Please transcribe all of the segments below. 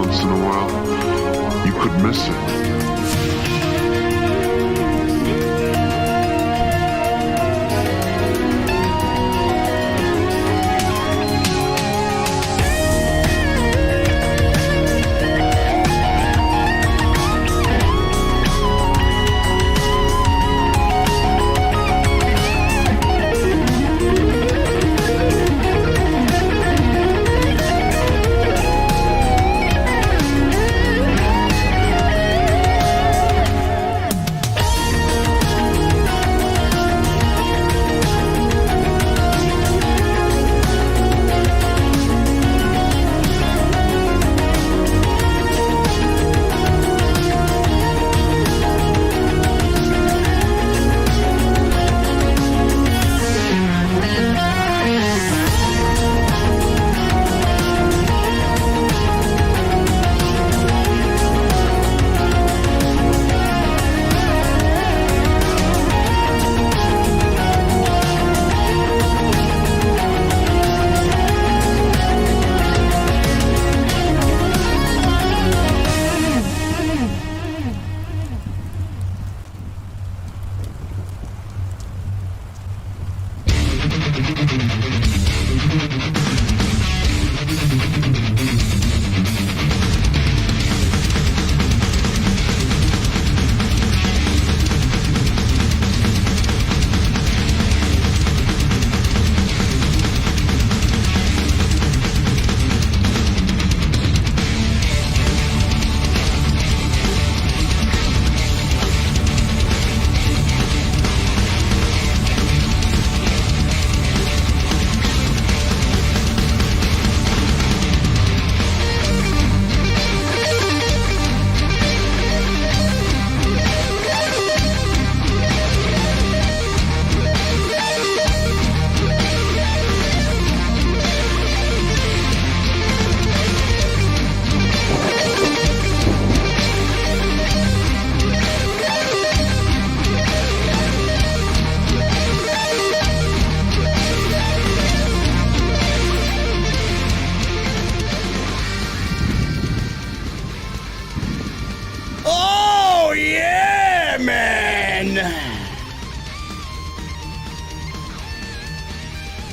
once in a while, you could miss it.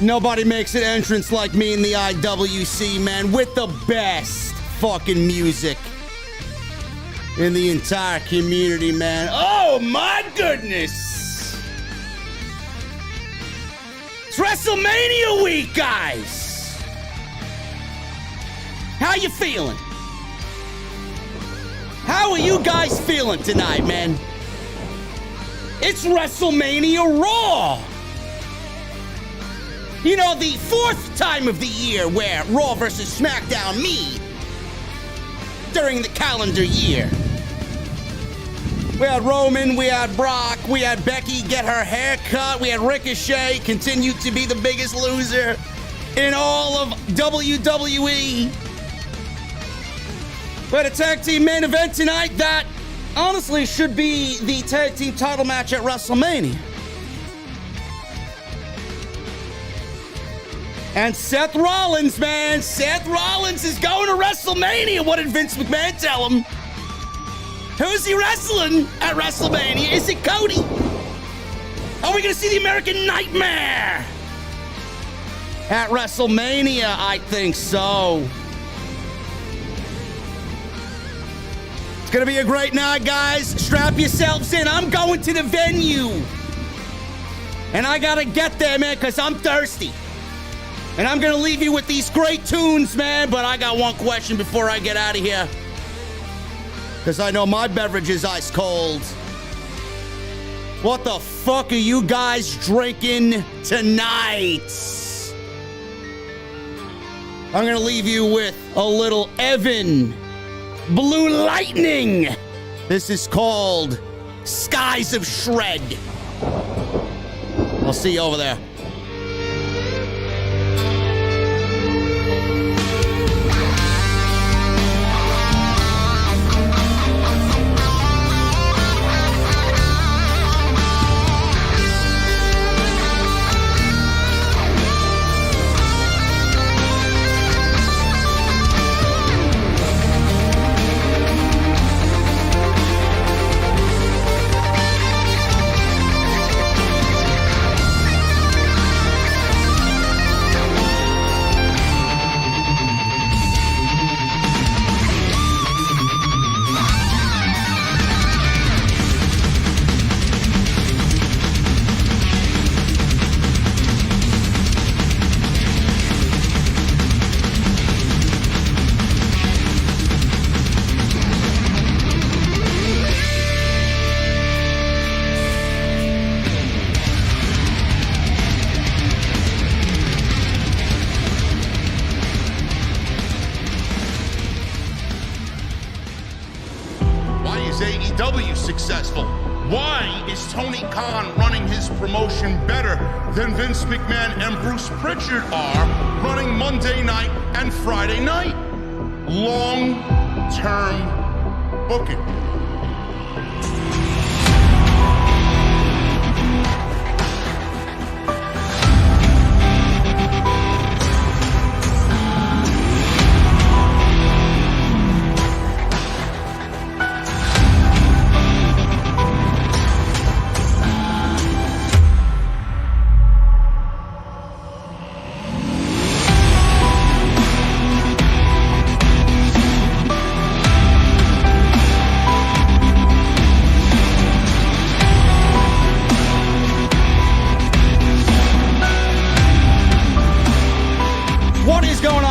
Nobody makes an entrance like me in the IWC, man, with the best fucking music in the entire community, man. Oh, my goodness. It's WrestleMania week, guys. How you feeling? How are you guys feeling tonight, man? It's WrestleMania Raw. You know, the fourth time of the year where Raw versus SmackDown meet during the calendar year. We had Roman, we had Brock, we had Becky get her hair cut, we had Ricochet continue to be the biggest loser in all of WWE. We had a tag team main event tonight that honestly should be the tag team title match at WrestleMania. And Seth Rollins, man. Seth Rollins is going to WrestleMania. What did Vince McMahon tell him? Who's he wrestling at WrestleMania? Is it Cody? Are we going to see the American Nightmare at WrestleMania? I think so. It's going to be a great night, guys. Strap yourselves in. I'm going to the venue. And I got to get there, man, because I'm thirsty. And I'm going to leave you with these great tunes, man. But I got one question before I get out of here. Because I know my beverage is ice cold. What the fuck are you guys drinking tonight? I'm going to leave you with a little Evan Blue Lightning. This is called Skies of Shred. I'll see you over there. is AEW successful? Why is Tony Khan running his promotion better than Vince McMahon and Bruce Pritchard are running Monday night and Friday night? Long-term booking.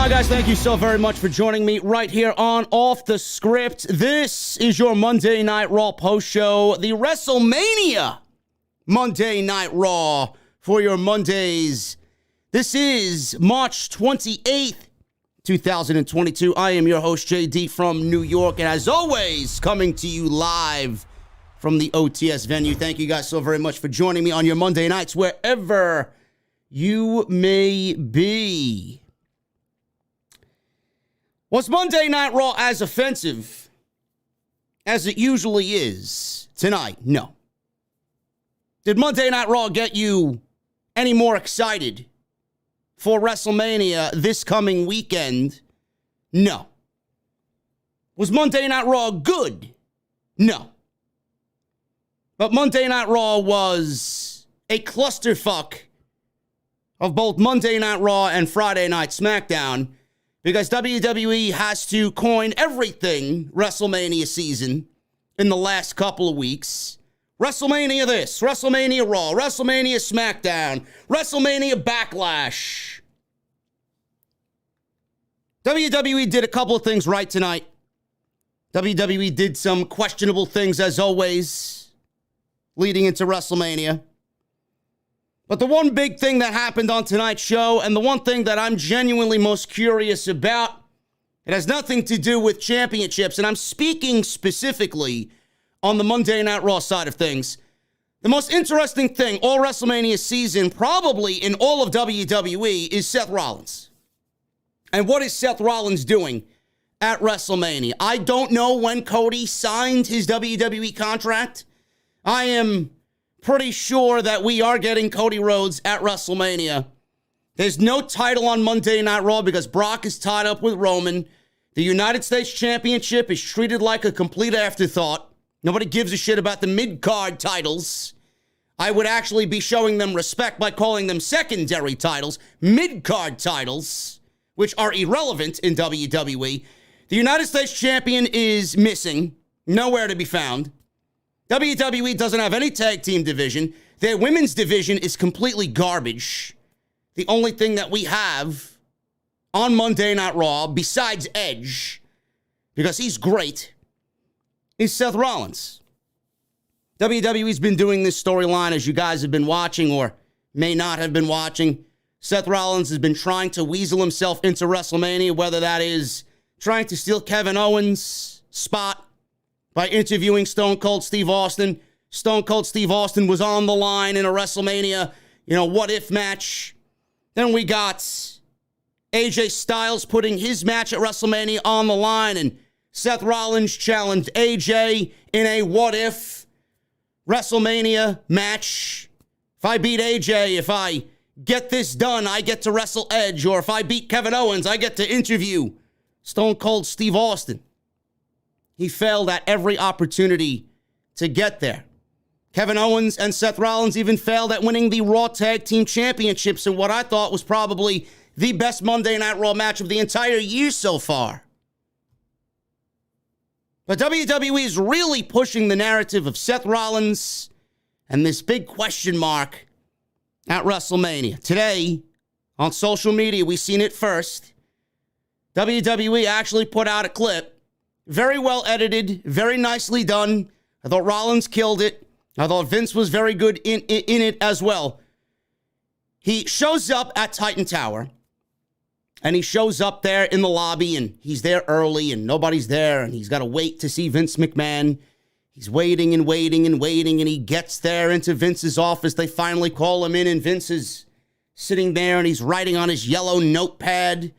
Guys, thank you so very much for joining me right here on Off the Script. This is your Monday Night Raw post show, the WrestleMania Monday Night Raw for your Mondays. This is March 28th, 2022. I am your host, JD from New York, and as always, coming to you live from the OTS venue. Thank you guys so very much for joining me on your Monday nights, wherever you may be. Was Monday Night Raw as offensive as it usually is tonight? No. Did Monday Night Raw get you any more excited for WrestleMania this coming weekend? No. Was Monday Night Raw good? No. But Monday Night Raw was a clusterfuck of both Monday Night Raw and Friday Night SmackDown, because WWE has to coin everything WrestleMania season in the last couple of weeks. WrestleMania this, WrestleMania Raw, WrestleMania SmackDown, WrestleMania Backlash. WWE did a couple of things right tonight. WWE did some questionable things, as always, leading into WrestleMania. But the one big thing that happened on tonight's show, and the one thing that I'm genuinely most curious about, it has nothing to do with championships, and I'm speaking specifically on the Monday Night Raw side of things. The most interesting thing all WrestleMania season, probably in all of WWE, is Seth Rollins. And what is Seth Rollins doing at WrestleMania? I don't know when Cody signed his WWE contract. I am pretty sure that we are getting Cody Rhodes at WrestleMania. There's no title on Monday Night Raw because Brock is tied up with Roman. The United States Championship is treated like a complete afterthought. Nobody gives a shit about the mid-card titles. I would actually be showing them respect by calling them secondary titles, mid-card titles, which are irrelevant in WWE. The United States Champion is missing, nowhere to be found. WWE doesn't have any tag team division. Their women's division is completely garbage. The only thing that we have on Monday Night Raw, besides Edge, because he's great, is Seth Rollins. WWE's been doing this storyline, as you guys have been watching or may not have been watching. Seth Rollins has been trying to weasel himself into WrestleMania, whether that is trying to steal Kevin Owens' spot by interviewing Stone Cold Steve Austin. Stone Cold Steve Austin was on the line in a WrestleMania, what-if match. Then we got AJ Styles putting his match at WrestleMania on the line, and Seth Rollins challenged AJ in a what-if WrestleMania match. If I beat AJ, if I get this done, I get to wrestle Edge. Or if I beat Kevin Owens, I get to interview Stone Cold Steve Austin. He failed at every opportunity to get there. Kevin Owens and Seth Rollins even failed at winning the Raw Tag Team Championships in what I thought was probably the best Monday Night Raw match of the entire year so far. But WWE is really pushing the narrative of Seth Rollins and this big question mark at WrestleMania. Today, on social media, we've seen it first. WWE actually put out a clip. Very well edited, very nicely done. I thought Rollins killed it. I thought Vince was very good in it as well. He shows up at Titan Tower, and he shows up there in the lobby, and he's there early, and nobody's there, and he's got to wait to see Vince McMahon. He's waiting and waiting and waiting, and he gets there into Vince's office. They finally call him in, and Vince is sitting there, and he's writing on his yellow notepad.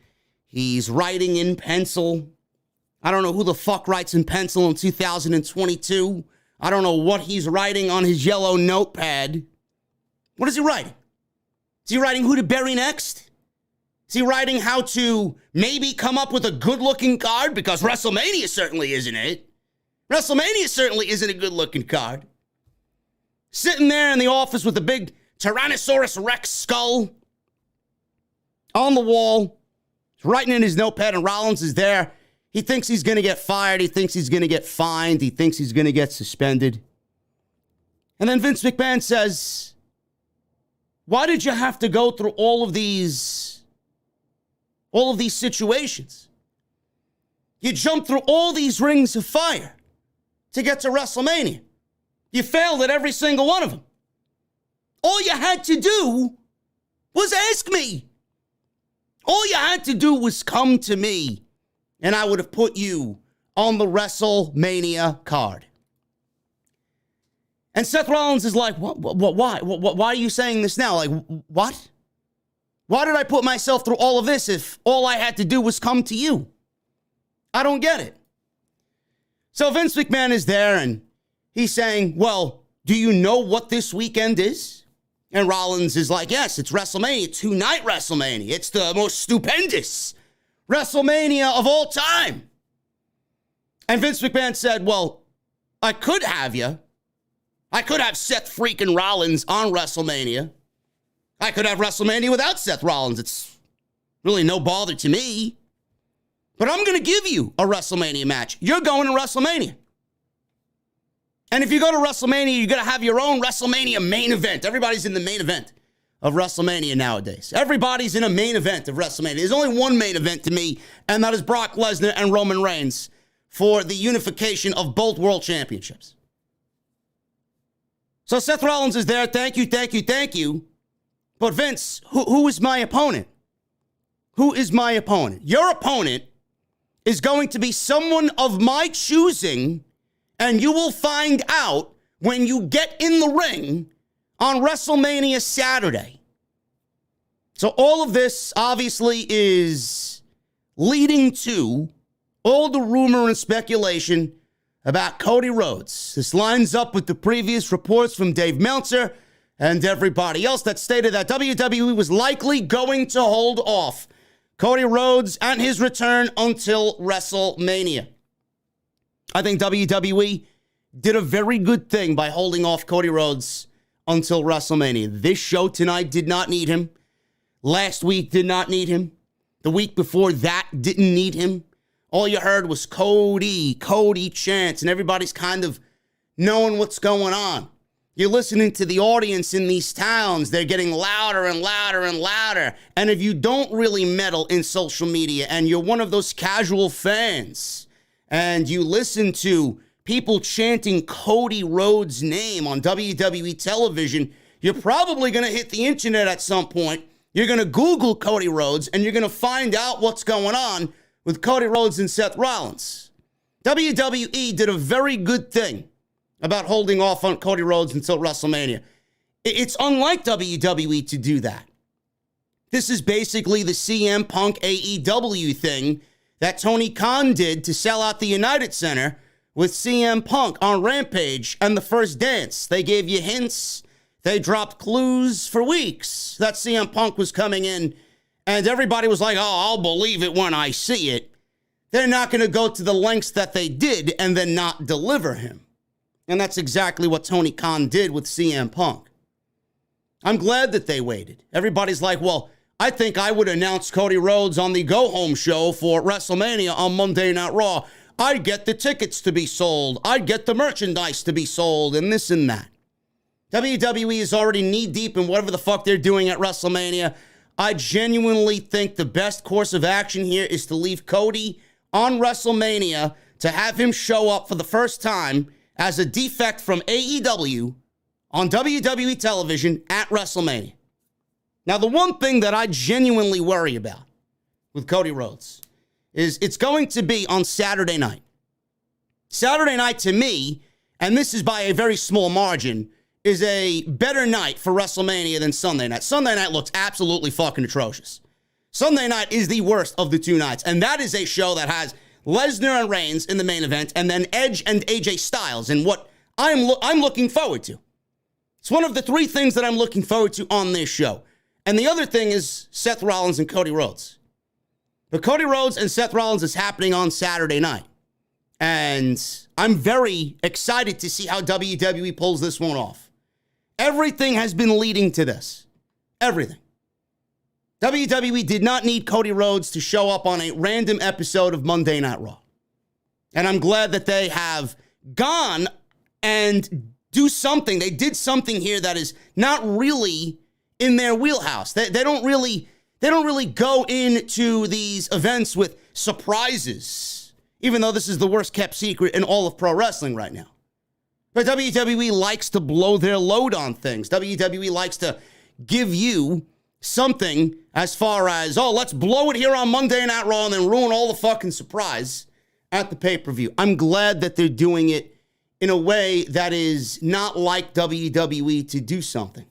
He's writing in pencil. I don't know who the fuck writes in pencil in 2022. I don't know what he's writing on his yellow notepad. What is he writing? Is he writing who to bury next? Is he writing how to maybe come up with a good-looking card? Because WrestleMania certainly isn't it. WrestleMania certainly isn't a good-looking card. Sitting there in the office with a big Tyrannosaurus Rex skull on the wall, writing in his notepad, and Rollins is there. He thinks he's going to get fired. He thinks he's going to get fined. He thinks he's going to get suspended. And then Vince McMahon says, why did you have to go through all of these situations? You jumped through all these rings of fire to get to WrestleMania. You failed at every single one of them. All you had to do was ask me. All you had to do was come to me, and I would have put you on the WrestleMania card. And Seth Rollins is like, why? Why are you saying this now? Like, what? Why did I put myself through all of this if all I had to do was come to you? I don't get it. So Vince McMahon is there, and he's saying, well, do you know what this weekend is? And Rollins is like, yes, it's WrestleMania, two-night WrestleMania. It's the most stupendous WrestleMania of all time. And Vince McMahon said, well, I could have you. I could have Seth freaking Rollins on WrestleMania. I could have WrestleMania without Seth Rollins. It's really no bother to me. But I'm going to give you a WrestleMania match. You're going to WrestleMania. And if you go to WrestleMania, you're going to have your own WrestleMania main event. Everybody's in the main event of WrestleMania nowadays. Everybody's in a main event of WrestleMania. There's only one main event to me, and that is Brock Lesnar and Roman Reigns for the unification of both world championships. So Seth Rollins is there. Thank you, thank you, thank you. But Vince, who is my opponent? Who is my opponent? Your opponent is going to be someone of my choosing, and you will find out when you get in the ring on WrestleMania Saturday. So all of this obviously is leading to all the rumor and speculation about Cody Rhodes. This lines up with the previous reports from Dave Meltzer and everybody else that stated that WWE was likely going to hold off Cody Rhodes and his return until WrestleMania. I think WWE did a very good thing by holding off Cody Rhodes until WrestleMania. This show tonight did not need him. Last week did not need him. The week before that didn't need him. All you heard was Cody chants, and everybody's kind of knowing what's going on. You're listening to the audience in these towns. They're getting louder and louder and louder. And if you don't really meddle in social media and you're one of those casual fans and you listen to people chanting Cody Rhodes' name on WWE television, you're probably going to hit the internet at some point. You're going to Google Cody Rhodes and you're going to find out what's going on with Cody Rhodes and Seth Rollins. WWE did a very good thing about holding off on Cody Rhodes until WrestleMania. It's unlike WWE to do that. This is basically the CM Punk AEW thing that Tony Khan did to sell out the United Center with CM Punk on Rampage and The First Dance. They gave you hints. They dropped clues for weeks that CM Punk was coming in, and everybody was like, oh, I'll believe it when I see it. They're not going to go to the lengths that they did and then not deliver him. And that's exactly what Tony Khan did with CM Punk. I'm glad that they waited. Everybody's like, well, I think I would announce Cody Rhodes on the go-home show for WrestleMania on Monday Night Raw. I'd get the tickets to be sold. I'd get the merchandise to be sold and this and that. WWE is already knee-deep in whatever the fuck they're doing at WrestleMania. I genuinely think the best course of action here is to leave Cody on WrestleMania, to have him show up for the first time as a defect from AEW on WWE television at WrestleMania. Now, the one thing that I genuinely worry about with Cody Rhodes is it's going to be on Saturday night. Saturday night, to me, and this is by a very small margin, is a better night for WrestleMania than Sunday night. Sunday night looks absolutely fucking atrocious. Sunday night is the worst of the two nights, and that is a show that has Lesnar and Reigns in the main event, and then Edge and AJ Styles, and what I'm looking forward to. It's one of the three things that I'm looking forward to on this show. And the other thing is Seth Rollins and Cody Rhodes. But Cody Rhodes and Seth Rollins is happening on Saturday night. And I'm very excited to see how WWE pulls this one off. Everything has been leading to this. Everything. WWE did not need Cody Rhodes to show up on a random episode of Monday Night Raw. And I'm glad that they have gone and do something. They did something here that is not really in their wheelhouse. They don't really go into these events with surprises, even though this is the worst kept secret in all of pro wrestling right now. But WWE likes to blow their load on things. WWE likes to give you something as far as, oh, let's blow it here on Monday Night Raw and then ruin all the fucking surprise at the pay-per-view. I'm glad that they're doing it in a way that is not like WWE to do something.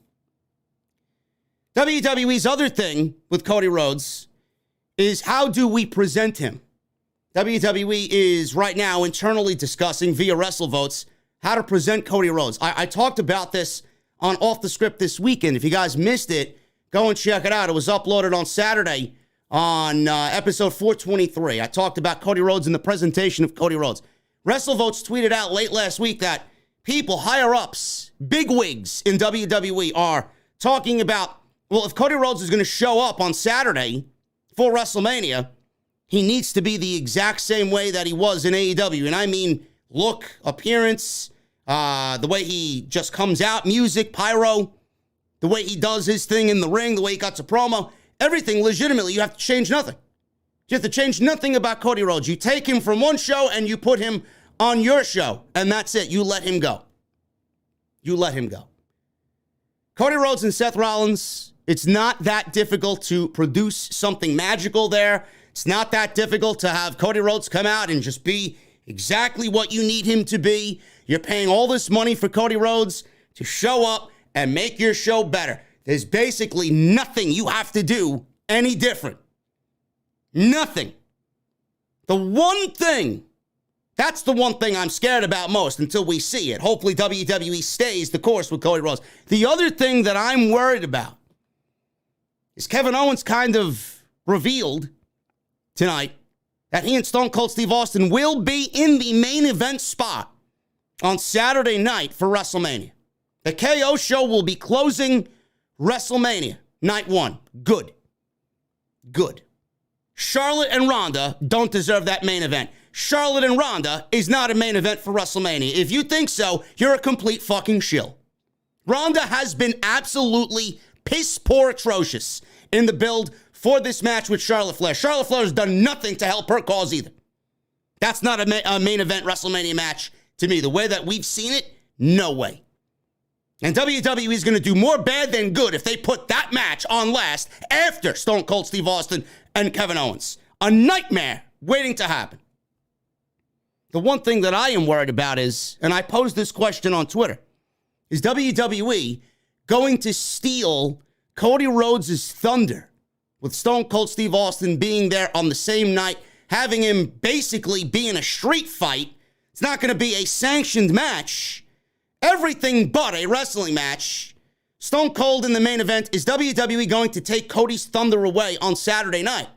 WWE's other thing with Cody Rhodes is how do we present him? WWE is right now internally discussing via WrestleVotes how to present Cody Rhodes. I talked about this on Off the Script this weekend. If you guys missed it, go and check it out. It was uploaded on Saturday on episode 423. I talked about Cody Rhodes and the presentation of Cody Rhodes. WrestleVotes tweeted out late last week that people, higher-ups, bigwigs in WWE are talking about, well, if Cody Rhodes is going to show up on Saturday for WrestleMania, he needs to be the exact same way that he was in AEW. And I mean look, appearance, the way he just comes out, music, pyro, the way he does his thing in the ring, the way he cuts a promo, everything legitimately. You have to change nothing. You have to change nothing about Cody Rhodes. You take him from one show and you put him on your show, and that's it. You let him go. You let him go. Cody Rhodes and Seth Rollins, it's not that difficult to produce something magical there. It's not that difficult to have Cody Rhodes come out and just be exactly what you need him to be. You're paying all this money for Cody Rhodes to show up and make your show better. There's basically nothing you have to do any different. Nothing. The one thing, that's the one thing I'm scared about most until we see it. Hopefully WWE stays the course with Cody Rhodes. The other thing that I'm worried about is Kevin Owens kind of revealed tonight that he and Stone Cold Steve Austin will be in the main event spot on Saturday night for WrestleMania. The KO show will be closing WrestleMania night one. Good. Good. Charlotte and Ronda don't deserve that main event. Charlotte and Ronda is not a main event for WrestleMania. If you think so, you're a complete fucking shill. Ronda has been absolutely piss poor atrocious in the build for this match with Charlotte Flair. Charlotte Flair has done nothing to help her cause either. That's not a main event WrestleMania match to me. The way that we've seen it, no way. And WWE is going to do more bad than good if they put that match on last after Stone Cold Steve Austin and Kevin Owens. A nightmare waiting to happen. The one thing that I am worried about is, and I posed this question on Twitter, is WWE going to steal Cody Rhodes' thunder with Stone Cold Steve Austin being there on the same night, having him basically be in a street fight? It's not going to be a sanctioned match. Everything but a wrestling match. Stone Cold in the main event. Is WWE going to take Cody's thunder away on Saturday night?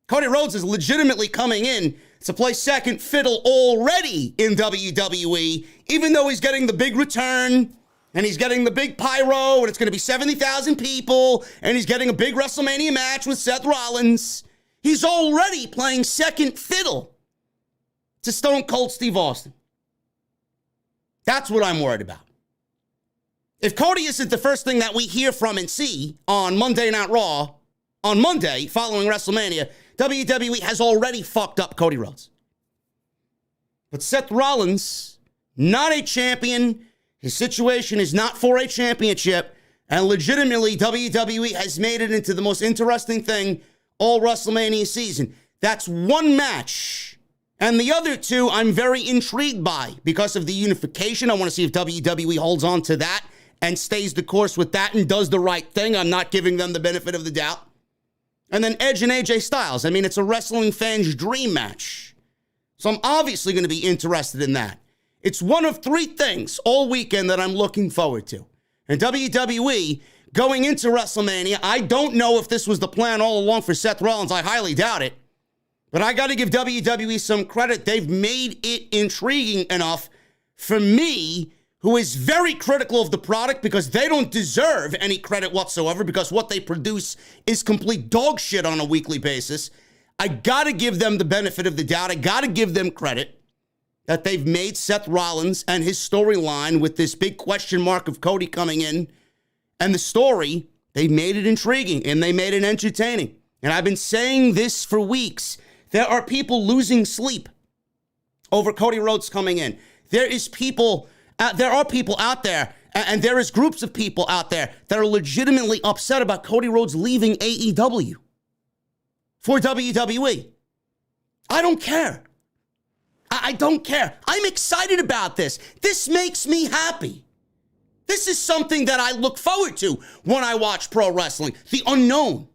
Cody Rhodes is legitimately coming in to play second fiddle already in WWE, even though he's getting the big return, and he's getting the big pyro, and it's going to be 70,000 people, and he's getting a big WrestleMania match with Seth Rollins. He's already playing second fiddle to Stone Cold Steve Austin. That's what I'm worried about. If Cody isn't the first thing that we hear from and see on Monday Night Raw, on Monday following WrestleMania, WWE has already fucked up Cody Rhodes. But Seth Rollins, not a champion. His situation is not for a championship. And legitimately, WWE has made it into the most interesting thing all WrestleMania season. That's one match And the other two, I'm very intrigued by because of the unification. I want to see if WWE holds on to that and stays the course with that and does the right thing. I'm not giving them the benefit of the doubt. And then Edge and AJ Styles. I mean, it's a wrestling fan's dream match. So I'm obviously going to be interested in that. It's one of three things all weekend that I'm looking forward to. And WWE, going into WrestleMania, I don't know if this was the plan all along for Seth Rollins. I highly doubt it. But I got to give WWE some credit. They've made it intriguing enough for me, who is very critical of the product because they don't deserve any credit whatsoever because what they produce is complete dog shit on a weekly basis. I got to give them the benefit of the doubt. I got to give them credit that they've made Seth Rollins and his storyline with this big question mark of Cody coming in and the story, they made it intriguing and they made it entertaining. And I've been saying this for weeks. There are people losing sleep over Cody Rhodes coming in. There are people out there, and there is groups of people out there that are legitimately upset about Cody Rhodes leaving AEW for WWE. I don't care. I don't care. I'm excited about this. This makes me happy. This is something that I look forward to when I watch pro wrestling. The unknown.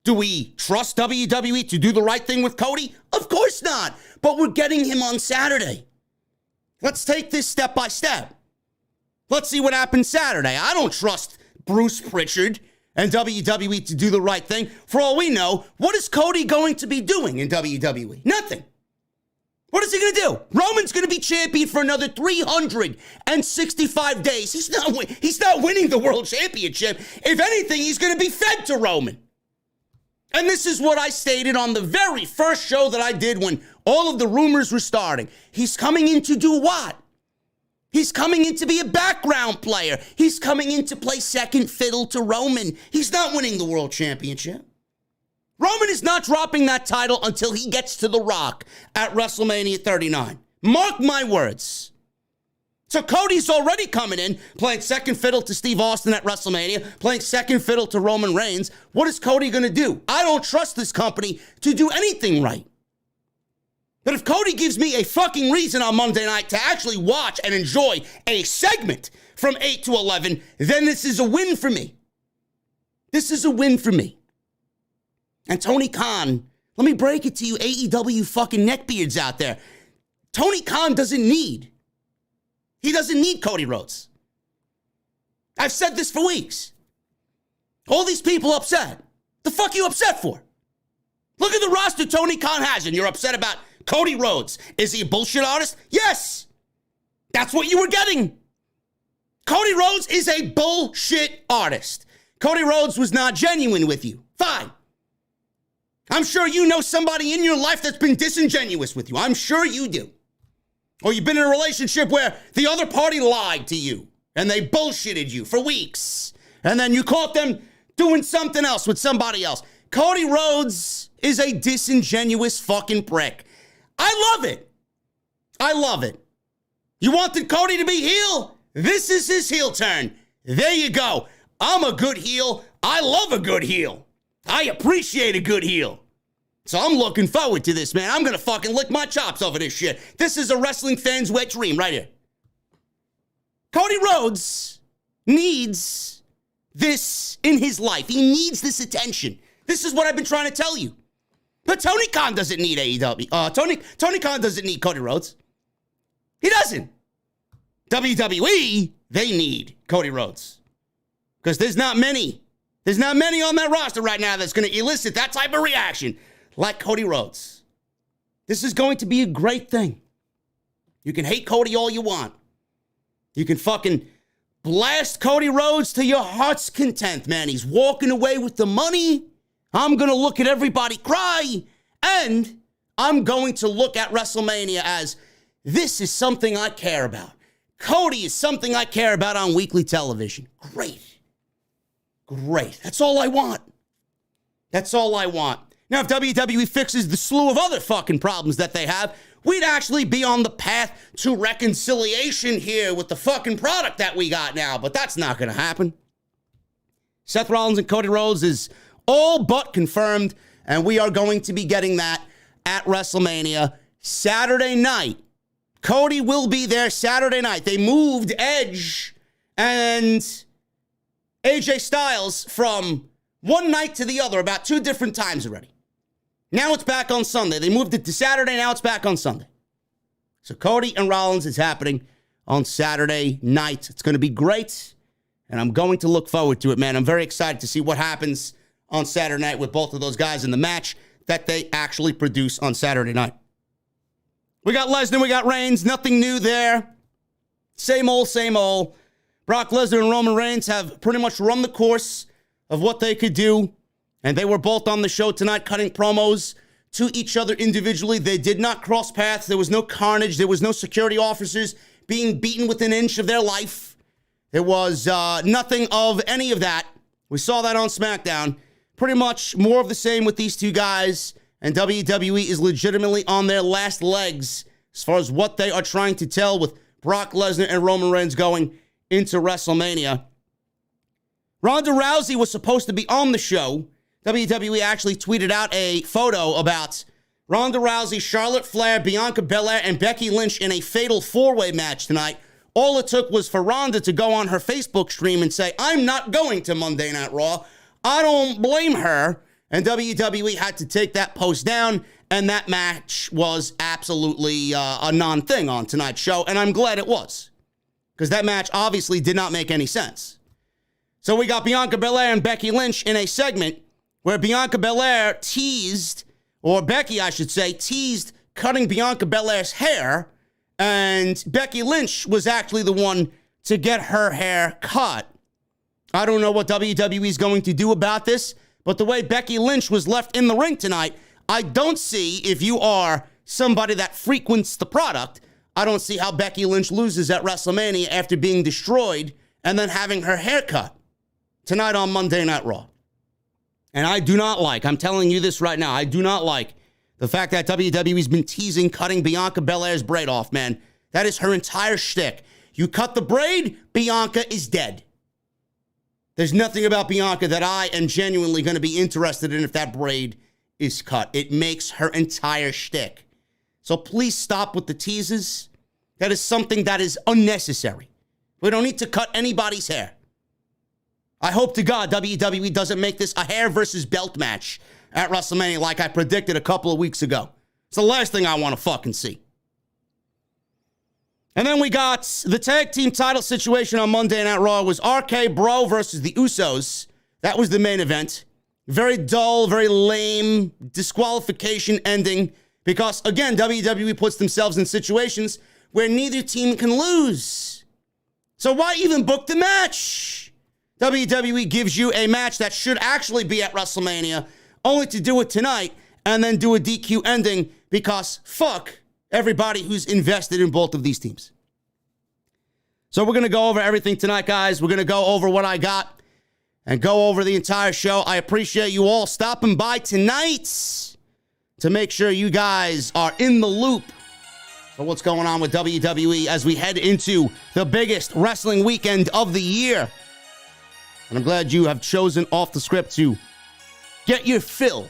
Do we trust WWE to do the right thing with Cody? Of course not. But we're getting him on Saturday. Let's take this step by step. Let's see what happens Saturday. I don't trust Bruce Pritchard and WWE to do the right thing. For all we know, what is Cody going to be doing in WWE? Nothing. What is he going to do? Roman's going to be champion for another 365 days. He's not winning the world championship. If anything, he's going to be fed to Roman. And this is what I stated on the very first show that I did when all of the rumors were starting. He's coming in to do what? He's coming in to be a background player. He's coming in to play second fiddle to Roman. He's not winning the world championship. Roman is not dropping that title until he gets to The Rock at WrestleMania 39. Mark my words. So Cody's already coming in, playing second fiddle to Steve Austin at WrestleMania, playing second fiddle to Roman Reigns. What is Cody going to do? I don't trust this company to do anything right. But if Cody gives me a fucking reason on Monday night to actually watch and enjoy a segment from 8 to 11, then this is a win for me. This is a win for me. And Tony Khan, let me break it to you AEW fucking neckbeards out there. Tony Khan doesn't need Cody Rhodes. I've said this for weeks. All these people upset. The fuck you upset for? Look at the roster Tony Khan has, and you're upset about Cody Rhodes. Is he a bullshit artist? Yes. That's what you were getting. Cody Rhodes is a bullshit artist. Cody Rhodes was not genuine with you. Fine. I'm sure you know somebody in your life that's been disingenuous with you. I'm sure you do. Or you've been in a relationship where the other party lied to you and they bullshitted you for weeks. And then you caught them doing something else with somebody else. Cody Rhodes is a disingenuous fucking prick. I love it. I love it. You wanted Cody to be heel? This is his heel turn. There you go. I'm a good heel. I love a good heel. I appreciate a good heel. So I'm looking forward to this, man. I'm going to fucking lick my chops over this shit. This is a wrestling fan's wet dream right here. Cody Rhodes needs this in his life. He needs this attention. This is what I've been trying to tell you. But Tony Khan doesn't need AEW. Tony Khan doesn't need Cody Rhodes. He doesn't. WWE, they need Cody Rhodes. Because there's not many on that roster right now that's going to elicit that type of reaction like Cody Rhodes. This is going to be a great thing. You can hate Cody all you want. You can fucking blast Cody Rhodes to your heart's content, man. He's walking away with the money. I'm going to look at everybody cry. And I'm going to look at WrestleMania as this is something I care about. Cody is something I care about on weekly television. Great. That's all I want. That's all I want. Now, if WWE fixes the slew of other fucking problems that they have, we'd actually be on the path to reconciliation here with the fucking product that we got now, but that's not going to happen. Seth Rollins and Cody Rhodes is all but confirmed, and we are going to be getting that at WrestleMania Saturday night. Cody will be there Saturday night. They moved Edge and AJ Styles from one night to the other about 2 different times already. Now it's back on Sunday. They moved it to Saturday. Now it's back on Sunday. So Cody and Rollins is happening on Saturday night. It's going to be great, and I'm going to look forward to it, man. I'm very excited to see what happens on Saturday night with both of those guys in the match that they actually produce on Saturday night. We got Lesnar, we got Reigns. Nothing new there. Same old, same old. Brock Lesnar and Roman Reigns have pretty much run the course of what they could do, and they were both on the show tonight cutting promos to each other individually. They did not cross paths. There was no carnage. There was no security officers being beaten within an inch of their life. There was nothing of any of that. We saw that on SmackDown. Pretty much more of the same with these two guys, and WWE is legitimately on their last legs as far as what they are trying to tell with Brock Lesnar and Roman Reigns going into WrestleMania. Ronda Rousey was supposed to be on the show. WWE actually tweeted out a photo about Ronda Rousey, Charlotte Flair, Bianca Belair, and Becky Lynch in a fatal 4-way match tonight. All it took was for Ronda to go on her Facebook stream and say, "I'm not going to Monday Night Raw." I don't blame her. And WWE had to take that post down, and that match was absolutely a non-thing on tonight's show, and I'm glad it was, because that match obviously did not make any sense. So we got Bianca Belair and Becky Lynch in a segment where Bianca Belair teased, or Becky, I should say, teased cutting Bianca Belair's hair, and Becky Lynch was actually the one to get her hair cut. I don't know what WWE is going to do about this, but the way Becky Lynch was left in the ring tonight, I don't see, if you are somebody that frequents the product, I don't see how Becky Lynch loses at WrestleMania after being destroyed and then having her hair cut tonight on Monday Night Raw. And I do not like, I'm telling you this right now, I do not like the fact that WWE's been teasing cutting Bianca Belair's braid off, man. That is her entire shtick. You cut the braid, Bianca is dead. There's nothing about Bianca that I am genuinely going to be interested in if that braid is cut. It makes her entire shtick. So please stop with the teases. That is something that is unnecessary. We don't need to cut anybody's hair. I hope to God WWE doesn't make this a hair versus belt match at WrestleMania like I predicted a couple of weeks ago. It's the last thing I want to fucking see. And then we got the tag team title situation on Monday Night Raw was RK-Bro versus the Usos. That was the main event. Very dull, very lame disqualification ending because, again, WWE puts themselves in situations where neither team can lose. So why even book the match? WWE gives you a match that should actually be at WrestleMania, only to do it tonight and then do a DQ ending because fuck everybody who's invested in both of these teams. So we're going to go over everything tonight, guys. We're going to go over what I got and go over the entire show. I appreciate you all stopping by tonight to make sure you guys are in the loop for what's going on with WWE as we head into the biggest wrestling weekend of the year. And I'm glad you have chosen Off the Script to get your fill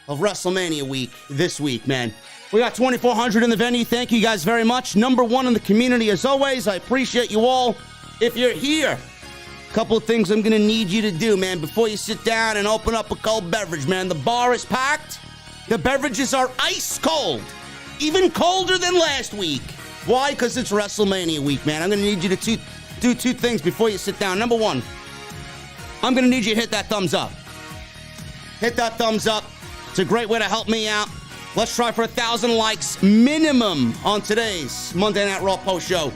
of WrestleMania week this week, man. We got 2,400 in the venue. Thank you guys very much. Number one in the community as always. I appreciate you all. If you're here, a couple of things I'm going to need you to do, man, before you sit down and open up a cold beverage, man. The bar is packed. The beverages are ice cold. Even colder than last week. Why? Because it's WrestleMania week, man. I'm going to need you to do 2 things before you sit down. Number one, I'm going to need you to hit that thumbs up. Hit that thumbs up. It's a great way to help me out. Let's try for 1,000 likes minimum on today's Monday Night Raw post show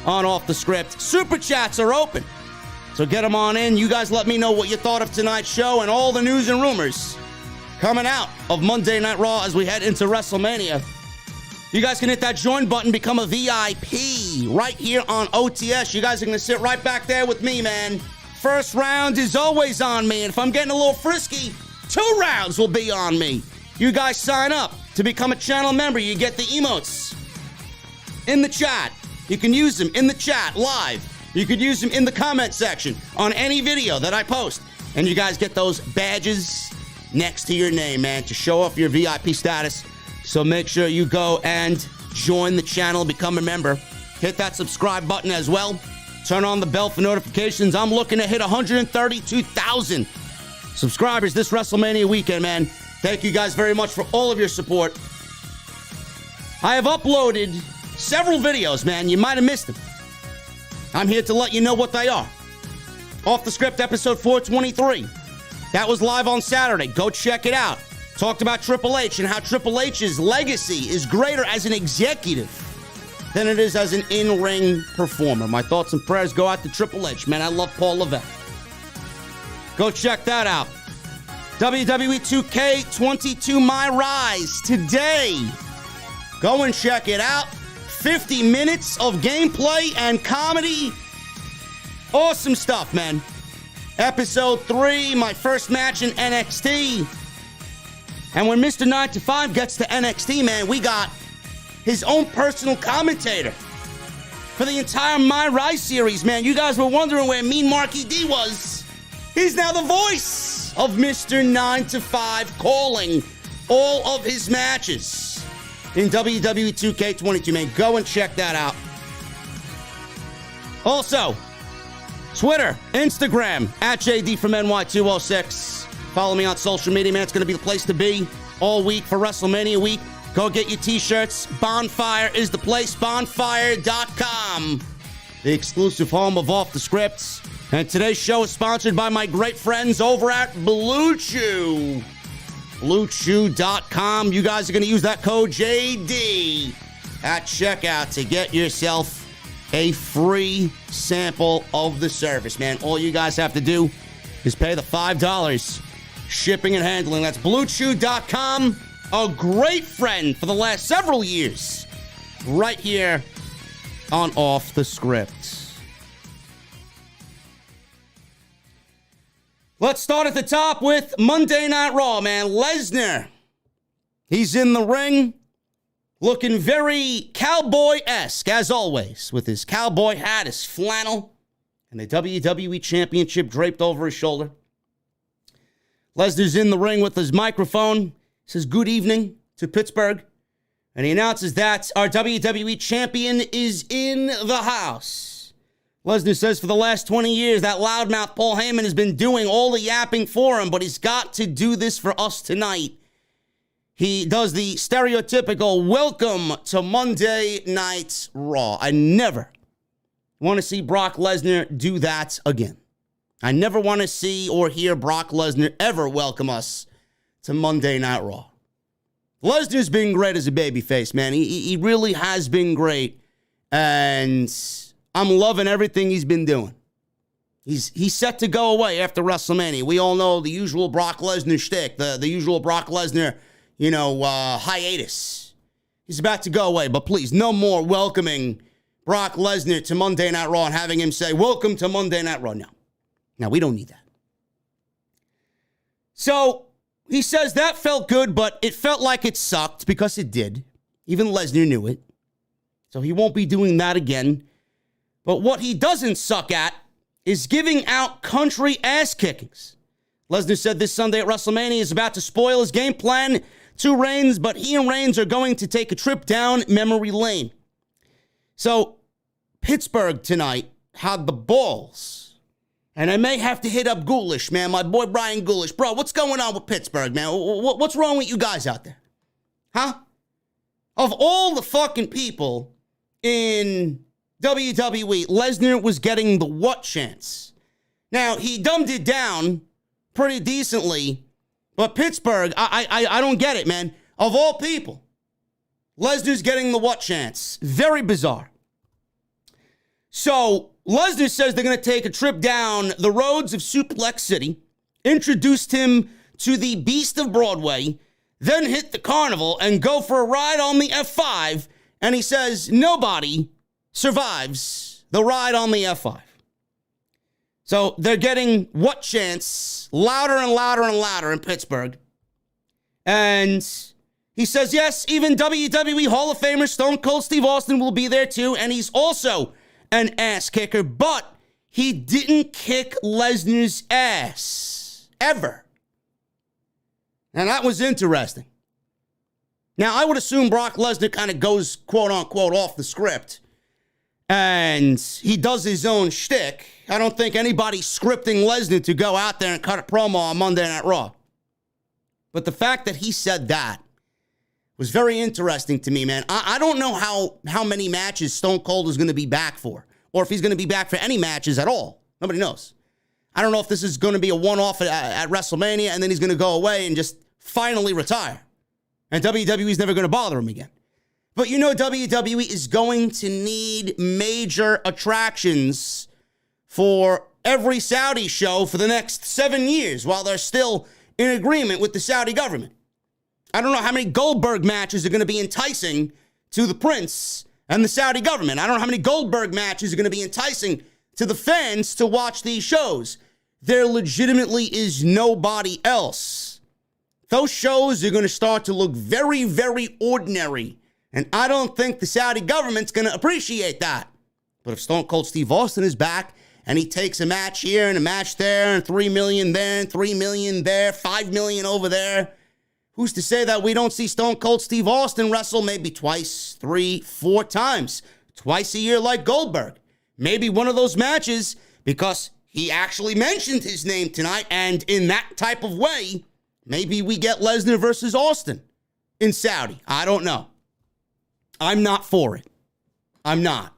on Off the Script. Super chats are open, so get them on in. You guys let me know what you thought of tonight's show and all the news and rumors coming out of Monday Night Raw as we head into WrestleMania. You guys can hit that join button, become a VIP right here on OTS. You guys are going to sit right back there with me, man. First round is always on me, and if I'm getting a little frisky, 2 rounds will be on me. You guys sign up to become a channel member. You get the emotes in the chat. You can use them in the chat live. You could use them in the comment section on any video that I post. And you guys get those badges next to your name, man, to show off your VIP status So make sure you go and join the channel, become a member. Hit that subscribe button as well. Turn on the bell for notifications. I'm looking to hit 132,000 subscribers this WrestleMania weekend, man. Thank you guys very much for all of your support. I have uploaded several videos, man. You might have missed them. I'm here to let you know what they are. Off the Script, episode 423. That was live on Saturday. Go check it out. Talked about Triple H and how Triple H's legacy is greater as an executive than it is as an in-ring performer. My thoughts and prayers go out to Triple H. Man, I love Paul Levesque. Go check that out. WWE 2K22 My Rise today. Go and check it out. 50 minutes of gameplay and comedy. Awesome stuff, man. Episode 3, my first match in NXT. And when Mr. 9 to 5 gets to NXT, man, we got his own personal commentator for the entire My Rise series, man. You guys were wondering where Mean Marky D was. He's now the voice of Mr. 9 to 5, calling all of his matches in WWE 2K22, man. Go and check that out. Also, Twitter, Instagram, at JDfromNY206. Follow me on social media, man. It's going to be the place to be all week for WrestleMania week. Go get your t-shirts. Bonfire is the place. Bonfire.com. The exclusive home of Off the Scripts. And today's show is sponsored by my great friends over at Blue Chew. BlueChew.com. You guys are going to use that code JD at checkout to get yourself a free sample of the service, man. All you guys have to do is pay the $5 shipping and handling. That's BlueChew.com. A great friend for the last several years right here on Off the Script. Let's start at the top with Monday Night Raw, man. Lesnar, he's in the ring looking very cowboy-esque, as always, with his cowboy hat, his flannel, and the WWE Championship draped over his shoulder. Lesnar's in the ring with his microphone. He says good evening to Pittsburgh, and he announces that our WWE Champion is in the house. Lesnar says for the last 20 years, that loudmouth Paul Heyman has been doing all the yapping for him, but he's got to do this for us tonight. He does the stereotypical welcome to Monday Night Raw. I never want to see Brock Lesnar do that again. I never want to see or hear Brock Lesnar ever welcome us to Monday Night Raw. Lesnar's been great as a babyface, man. He really has been great. And I'm loving everything he's been doing. He's set to go away after WrestleMania. We all know the usual Brock Lesnar shtick, the usual Brock Lesnar, hiatus. He's about to go away, but please, no more welcoming Brock Lesnar to Monday Night Raw and having him say, welcome to Monday Night Raw. No, we don't need that. So he says that felt good, but it felt like it sucked because it did. Even Lesnar knew it. So he won't be doing that again. But what he doesn't suck at is giving out country ass kickings. Lesnar said this Sunday at WrestleMania is about to spoil his game plan to Reigns, but he and Reigns are going to take a trip down memory lane. So Pittsburgh tonight had the balls. And I may have to hit up Ghoulish, man, my boy Brian Ghoulish. Bro, what's going on with Pittsburgh, man? What's wrong with you guys out there? Huh? Of all the fucking people in WWE, Lesnar was getting the what chance? Now, he dumbed it down pretty decently, but Pittsburgh, I don't get it, man. Of all people, Lesnar's getting the what chance? Very bizarre. So Lesnar says they're going to take a trip down the roads of Suplex City, introduced him to the Beast of Broadway, then hit the carnival and go for a ride on the F5, and he says nobody survives the ride on the F5. So they're getting what chance louder and louder and louder in Pittsburgh. And he says, yes, even WWE Hall of Famer Stone Cold Steve Austin will be there too, and he's also an ass kicker, but he didn't kick Lesnar's ass ever. And that was interesting. Now, I would assume Brock Lesnar kind of goes, quote-unquote, off the script, and he does his own shtick. I don't think anybody's scripting Lesnar to go out there and cut a promo on Monday Night Raw. But the fact that he said that was very interesting to me, man. I don't know how many matches Stone Cold is going to be back for, or if he's going to be back for any matches at all. Nobody knows. I don't know if this is going to be a one-off at WrestleMania, and then he's going to go away and just finally retire. And WWE's never going to bother him again. But you know WWE is going to need major attractions for every Saudi show for the next 7 years while they're still in agreement with the Saudi government. I don't know how many Goldberg matches are going to be enticing to the prince and the Saudi government. I don't know how many Goldberg matches are going to be enticing to the fans to watch these shows. There legitimately is nobody else. Those shows are going to start to look very, very ordinary. And I don't think the Saudi government's going to appreciate that. But if Stone Cold Steve Austin is back and he takes a match here and a match there and $3 million there and $3 million there, $5 million over there, who's to say that we don't see Stone Cold Steve Austin wrestle maybe twice, 3, 4 times, twice a year like Goldberg? Maybe one of those matches, because he actually mentioned his name tonight, and in that type of way, maybe we get Lesnar versus Austin in Saudi. I don't know. I'm not for it. I'm not.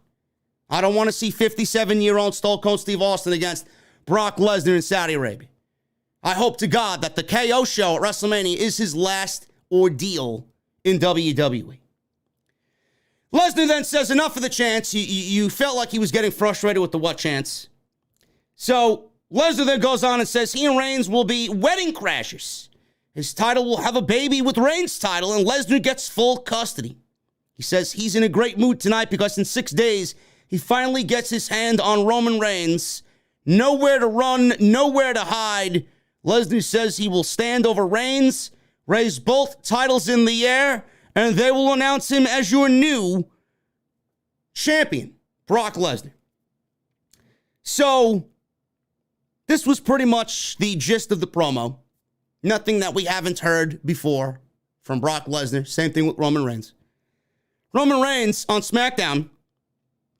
I don't want to see 57-year-old Stone Cold Steve Austin against Brock Lesnar in Saudi Arabia. I hope to God that the KO show at WrestleMania is his last ordeal in WWE. Lesnar then says, enough of the chants. You felt like he was getting frustrated with the what chants. So Lesnar then goes on and says he and Reigns will be wedding crashers. His title will have a baby with Reigns' title, and Lesnar gets full custody. He says he's in a great mood tonight because in 6 days, he finally gets his hand on Roman Reigns. Nowhere to run, nowhere to hide. Lesnar says he will stand over Reigns, raise both titles in the air, and they will announce him as your new champion, Brock Lesnar. So, this was pretty much the gist of the promo. Nothing that we haven't heard before from Brock Lesnar. Same thing with Roman Reigns. Roman Reigns on SmackDown,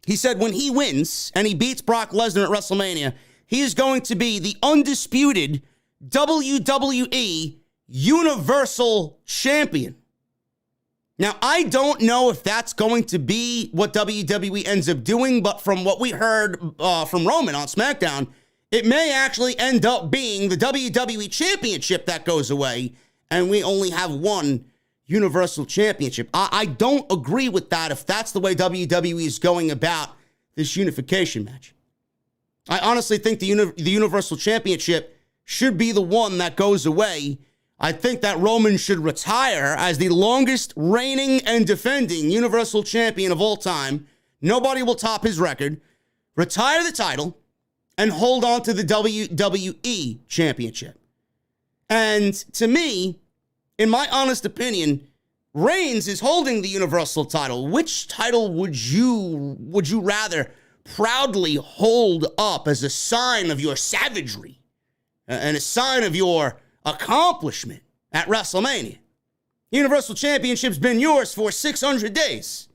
he said when he wins and he beats Brock Lesnar at WrestleMania, he is going to be the undisputed WWE Universal Champion. Now, I don't know if that's going to be what WWE ends up doing, but from what we heard from Roman on SmackDown, it may actually end up being the WWE Championship that goes away, and we only have one Universal Championship. I don't agree with that if that's the way WWE is going about this unification match. I honestly think the Universal Championship should be the one that goes away. I think that Roman should retire as the longest reigning and defending Universal Champion of all time. Nobody will top his record. Retire the title and hold on to the WWE Championship. And to me, in my honest opinion, Reigns is holding the Universal title. Which title would you rather proudly hold up as a sign of your savagery and a sign of your accomplishment at WrestleMania? Universal Championship's been yours for 600 days.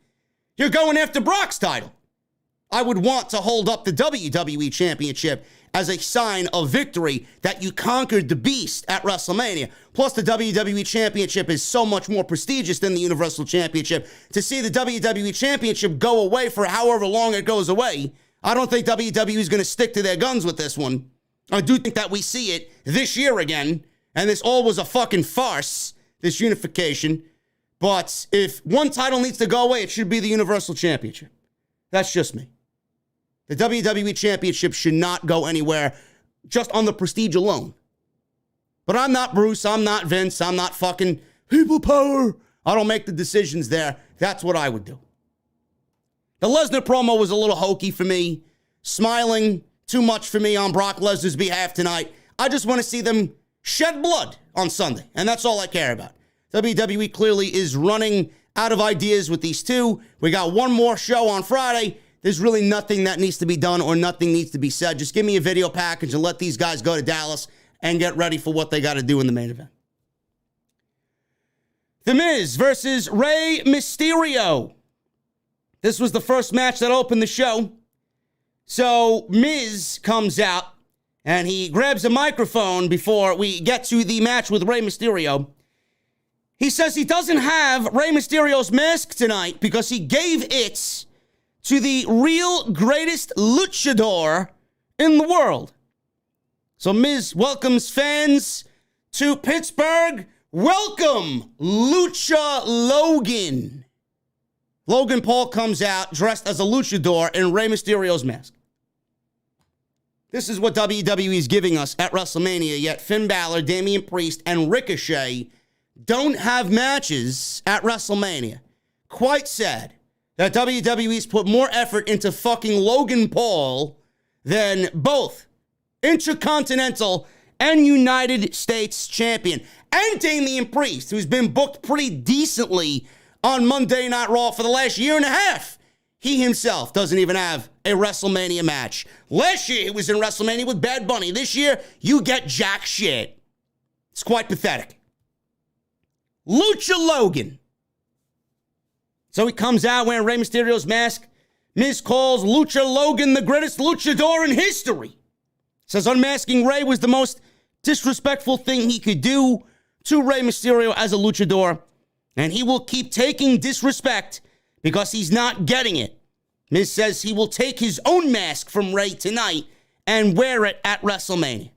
You're going after Brock's title. I would want to hold up the WWE Championship as a sign of victory that you conquered the beast at WrestleMania. Plus, the WWE Championship is so much more prestigious than the Universal Championship. To see the WWE Championship go away for however long it goes away, I don't think WWE is going to stick to their guns with this one. I do think that we see it this year again, and this all was a fucking farce, this unification. But if one title needs to go away, it should be the Universal Championship. That's just me. The WWE Championship should not go anywhere just on the prestige alone. But I'm not Bruce. I'm not Vince. I'm not fucking people power. I don't make the decisions there. That's what I would do. The Lesnar promo was a little hokey for me. Smiling too much for me on Brock Lesnar's behalf tonight. I just want to see them shed blood on Sunday. And that's all I care about. WWE clearly is running out of ideas with these two. We got one more show on Friday. There's really nothing that needs to be done or nothing needs to be said. Just give me a video package and let these guys go to Dallas and get ready for what they got to do in the main event. The Miz versus Rey Mysterio. This was the first match that opened the show. So Miz comes out and he grabs a microphone before we get to the match with Rey Mysterio. He says he doesn't have Rey Mysterio's mask tonight because he gave it to the real greatest luchador in the world. So Miz welcomes fans to Pittsburgh. Welcome, Lucha Logan. Logan Paul comes out dressed as a luchador in Rey Mysterio's mask. This is what WWE is giving us at WrestleMania, yet Finn Balor, Damian Priest, and Ricochet don't have matches at WrestleMania. Quite sad that WWE's put more effort into fucking Logan Paul than both Intercontinental and United States champion. And Damian Priest, who's been booked pretty decently on Monday Night Raw for the last year and a half. He himself doesn't even have a WrestleMania match. Last year, he was in WrestleMania with Bad Bunny. This year, you get jack shit. It's quite pathetic. Lucha Logan. So he comes out wearing Rey Mysterio's mask. Miz calls Lucha Logan the greatest luchador in history. Says unmasking Rey was the most disrespectful thing he could do to Rey Mysterio as a luchador. And he will keep taking disrespect because he's not getting it. Miz says he will take his own mask from Rey tonight and wear it at WrestleMania.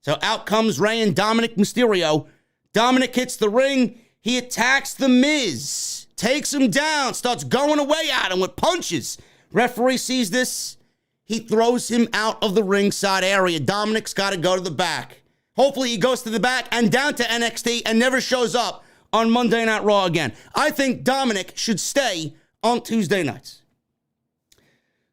So out comes Rey and Dominic Mysterio. Dominic hits the ring. He attacks the Miz. Takes him down. Starts going away at him with punches. Referee sees this. He throws him out of the ringside area. Dominic's got to go to the back. Hopefully he goes to the back and down to NXT and never shows up on Monday Night Raw again. I think Dominic should stay on Tuesday nights.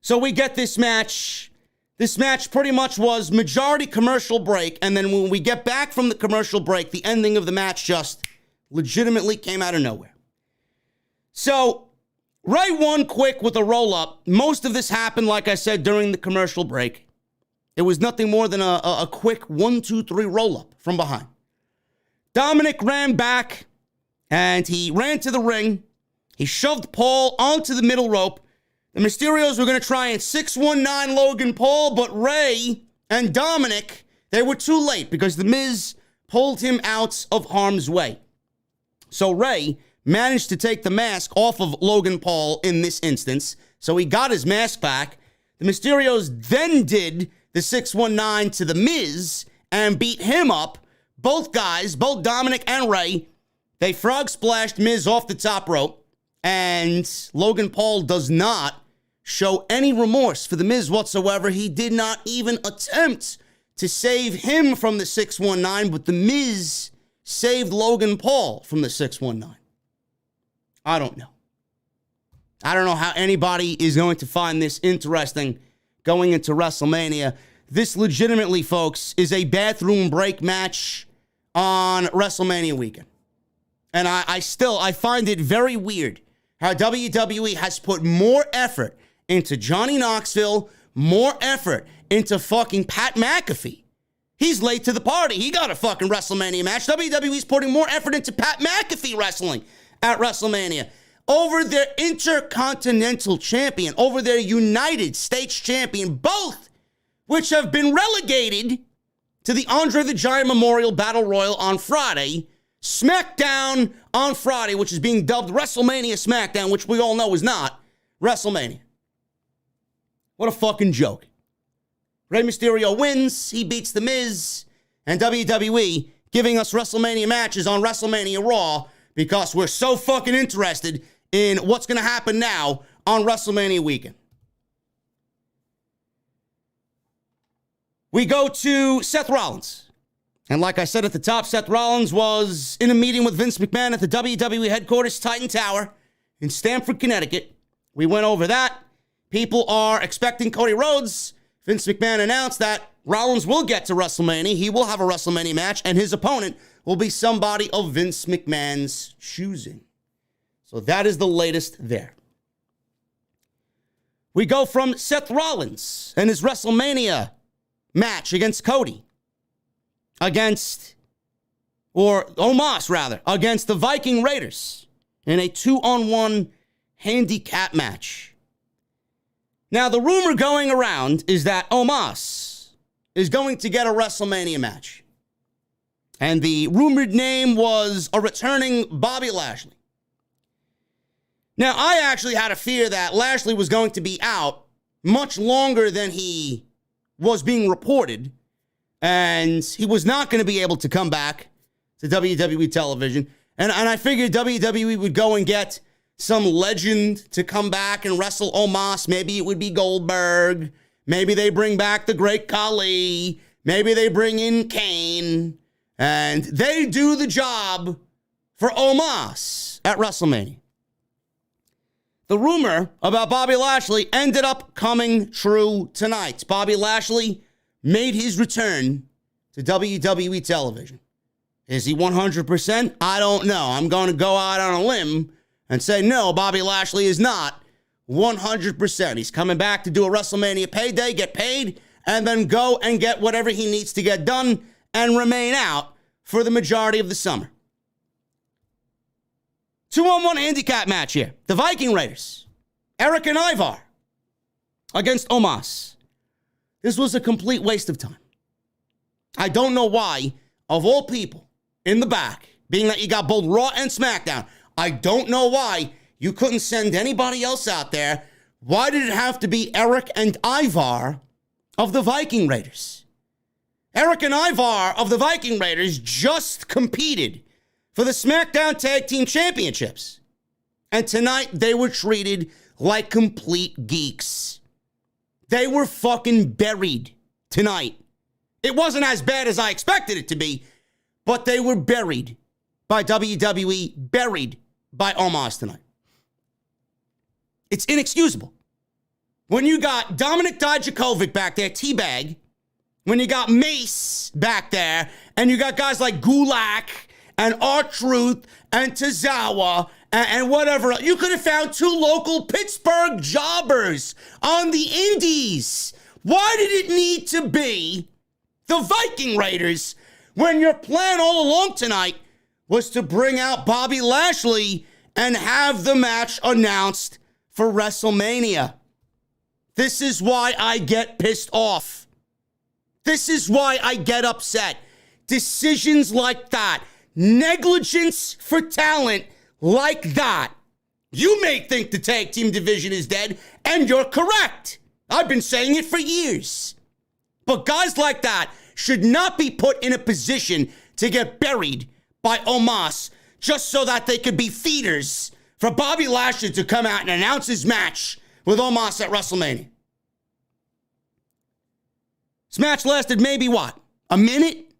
So we get this match. This match pretty much was majority commercial break, and then when we get back from the commercial break, the ending of the match just legitimately came out of nowhere. So Rey won quick with a roll-up. Most of this happened, like I said, during the commercial break. It was nothing more than a quick 1, 2, 3 roll-up from behind. Dominic ran back, and he ran to the ring. He shoved Paul onto the middle rope. The Mysterios were going to try and 619 Logan Paul, but Rey and Dominic, they were too late because The Miz pulled him out of harm's way. So Rey managed to take the mask off of Logan Paul in this instance, so he got his mask back. The Mysterios then did the 619 to The Miz and beat him up. Both guys, both Dominic and Rey, they frog splashed Miz off the top rope, and Logan Paul does not show any remorse for The Miz whatsoever. He did not even attempt to save him from the 619, but The Miz saved Logan Paul from the 619. I don't know. I don't know how anybody is going to find this interesting going into WrestleMania. This legitimately, folks, is a bathroom break match on WrestleMania weekend. And I find it very weird how WWE has put more effort into Johnny Knoxville, more effort into fucking Pat McAfee. He's late to the party. He got a fucking WrestleMania match. WWE's putting more effort into Pat McAfee wrestling at WrestleMania over their Intercontinental Champion, over their United States Champion, both which have been relegated to the Andre the Giant Memorial Battle Royal on Friday. SmackDown on Friday, which is being dubbed WrestleMania SmackDown, which we all know is not WrestleMania. What a fucking joke. Rey Mysterio wins. He beats The Miz. And WWE giving us WrestleMania matches on WrestleMania Raw because we're so fucking interested in what's going to happen now on WrestleMania weekend. We go to Seth Rollins. And like I said at the top, Seth Rollins was in a meeting with Vince McMahon at the WWE headquarters, Titan Tower in Stamford, Connecticut. We went over that. People are expecting Cody Rhodes. Vince McMahon announced that Rollins will get to WrestleMania. He will have a WrestleMania match, and his opponent will be somebody of Vince McMahon's choosing. So that is the latest there. We go from Seth Rollins and his WrestleMania match against Cody, against or Omos rather, against the Viking Raiders in a 2-on-1 handicap match. Now, the rumor going around is that Omos is going to get a WrestleMania match. And the rumored name was a returning Bobby Lashley. Now, I actually had a fear that Lashley was going to be out much longer than he was being reported, and he was not going to be able to come back to WWE television. And I figured WWE would go and get some legend to come back and wrestle Omos. Maybe it would be Goldberg. Maybe they bring back the Great Khali. Maybe they bring in Kane. And they do the job for Omos at WrestleMania. The rumor about Bobby Lashley ended up coming true tonight. Bobby Lashley made his return to WWE television. Is he 100%? I don't know. I'm going to go out on a limb and say, no, Bobby Lashley is not 100%. He's coming back to do a WrestleMania payday, get paid, and then go and get whatever he needs to get done and remain out for the majority of the summer. 2-on-1 handicap match here. The Viking Raiders, Eric and Ivar against Omos. This was a complete waste of time. I don't know why, of all people in the back, being that you got both Raw and SmackDown, I don't know why you couldn't send anybody else out there. Why did it have to be Eric and Ivar of the Viking Raiders? Eric and Ivar of the Viking Raiders just competed for the SmackDown Tag Team Championships. And tonight, they were treated like complete geeks. They were fucking buried tonight. It wasn't as bad as I expected it to be, but they were buried by WWE, buried by Omos tonight. It's inexcusable. When you got Dominic Dijakovic back there, T-Bag, when you got Mace back there, and you got guys like Gulak and R-Truth and Tozawa and whatever. You could have found two local Pittsburgh jobbers on the indies. Why did it need to be the Viking Raiders when your plan all along tonight was to bring out Bobby Lashley and have the match announced for WrestleMania? This is why I get pissed off. This is why I get upset. Decisions like that. Negligence for talent like that. You may think the tag team division is dead, and you're correct. I've been saying it for years. But guys like that should not be put in a position to get buried by Omos just so that they could be feeders for Bobby Lashley to come out and announce his match with Omos at WrestleMania. This match lasted maybe what? A minute?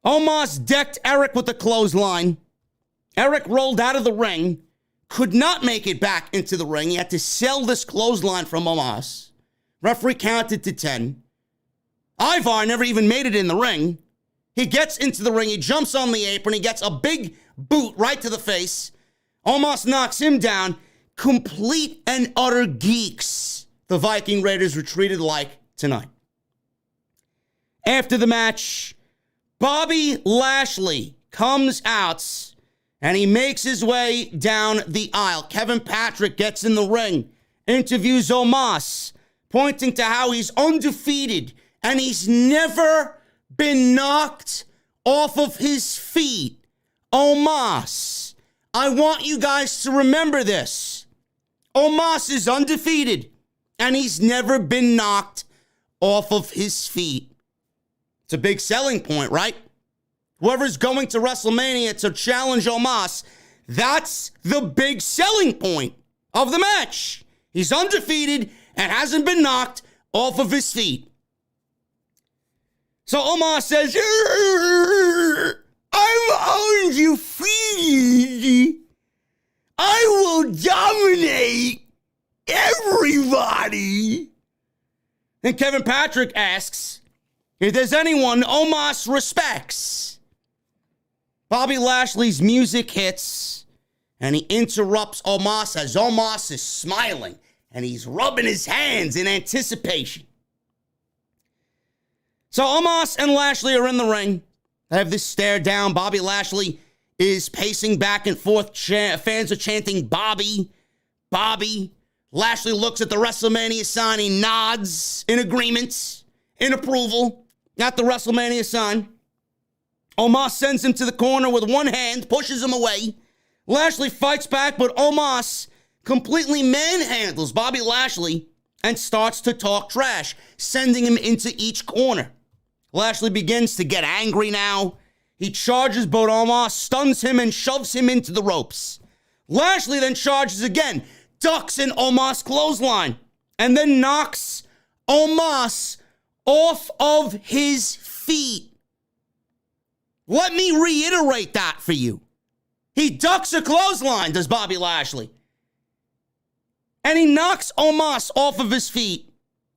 Omos decked Eric with a clothesline. Eric rolled out of the ring, could not make it back into the ring. He had to sell this clothesline from Omos. Referee counted to 10. Ivar never even made it in the ring. He gets into the ring. He jumps on the apron. He gets a big boot right to the face. Omos knocks him down. Complete and utter geeks the Viking Raiders were treated like tonight. After the match, Bobby Lashley comes out and he makes his way down the aisle. Kevin Patrick gets in the ring, interviews Omos, pointing to how he's undefeated and he's never been knocked off of his feet. Omos, I want you guys to remember this. Omos is undefeated and he's never been knocked off of his feet. It's a big selling point, right? Whoever's going to WrestleMania to challenge Omos, that's the big selling point of the match. He's undefeated and hasn't been knocked off of his feet. So Omos says, I'm undefeated. I will dominate everybody. And Kevin Patrick asks if there's anyone Omos respects. Bobby Lashley's music hits, and he interrupts Omos as Omos is smiling, and he's rubbing his hands in anticipation. So Omos and Lashley are in the ring. They have this stare down. Bobby Lashley is pacing back and forth. Fans are chanting, Bobby, Bobby. Lashley looks at the WrestleMania sign. He nods in agreement, in approval at the WrestleMania sign. Omos sends him to the corner with one hand, pushes him away. Lashley fights back, but Omos completely manhandles Bobby Lashley and starts to talk trash, sending him into each corner. Lashley begins to get angry now. He charges, but Omos stuns him and shoves him into the ropes. Lashley then charges again, ducks an Omos clothesline, and then knocks Omos off of his feet. Let me reiterate that for you. He ducks a clothesline, does Bobby Lashley. And he knocks Omos off of his feet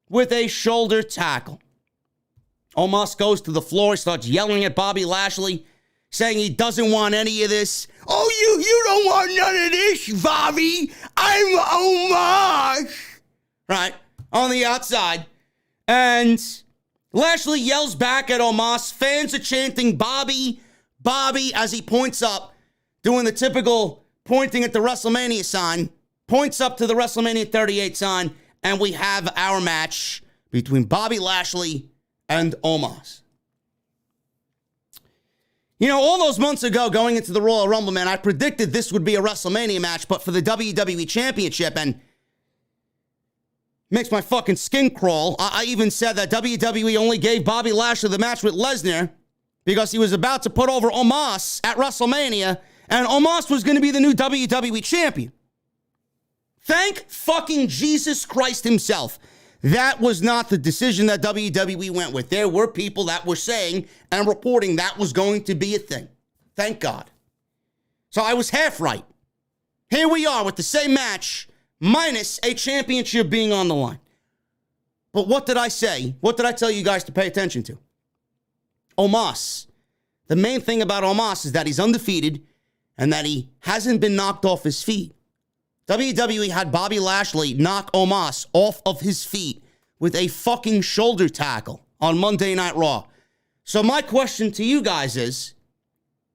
with a shoulder tackle. Omos goes to the floor, starts yelling at Bobby Lashley, saying he doesn't want any of this. Oh, you don't want none of this, Bobby. I'm Omos. Right, on the outside. And Lashley yells back at Omos. Fans are chanting, Bobby, Bobby, as he points up, doing the typical pointing at the WrestleMania sign, points up to the WrestleMania 38 sign, and we have our match between Bobby Lashley and Omos. You know, all those months ago, going into the Royal Rumble, man, I predicted this would be a WrestleMania match, but for the WWE Championship, and makes my fucking skin crawl. I even said that WWE only gave Bobby Lashley the match with Lesnar because he was about to put over Omos at WrestleMania, and Omos was going to be the new WWE champion. Thank fucking Jesus Christ himself. That was not the decision that WWE went with. There were people that were saying and reporting that was going to be a thing. Thank God. So I was half right. Here we are with the same match, minus a championship being on the line. But what did I say? What did I tell you guys to pay attention to? Omos. The main thing about Omos is that he's undefeated and that he hasn't been knocked off his feet. WWE had Bobby Lashley knock Omos off of his feet with a fucking shoulder tackle on Monday Night Raw. So my question to you guys is,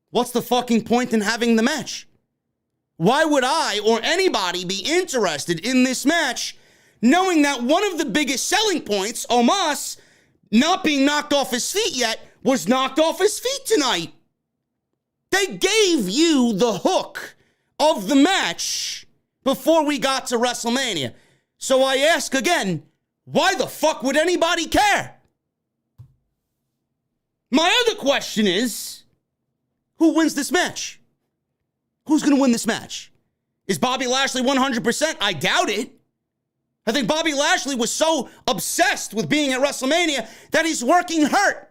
what's the fucking point in having the match? Why would I or anybody be interested in this match knowing that one of the biggest selling points, Omos not being knocked off his feet yet, was knocked off his feet tonight? They gave you the hook of the match before we got to WrestleMania. So I ask again, why the fuck would anybody care? My other question is, who wins this match? Who's going to win this match? Is Bobby Lashley 100%? I doubt it. I think Bobby Lashley was so obsessed with being at WrestleMania that he's working hurt.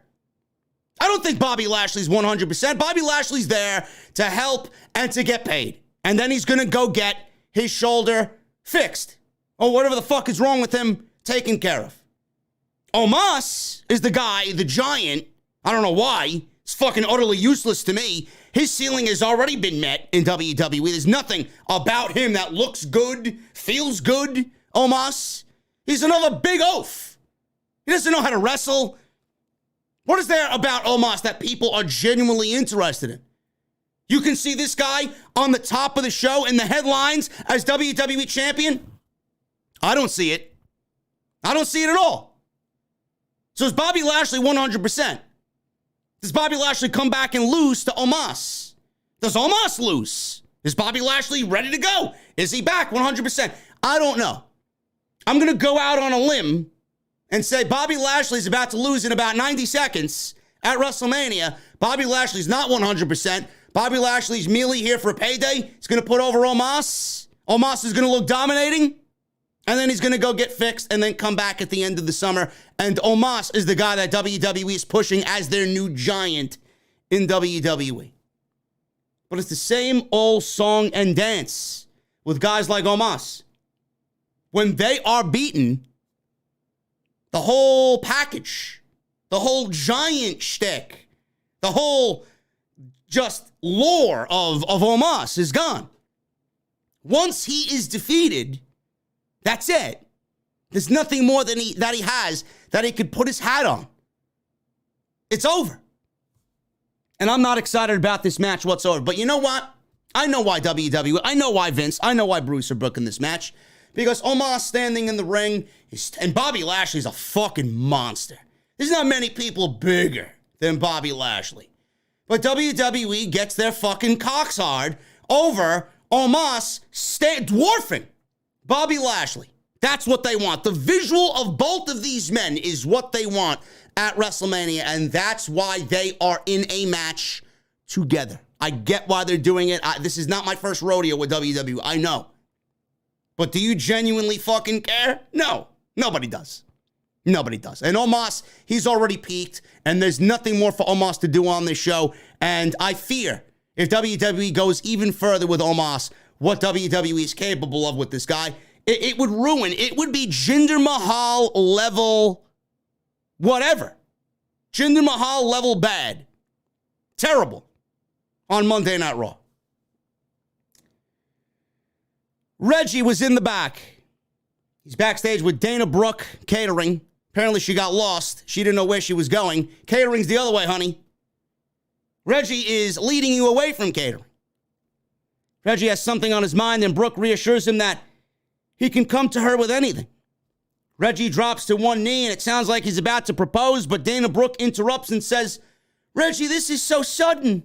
I don't think Bobby Lashley's 100%. Bobby Lashley's there to help and to get paid. And then he's going to go get his shoulder fixed, or whatever the fuck is wrong with him, taken care of. Omos is the guy, the giant. I don't know why. It's fucking utterly useless to me. His ceiling has already been met in WWE. There's nothing about him that looks good, feels good. Omos, he's another big oaf. He doesn't know how to wrestle. What is there about Omos that people are genuinely interested in? You can see this guy on the top of the show in the headlines as WWE champion. I don't see it. I don't see it at all. So is Bobby Lashley 100%? Does Bobby Lashley come back and lose to Omos? Does Omos lose? Is Bobby Lashley ready to go? Is he back 100%? I don't know. I'm going to go out on a limb and say Bobby Lashley's about to lose in about 90 seconds at WrestleMania. Bobby Lashley's not 100%. Bobby Lashley's merely here for a payday. He's going to put over Omos. Omos is going to look dominating. And then he's going to go get fixed and then come back at the end of the summer. And Omos is the guy that WWE is pushing as their new giant in WWE. But it's the same old song and dance with guys like Omos. When they are beaten, the whole package, the whole giant shtick, the whole just lore of Omos is gone. Once he is defeated, that's it. There's nothing more that he has that he could put his hat on. It's over. And I'm not excited about this match whatsoever. But you know what? I know why WWE, I know why Vince, I know why Bruce are booking this match. Because Omos standing in the ring, and Bobby Lashley's a fucking monster. There's not many people bigger than Bobby Lashley. But WWE gets their fucking cocks hard over Omos dwarfing Bobby Lashley. That's what they want. The visual of both of these men is what they want at WrestleMania, and that's why they are in a match together. I get why they're doing it. This is not my first rodeo with WWE. I know. But do you genuinely fucking care? No. Nobody does. Nobody does. And Omos, he's already peaked, and there's nothing more for Omos to do on this show. And I fear if WWE goes even further with Omos, what WWE is capable of with this guy, it would ruin. It would be Jinder Mahal level whatever. Jinder Mahal level bad. Terrible. On Monday Night Raw. Reggie was in the back. He's backstage with Dana Brooke catering. Apparently she got lost. She didn't know where she was going. Catering's the other way, honey. Reggie is leading you away from catering. Reggie has something on his mind, and Brooke reassures him that he can come to her with anything. Reggie drops to one knee, and it sounds like he's about to propose, but Dana Brooke interrupts and says, Reggie, this is so sudden.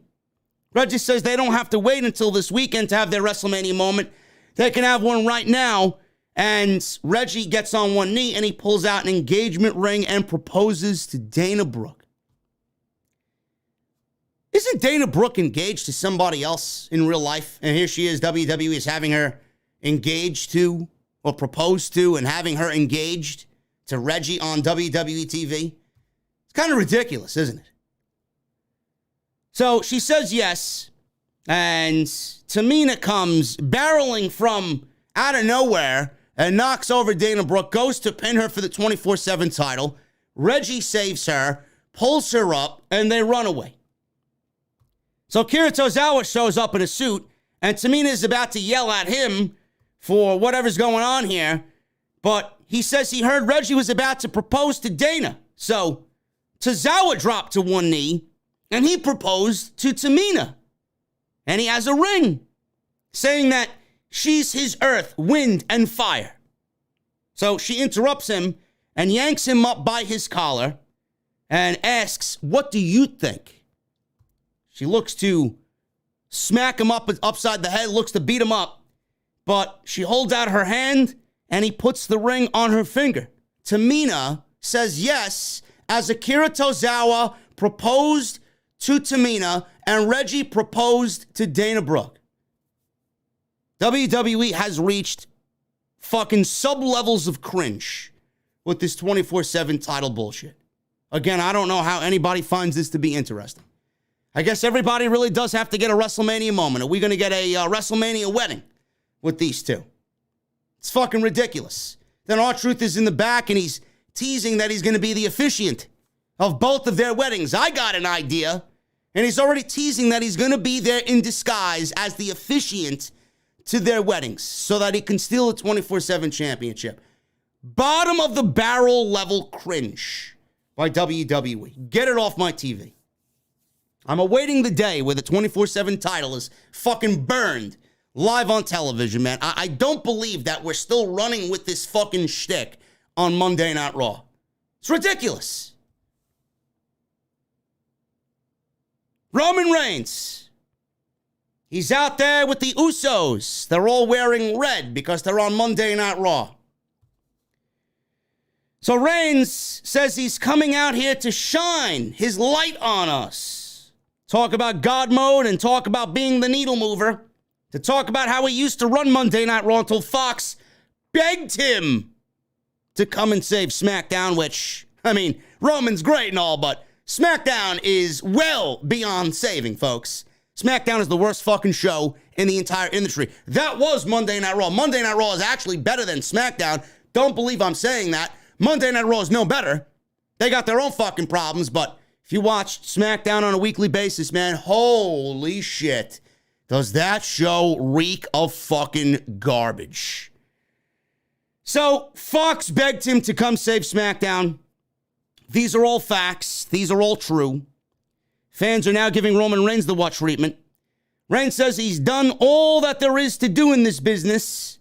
Reggie says they don't have to wait until this weekend to have their WrestleMania moment. They can have one right now. And Reggie gets on one knee, and he pulls out an engagement ring and proposes to Dana Brooke. Isn't Dana Brooke engaged to somebody else in real life? And here she is, WWE is having her engaged to, or proposed to, and having her engaged to Reggie on WWE TV. It's kind of ridiculous, isn't it? So she says yes, and Tamina comes barreling from out of nowhere and knocks over Dana Brooke, goes to pin her for the 24/7 title. Reggie saves her, pulls her up, and they run away. So Akira Tozawa shows up in a suit, and Tamina is about to yell at him for whatever's going on here, but he says he heard Reggie was about to propose to Dana. So Tozawa dropped to one knee, and he proposed to Tamina. And he has a ring, saying that she's his earth, wind, and fire. So she interrupts him and yanks him up by his collar and asks, what do you think? She looks to smack him up upside the head, looks to beat him up, but she holds out her hand and he puts the ring on her finger. Tamina says yes, as Akira Tozawa proposed to Tamina and Reggie proposed to Dana Brooke. WWE has reached fucking sub-levels of cringe with this 24/7 title bullshit. Again, I don't know how anybody finds this to be interesting. I guess everybody really does have to get a WrestleMania moment. Are we going to get a WrestleMania wedding with these two? It's fucking ridiculous. Then R-Truth is in the back and he's teasing that he's going to be the officiant of both of their weddings. I got an idea. And he's already teasing that he's going to be there in disguise as the officiant to their weddings so that he can steal a 24/7 championship. Bottom of the barrel level cringe by WWE. Get it off my TV. I'm awaiting the day where the 24/7 title is fucking burned live on television, man. I don't believe that we're still running with this fucking shtick on Monday Night Raw. It's ridiculous. Roman Reigns. He's out there with the Usos. They're all wearing red because they're on Monday Night Raw. So Reigns says he's coming out here to shine his light on us. Talk about God mode and talk about being the needle mover. To talk about how he used to run Monday Night Raw until Fox begged him to come and save SmackDown, which, I mean, Roman's great and all, but SmackDown is well beyond saving, folks. SmackDown is the worst fucking show in the entire industry. That was Monday Night Raw. Monday Night Raw is actually better than SmackDown. Don't believe I'm saying that. Monday Night Raw is no better. They got their own fucking problems, but if you watch SmackDown on a weekly basis, man, holy shit, does that show reek of fucking garbage. So Fox begged him to come save SmackDown. These are all facts. These are all true. Fans are now giving Roman Reigns the what treatment. Reigns says he's done all that there is to do in this business.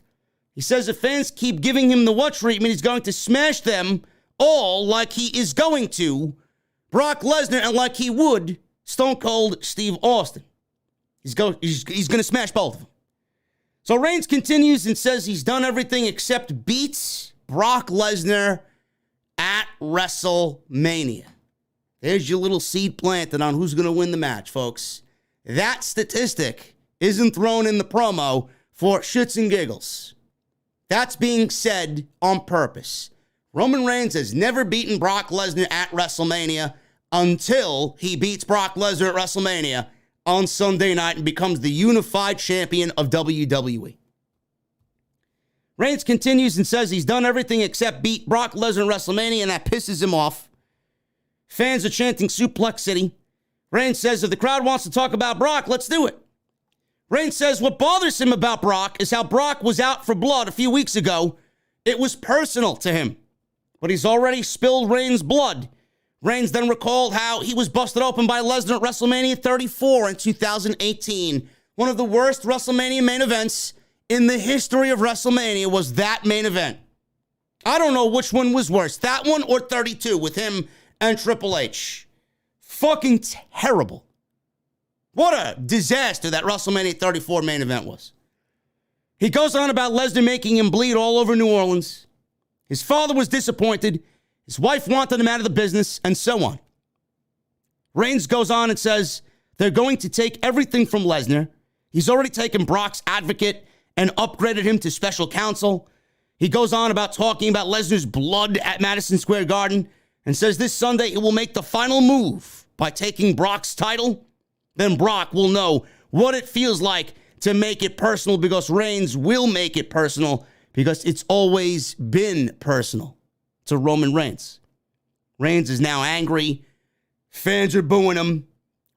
He says if fans keep giving him the what treatment, he's going to smash them all like he is going to Brock Lesnar and like he would Stone Cold Steve Austin. He's going to smash both of them. So Reigns continues and says he's done everything except beats Brock Lesnar at WrestleMania. There's your little seed planted on who's going to win the match, folks. That statistic isn't thrown in the promo for shits and giggles. That's being said on purpose. Roman Reigns has never beaten Brock Lesnar at WrestleMania until he beats Brock Lesnar at WrestleMania on Sunday night and becomes the unified champion of WWE. Reigns continues and says he's done everything except beat Brock Lesnar at WrestleMania, and that pisses him off. Fans are chanting Suplex City. Reigns says if the crowd wants to talk about Brock, let's do it. Reigns says what bothers him about Brock is how Brock was out for blood a few weeks ago. It was personal to him, but he's already spilled Reigns' blood. Reigns then recalled how he was busted open by Lesnar at WrestleMania 34 in 2018. One of the worst WrestleMania main events in the history of WrestleMania was that main event. I don't know which one was worse, that one or 32 with him and Triple H. Fucking terrible. What a disaster that WrestleMania 34 main event was. He goes on about Lesnar making him bleed all over New Orleans. His father was disappointed. His wife wanted him out of the business, and so on. Reigns goes on and says they're going to take everything from Lesnar. He's already taken Brock's advocate and upgraded him to special counsel. He goes on about talking about Lesnar's blood at Madison Square Garden and says this Sunday he will make the final move by taking Brock's title. Then Brock will know what it feels like to make it personal, because Reigns will make it personal because it's always been personal to Roman Reigns. Reigns is now angry. Fans are booing him.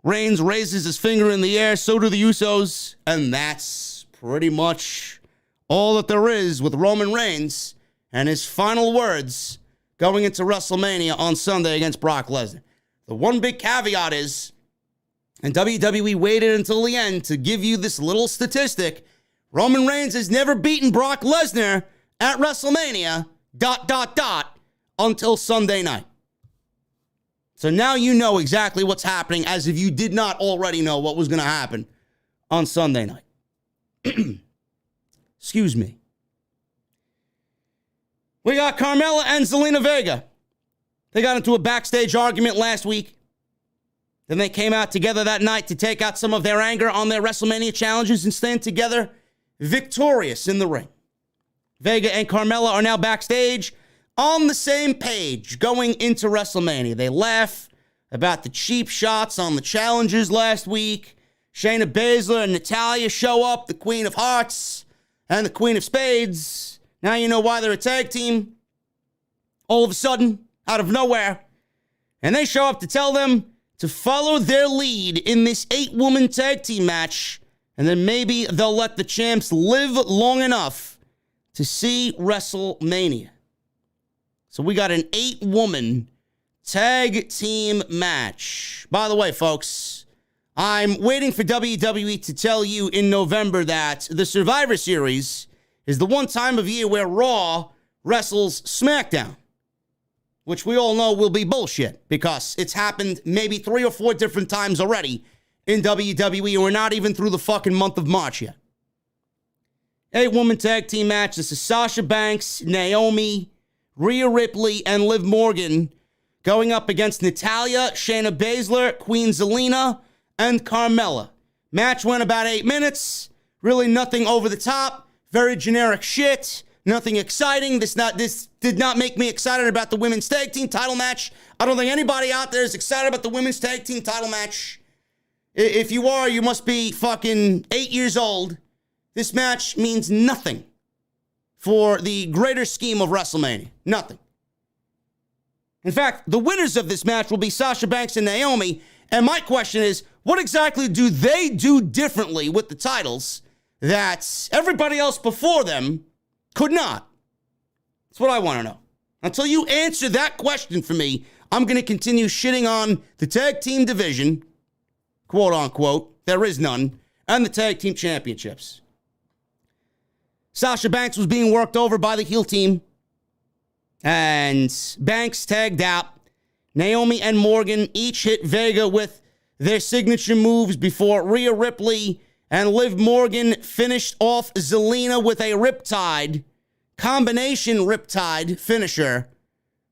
Reigns raises his finger in the air, so do the Usos, and that's pretty much all that there is with Roman Reigns and his final words going into WrestleMania on Sunday against Brock Lesnar. The one big caveat is, and WWE waited until the end to give you this little statistic, Roman Reigns has never beaten Brock Lesnar at WrestleMania, ... until Sunday night. So now you know exactly what's happening, as if you did not already know what was going to happen on Sunday night. Excuse me. We got Carmela and Zelina Vega. They got into a backstage argument last week. Then they came out together that night to take out some of their anger on their WrestleMania challenges and stand together victorious in the ring. Vega and Carmela are now backstage on the same page going into WrestleMania. They laugh about the cheap shots on the challenges last week. Shayna Baszler and Natalya show up, the Queen of Hearts and the Queen of Spades. Now you know why they're a tag team. All of a sudden, out of nowhere. And they show up to tell them to follow their lead in this 8-woman tag team match. And then maybe they'll let the champs live long enough to see WrestleMania. So we got an 8-woman tag team match. By the way, folks, I'm waiting for WWE to tell you in November that the Survivor Series is the one time of year where Raw wrestles SmackDown, which we all know will be bullshit because it's happened maybe 3 or 4 different times already in WWE, and we're not even through the fucking month of March yet. 8-woman tag team match. This is Sasha Banks, Naomi, Rhea Ripley, and Liv Morgan going up against Natalya, Shayna Baszler, Queen Zelina, and Carmela. Match went about 8 minutes. Really nothing over the top. Very generic shit. Nothing exciting. This did not make me excited about the women's tag team title match. I don't think anybody out there is excited about the women's tag team title match. If you are, you must be fucking 8 years old. This match means nothing for the greater scheme of WrestleMania. Nothing. In fact, the winners of this match will be Sasha Banks and Naomi. And my question is, what exactly do they do differently with the titles that everybody else before them could not? That's what I want to know. Until you answer that question for me, I'm going to continue shitting on the tag team division quote unquote, there is none, and the tag team championships. Sasha Banks was being worked over by the heel team, and Banks tagged out. Naomi and Morgan each hit Vega with their signature moves before Rhea Ripley and Liv Morgan finished off Zelina with a riptide, combination riptide finisher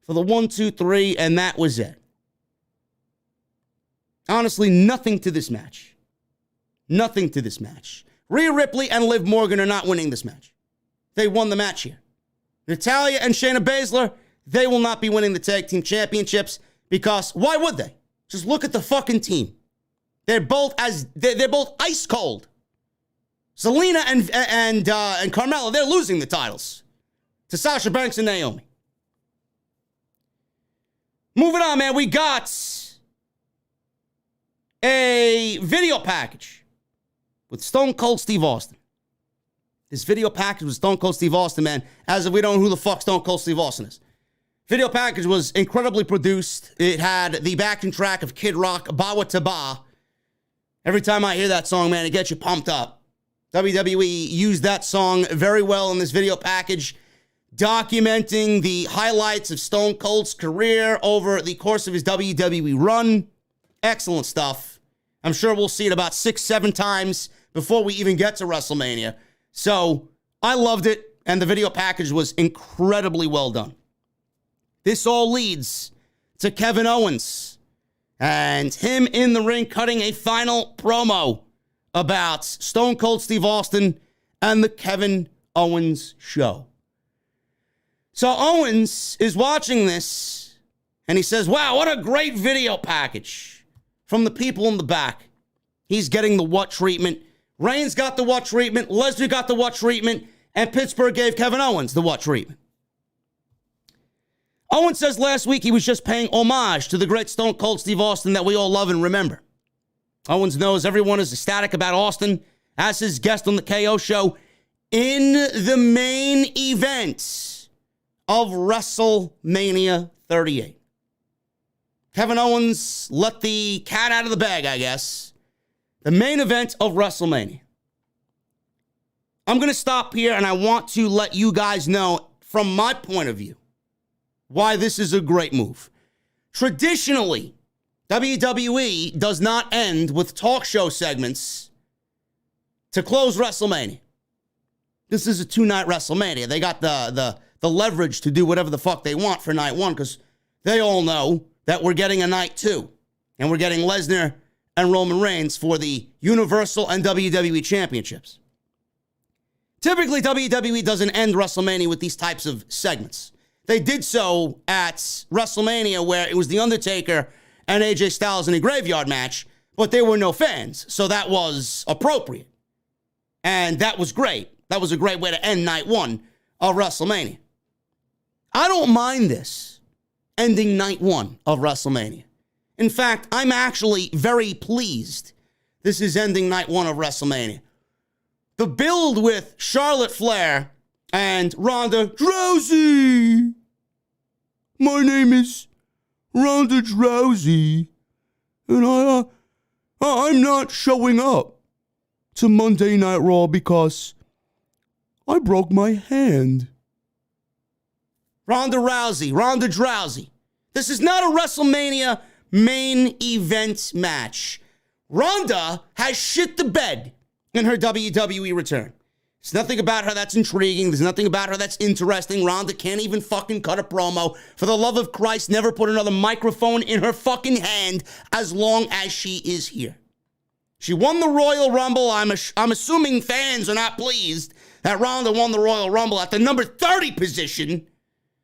for the 1, 2, 3, and that was it. Honestly, nothing to this match. Nothing to this match. Rhea Ripley and Liv Morgan are not winning this match. They won the match here. Natalya and Shayna Baszler, they will not be winning the tag team championships because why would they? Just look at the fucking team. They're both ice cold. Zelina and Carmela, they're losing the titles to Sasha Banks and Naomi. Moving on, man, we got a video package with Stone Cold Steve Austin. This video package with Stone Cold Steve Austin, man, as if we don't know who the fuck Stone Cold Steve Austin is. Video package was incredibly produced. It had the backing track of Kid Rock, Bawa Taba. Every time I hear that song, man, it gets you pumped up. WWE used that song very well in this video package, documenting the highlights of Stone Cold's career over the course of his WWE run. Excellent stuff. I'm sure we'll see it about 6-7 times before we even get to WrestleMania. So I loved it, and the video package was incredibly well done. This all leads to Kevin Owens and him in the ring cutting a final promo about Stone Cold Steve Austin and the Kevin Owens show. So Owens is watching this, and he says, wow, what a great video package from the people in the back. He's getting the what treatment. Reigns got the what treatment. Lesnar got the what treatment. And Pittsburgh gave Kevin Owens the what treatment. Owens says last week he was just paying homage to the great Stone Cold Steve Austin that we all love and remember. Owens knows everyone is ecstatic about Austin as his guest on the KO show in the main event of WrestleMania 38. Kevin Owens let the cat out of the bag, I guess. The main event of WrestleMania. I'm going to stop here, and I want to let you guys know, from my point of view, why this is a great move. Traditionally, WWE does not end with talk show segments to close WrestleMania. This is a 2-night WrestleMania. They got the leverage to do whatever the fuck they want for night 1 because they all know that we're getting a night 2. And we're getting Lesnar and Roman Reigns for the Universal and WWE Championships. Typically, WWE doesn't end WrestleMania with these types of segments. They did so at WrestleMania where it was The Undertaker and AJ Styles in a graveyard match, but there were no fans, so that was appropriate. And that was great. That was a great way to end night 1 of WrestleMania. I don't mind this, ending night 1 of WrestleMania. In fact, I'm actually very pleased this is ending night 1 of WrestleMania. The build with Charlotte Flair and Ronda Rousey. My name is Ronda Rousey, and I'm not showing up to Monday Night Raw because I broke my hand. Ronda Rousey. This is not a WrestleMania main event match. Ronda has shit the bed in her WWE return. There's nothing about her that's intriguing. There's nothing about her that's interesting. Ronda can't even fucking cut a promo. For the love of Christ, never put another microphone in her fucking hand as long as she is here. She won the Royal Rumble. I'm assuming fans are not pleased that Ronda won the Royal Rumble at the number 30 position.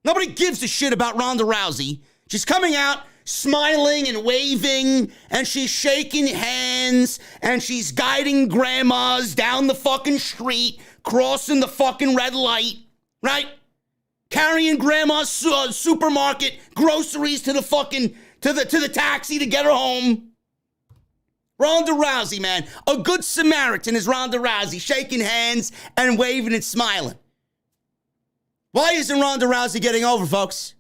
Nobody gives a shit about Ronda Rousey. She's coming out smiling and waving, and she's shaking hands, and she's guiding grandmas down the fucking street, crossing the fucking red light, right? Carrying grandma's supermarket groceries to the fucking, to the taxi to get her home. Ronda Rousey, man. A good Samaritan is Ronda Rousey, shaking hands and waving and smiling. Why isn't Ronda Rousey getting over, folks?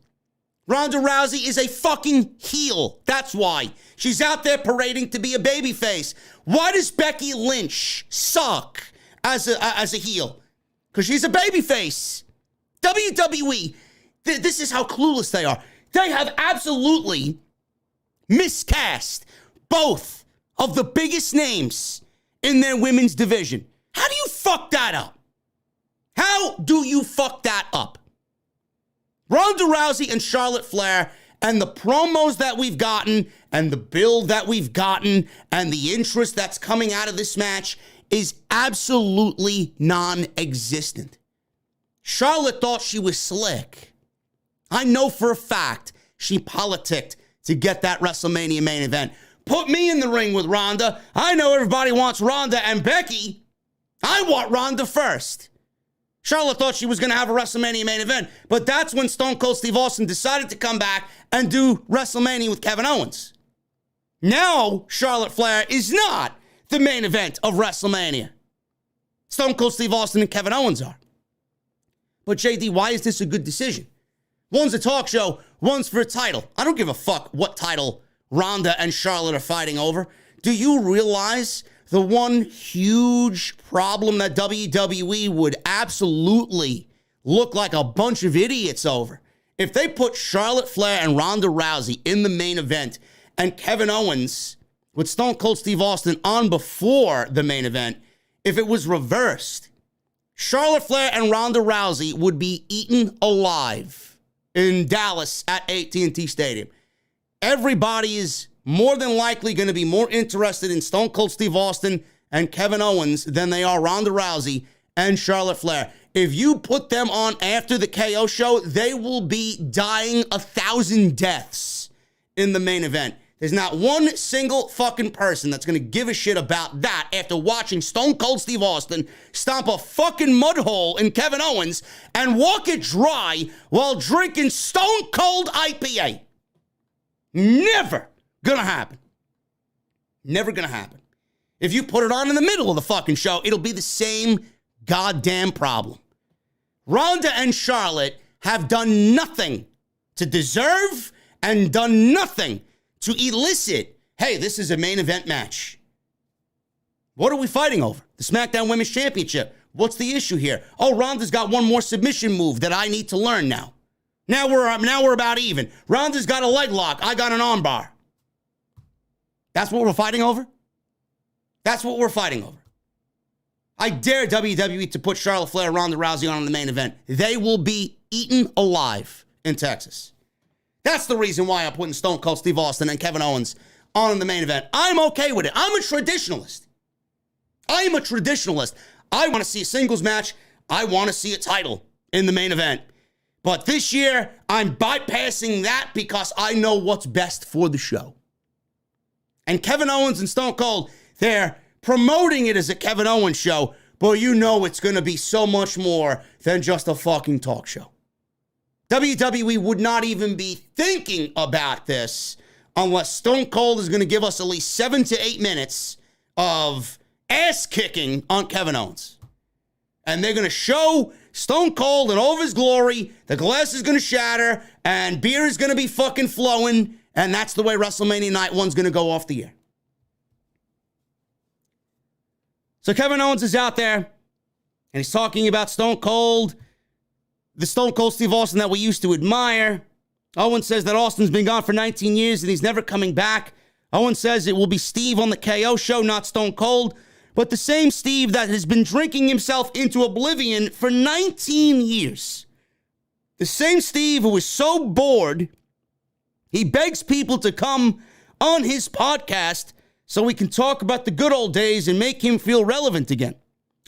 Ronda Rousey is a fucking heel. That's why. She's out there parading to be a babyface. Why does Becky Lynch suck as a heel? Because she's a babyface. WWE, this is how clueless they are. They have absolutely miscast both of the biggest names in their women's division. How do you fuck that up? How do you fuck that up? Ronda Rousey and Charlotte Flair and the promos that we've gotten and the build that we've gotten and the interest that's coming out of this match is absolutely non-existent. Charlotte thought she was slick. I know for a fact she politicked to get that WrestleMania main event. Put me in the ring with Ronda. I know everybody wants Ronda and Becky. I want Ronda first. Charlotte thought she was going to have a WrestleMania main event, but that's when Stone Cold Steve Austin decided to come back and do WrestleMania with Kevin Owens. Now, Charlotte Flair is not the main event of WrestleMania. Stone Cold Steve Austin and Kevin Owens are. But JD, why is this a good decision? One's a talk show, one's for a title. I don't give a fuck what title Ronda and Charlotte are fighting over. Do you realize the one huge problem that WWE would absolutely look like a bunch of idiots over? If they put Charlotte Flair and Ronda Rousey in the main event and Kevin Owens with Stone Cold Steve Austin on before the main event, if it was reversed, Charlotte Flair and Ronda Rousey would be eaten alive in Dallas at AT&T Stadium. Everybody is more than likely going to be more interested in Stone Cold Steve Austin and Kevin Owens than they are Ronda Rousey and Charlotte Flair. If you put them on after the KO show, they will be dying 1,000 deaths in the main event. There's not one single fucking person that's going to give a shit about that after watching Stone Cold Steve Austin stomp a fucking mud hole in Kevin Owens and walk it dry while drinking Stone Cold IPA. Never gonna happen. Never gonna happen. If you put it on in the middle of the fucking show, it'll be the same goddamn problem. Ronda and Charlotte have done nothing to deserve and done nothing to elicit, hey, this is a main event match. What are we fighting over? The SmackDown Women's Championship. What's the issue here? Oh, Ronda's got one more submission move that I need to learn now. Now we're about even. Ronda's got a leg lock. I got an armbar. That's what we're fighting over? That's what we're fighting over. I dare WWE to put Charlotte Flair and Ronda Rousey on in the main event. They will be eaten alive in Texas. That's the reason why I'm putting Stone Cold Steve Austin and Kevin Owens on in the main event. I'm okay with it. I'm a traditionalist. I am a traditionalist. I want to see a singles match. I want to see a title in the main event. But this year, I'm bypassing that because I know what's best for the show. And Kevin Owens and Stone Cold, they're promoting it as a Kevin Owens show, but you know it's going to be so much more than just a fucking talk show. WWE would not even be thinking about this unless Stone Cold is going to give us at least 7 to 8 minutes of ass kicking on Kevin Owens. And they're going to show Stone Cold in all of his glory. The glass is going to shatter and beer is going to be fucking flowing. And that's the way WrestleMania Night 1's going to go off the air. So Kevin Owens is out there and he's talking about Stone Cold, the Stone Cold Steve Austin that we used to admire. Owens says that Austin's been gone for 19 years and he's never coming back. Owens says it will be Steve on the KO show, not Stone Cold. But the same Steve that has been drinking himself into oblivion for 19 years. The same Steve who is so bored, he begs people to come on his podcast so we can talk about the good old days and make him feel relevant again.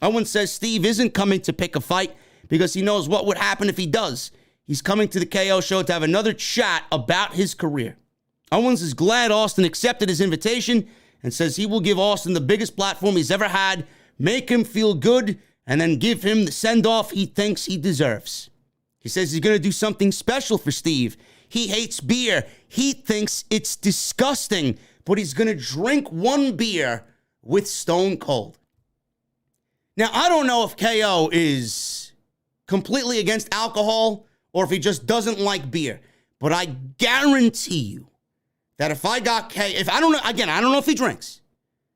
Owens says Steve isn't coming to pick a fight because he knows what would happen if he does. He's coming to the KO show to have another chat about his career. Owens is glad Austin accepted his invitation and says he will give Austin the biggest platform he's ever had, make him feel good, and then give him the send-off he thinks he deserves. He says he's going to do something special for Steve. He hates beer. He thinks it's disgusting, but he's going to drink one beer with Stone Cold. Now, I don't know if KO is completely against alcohol or if he just doesn't like beer, But I guarantee you that if I got I don't know if he drinks,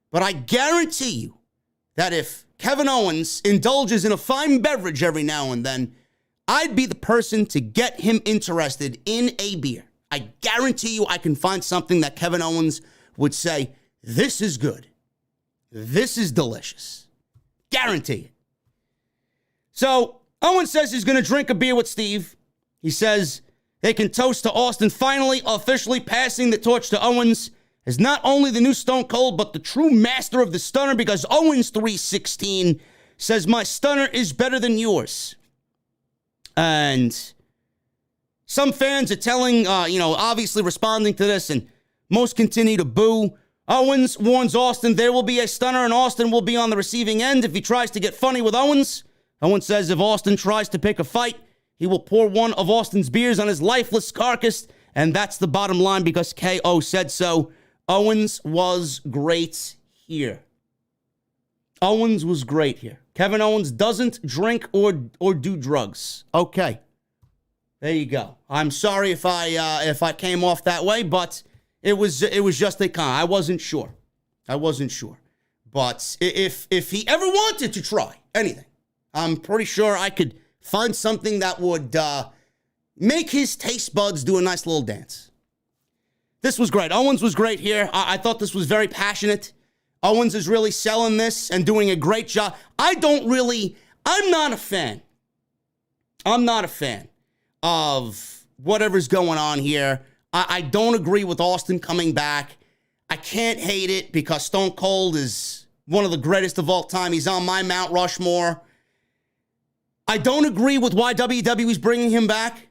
but I guarantee you that if Kevin Owens indulges in a fine beverage every now and then, I'd be the person to get him interested in a beer. I guarantee you I can find something that Kevin Owens would say, this is good. This is delicious. Guarantee it. So Owens says he's going to drink a beer with Steve. He says they can toast to Austin finally officially passing the torch to Owens as not only the new Stone Cold, but the true master of the stunner, because Owens 316 says, my stunner is better than yours. And some fans are telling, obviously responding to this, and most continue to boo. Owens warns Austin there will be a stunner and Austin will be on the receiving end if he tries to get funny with Owens. Owens says if Austin tries to pick a fight, he will pour one of Austin's beers on his lifeless carcass, and that's the bottom line because KO said so. Owens was great here. Owens was great here. Kevin Owens doesn't drink or do drugs. Okay. There you go. I'm sorry if I came off that way, but it was just a con. I wasn't sure. But if he ever wanted to try anything, I'm pretty sure I could find something that would make his taste buds do a nice little dance. This was great. Owens was great here. I thought this was very passionate. Owens is really selling this and doing a great job. I'm not a fan. I'm not a fan of whatever's going on here. I don't agree with Austin coming back. I can't hate it because Stone Cold is one of the greatest of all time. He's on my Mount Rushmore. I don't agree with why WWE's bringing him back.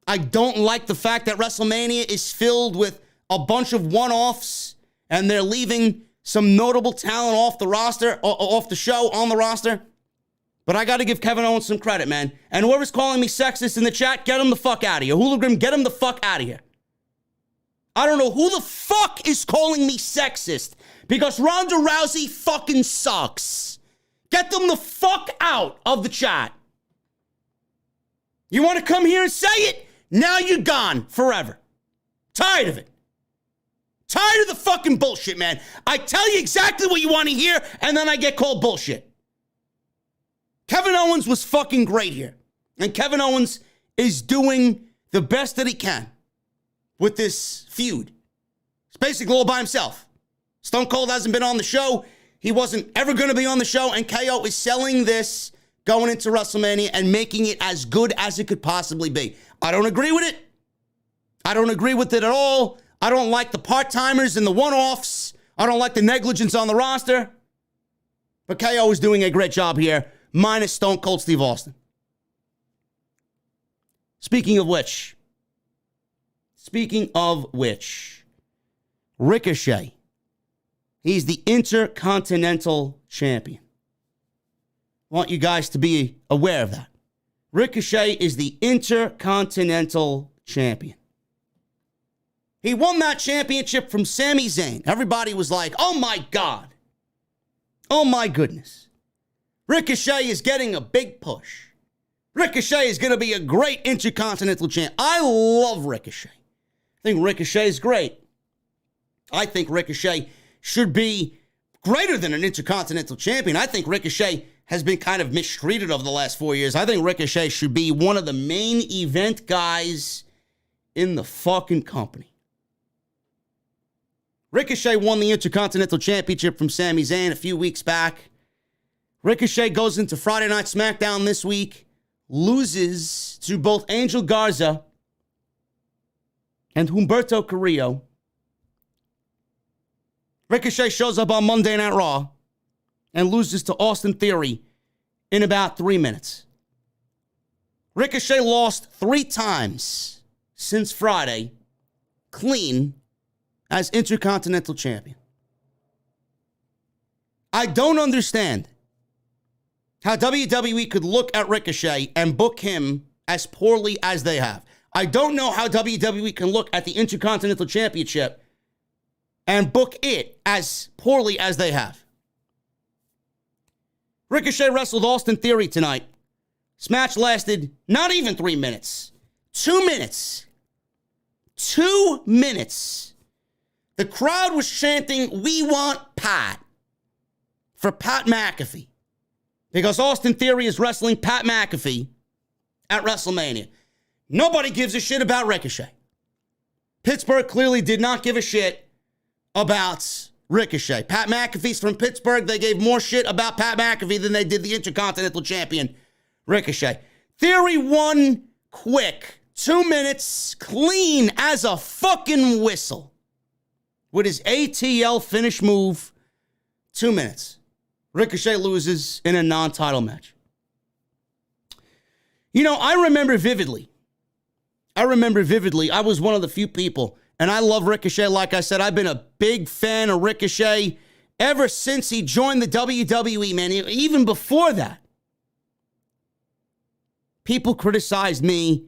I don't like the fact that WrestleMania is filled with a bunch of one-offs and they're leaving some notable talent off the roster, off the show, on the roster. But I got to give Kevin Owens some credit, man. And whoever's calling me sexist in the chat, get him the fuck out of here. Hooligan, get him the fuck out of here. I don't know who the fuck is calling me sexist because Ronda Rousey fucking sucks. Get them the fuck out of the chat. You want to come here and say it? Now you're gone forever. Tired of it. Tired of the fucking bullshit, man. I tell you exactly what you want to hear, and then I get called bullshit. Kevin Owens was fucking great here. And Kevin Owens is doing the best that he can with this feud. It's basically all by himself. Stone Cold hasn't been on the show. He wasn't ever going to be on the show, and KO is selling this going into WrestleMania and making it as good as it could possibly be. I don't agree with it. I don't agree with it at all. I don't like the part-timers and the one-offs. I don't like the negligence on the roster. But KO is doing a great job here, minus Stone Cold Steve Austin. Speaking of which, Ricochet. He's the Intercontinental Champion. I want you guys to be aware of that. Ricochet is the Intercontinental Champion. He won that championship from Sami Zayn. Everybody was like, oh my God. Oh my goodness. Ricochet is getting a big push. Ricochet is going to be a great Intercontinental Champ. I love Ricochet. I think Ricochet is great. I think Ricochet should be greater than an Intercontinental Champion. I think Ricochet has been kind of mistreated over the last 4 years. I think Ricochet should be one of the main event guys in the fucking company. Ricochet won the Intercontinental Championship from Sami Zayn a few weeks back. Ricochet goes into Friday Night SmackDown this week, loses to both Angel Garza and Humberto Carrillo. Ricochet shows up on Monday Night Raw and loses to Austin Theory in about 3 minutes. Ricochet lost 3 times since Friday, clean, as Intercontinental Champion. I don't understand how WWE could look at Ricochet and book him as poorly as they have. I don't know how WWE can look at the Intercontinental Championship and book it as poorly as they have. Ricochet wrestled Austin Theory tonight. This match lasted not even 3 minutes. 2 minutes. 2 minutes. The crowd was chanting, "We want Pat," for Pat McAfee. Because Austin Theory is wrestling Pat McAfee at WrestleMania. Nobody gives a shit about Ricochet. Pittsburgh clearly did not give a shit about Ricochet. Pat McAfee's from Pittsburgh. They gave more shit about Pat McAfee than they did the Intercontinental Champion, Ricochet. Theory won quick. 2 minutes, clean as a fucking whistle. With his ATL finish move, 2 minutes. Ricochet loses in a non-title match. You know, I remember vividly. I was one of the few people, and I love Ricochet. Like I said, I've been a big fan of Ricochet ever since he joined the WWE, man. Even before that. People criticized me.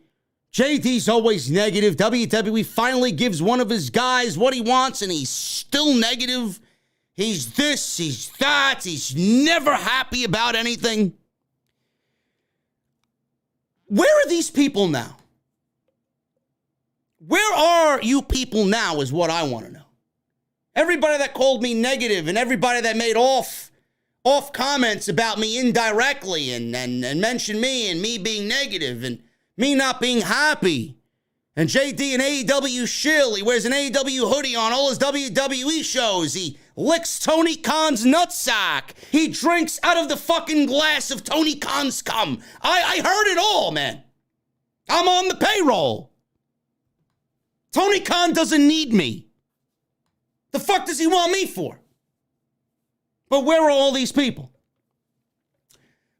JD's always negative. WWE finally gives one of his guys what he wants, and he's still negative. He's this, he's that. He's never happy about anything. Where are these people now? Where are you people now is what I want to know. Everybody that called me negative and everybody that made off comments about me indirectly and mentioned me and me being negative and me not being happy. And JD an AEW shill. He wears an AEW hoodie on all his WWE shows. He licks Tony Khan's nutsack. He drinks out of the fucking glass of Tony Khan's cum. I heard it all, man. I'm on the payroll. Tony Khan doesn't need me. The fuck does he want me for? But where are all these people?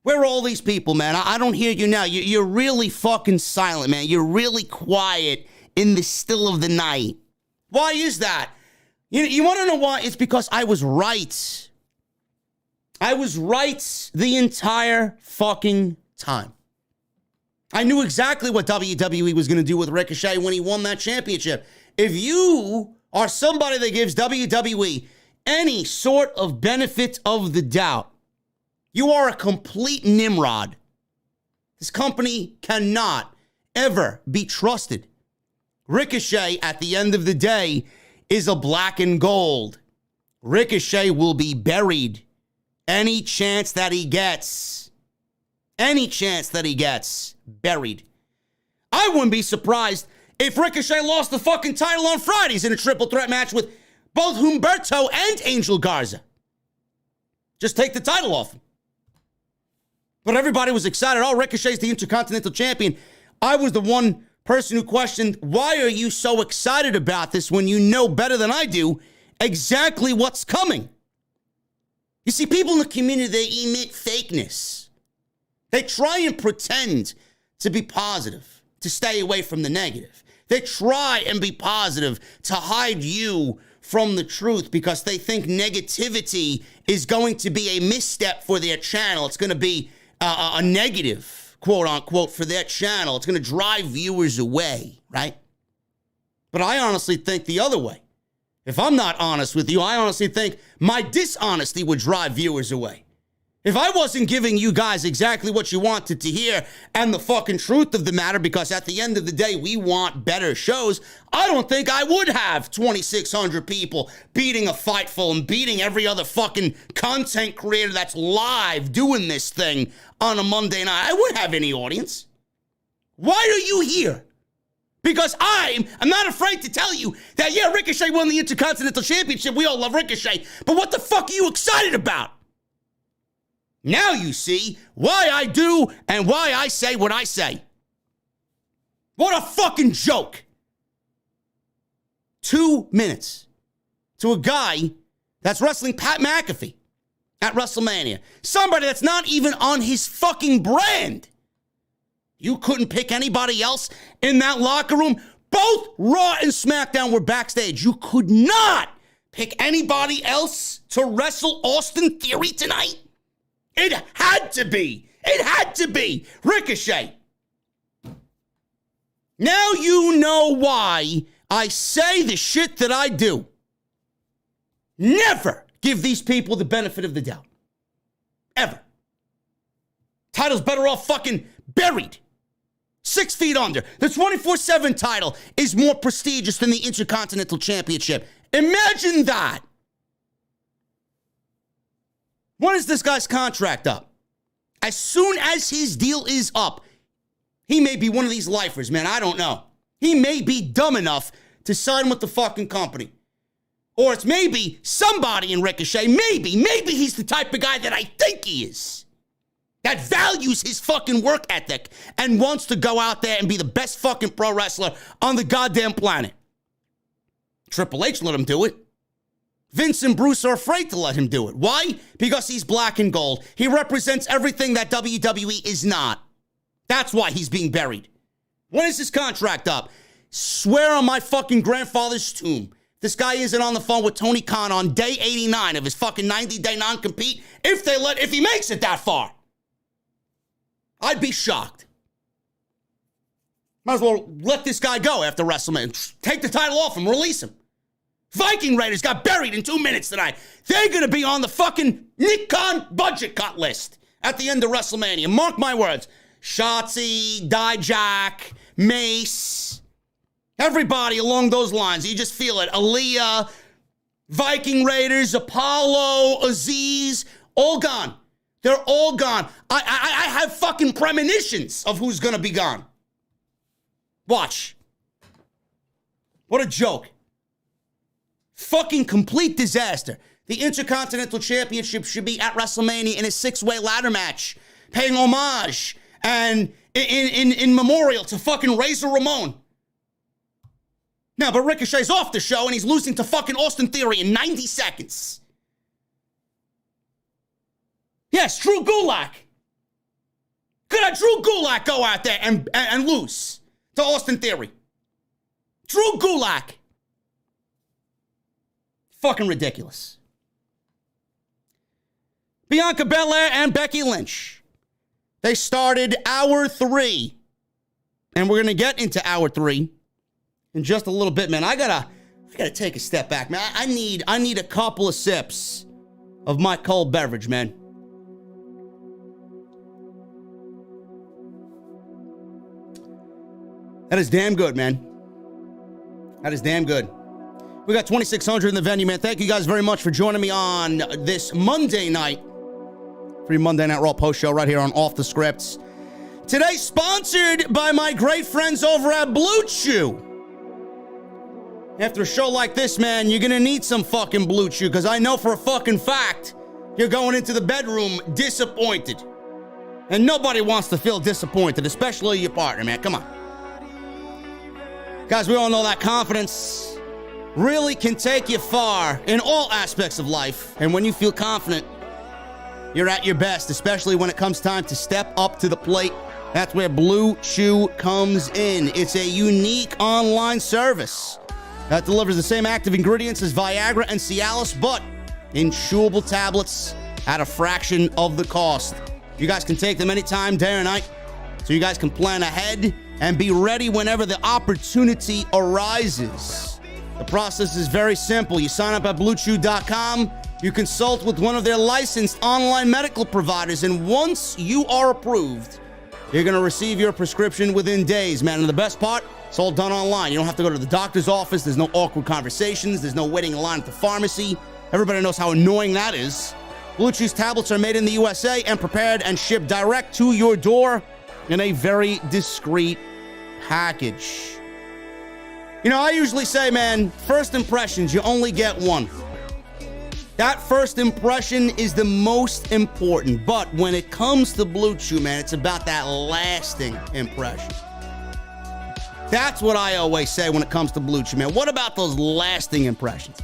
Where are all these people, man? I don't hear you now. You're really fucking silent, man. You're really quiet in the still of the night. Why is that? You want to know why? It's because I was right. I was right the entire fucking time. I knew exactly what WWE was going to do with Ricochet when he won that championship. If you are somebody that gives WWE any sort of benefit of the doubt, you are a complete Nimrod. This company cannot ever be trusted. Ricochet, at the end of the day, is a black and gold. Ricochet will be buried any chance that he gets. Any chance that he gets, buried. I wouldn't be surprised if Ricochet lost the fucking title on Fridays in a triple threat match with both Humberto and Angel Garza. Just take the title off him. But everybody was excited. Oh, Ricochet's the Intercontinental Champion. I was the one person who questioned, why are you so excited about this when you know better than I do exactly what's coming? You see, people in the community, they emit fakeness. They try and pretend to be positive, to stay away from the negative. They try and be positive to hide you from the truth because they think negativity is going to be a misstep for their channel. It's going to be a negative, quote unquote, for their channel. It's going to drive viewers away, right? But I honestly think the other way. If I'm not honest with you, I honestly think my dishonesty would drive viewers away. If I wasn't giving you guys exactly what you wanted to hear and the fucking truth of the matter, because at the end of the day, we want better shows, I don't think I would have 2,600 people beating a Fightful and beating every other fucking content creator that's live doing this thing on a Monday night. I wouldn't have any audience. Why are you here? Because I'm not afraid to tell you that, yeah, Ricochet won the Intercontinental Championship. We all love Ricochet. But what the fuck are you excited about? Now you see why I do and why I say what I say. What a fucking joke. 2 minutes to a guy that's wrestling Pat McAfee at WrestleMania. Somebody that's not even on his fucking brand. You couldn't pick anybody else in that locker room. Both Raw and SmackDown were backstage. You could not pick anybody else to wrestle Austin Theory tonight. It had to be. It had to be Ricochet. Now you know why I say the shit that I do. Never give these people the benefit of the doubt. Ever. Title's better off fucking buried. 6 feet under. The 24/7 title is more prestigious than the Intercontinental Championship. Imagine that. When is this guy's contract up? As soon as his deal is up, he may be one of these lifers, man. I don't know. He may be dumb enough to sign with the fucking company. Or it's maybe somebody in Ricochet. Maybe he's the type of guy that I think he is. That values his fucking work ethic and wants to go out there and be the best fucking pro wrestler on the goddamn planet. Triple H let him do it. Vince and Bruce are afraid to let him do it. Why? Because he's black and gold. He represents everything that WWE is not. That's why he's being buried. When is his contract up? Swear on my fucking grandfather's tomb. This guy isn't on the phone with Tony Khan on day 89 of his fucking 90-day non-compete. If he makes it that far, I'd be shocked. Might as well let this guy go after WrestleMania. Take the title off him, release him. Viking Raiders got buried in 2 minutes tonight. They're going to be on the fucking Nick Khan budget cut list at the end of WrestleMania. Mark my words. Shotzi, Dijak, Mace, everybody along those lines. You just feel it. Aaliyah, Viking Raiders, Apollo, Aziz, all gone. They're all gone. I have fucking premonitions of who's going to be gone. Watch. What a joke. Fucking complete disaster. The Intercontinental Championship should be at WrestleMania in a 6-way ladder match, paying homage and in memorial to fucking Razor Ramon. Now, but Ricochet's off the show and he's losing to fucking Austin Theory in 90 seconds. Yes, Drew Gulak. Could have Drew Gulak go out there and lose to Austin Theory? Drew Gulak. Fucking ridiculous. Bianca Belair and Becky Lynch. They started hour 3. And we're going to get into hour 3 in just a little bit, man. I gotta take a step back, man. I need a couple of sips of my cold beverage, man. That is damn good, man. That is damn good. We got 2,600 in the venue, man. Thank you guys very much for joining me on this Monday night. Free Monday Night Raw post show right here on Off the Scripts. Today, sponsored by my great friends over at Blue Chew. After a show like this, man, you're going to need some fucking Blue Chew, because I know for a fucking fact you're going into the bedroom disappointed. And nobody wants to feel disappointed, especially your partner, man. Come on. Guys, we all know that confidence really can take you far in all aspects of life. And when you feel confident, you're at your best, especially when it comes time to step up to the plate. That's where Blue Chew comes in. It's a unique online service that delivers the same active ingredients as Viagra and Cialis, but in chewable tablets at a fraction of the cost. You guys can take them anytime, day or night, so you guys can plan ahead and be ready whenever the opportunity arises. The process is very simple. You sign up at BlueChew.com. You consult with one of their licensed online medical providers, and once you are approved, you're going to receive your prescription within days, man. And the best part, it's all done online. You don't have to go to the doctor's office. There's no awkward conversations. There's no waiting in line at the pharmacy. Everybody knows how annoying that is. Blue Chew's tablets are made in the USA and prepared and shipped direct to your door in a very discreet package. You know, I usually say, man, first impressions, you only get one. That first impression is the most important. But when it comes to Blue Chew, man, it's about that lasting impression. That's what I always say when it comes to Blue Chew, man. What about those lasting impressions?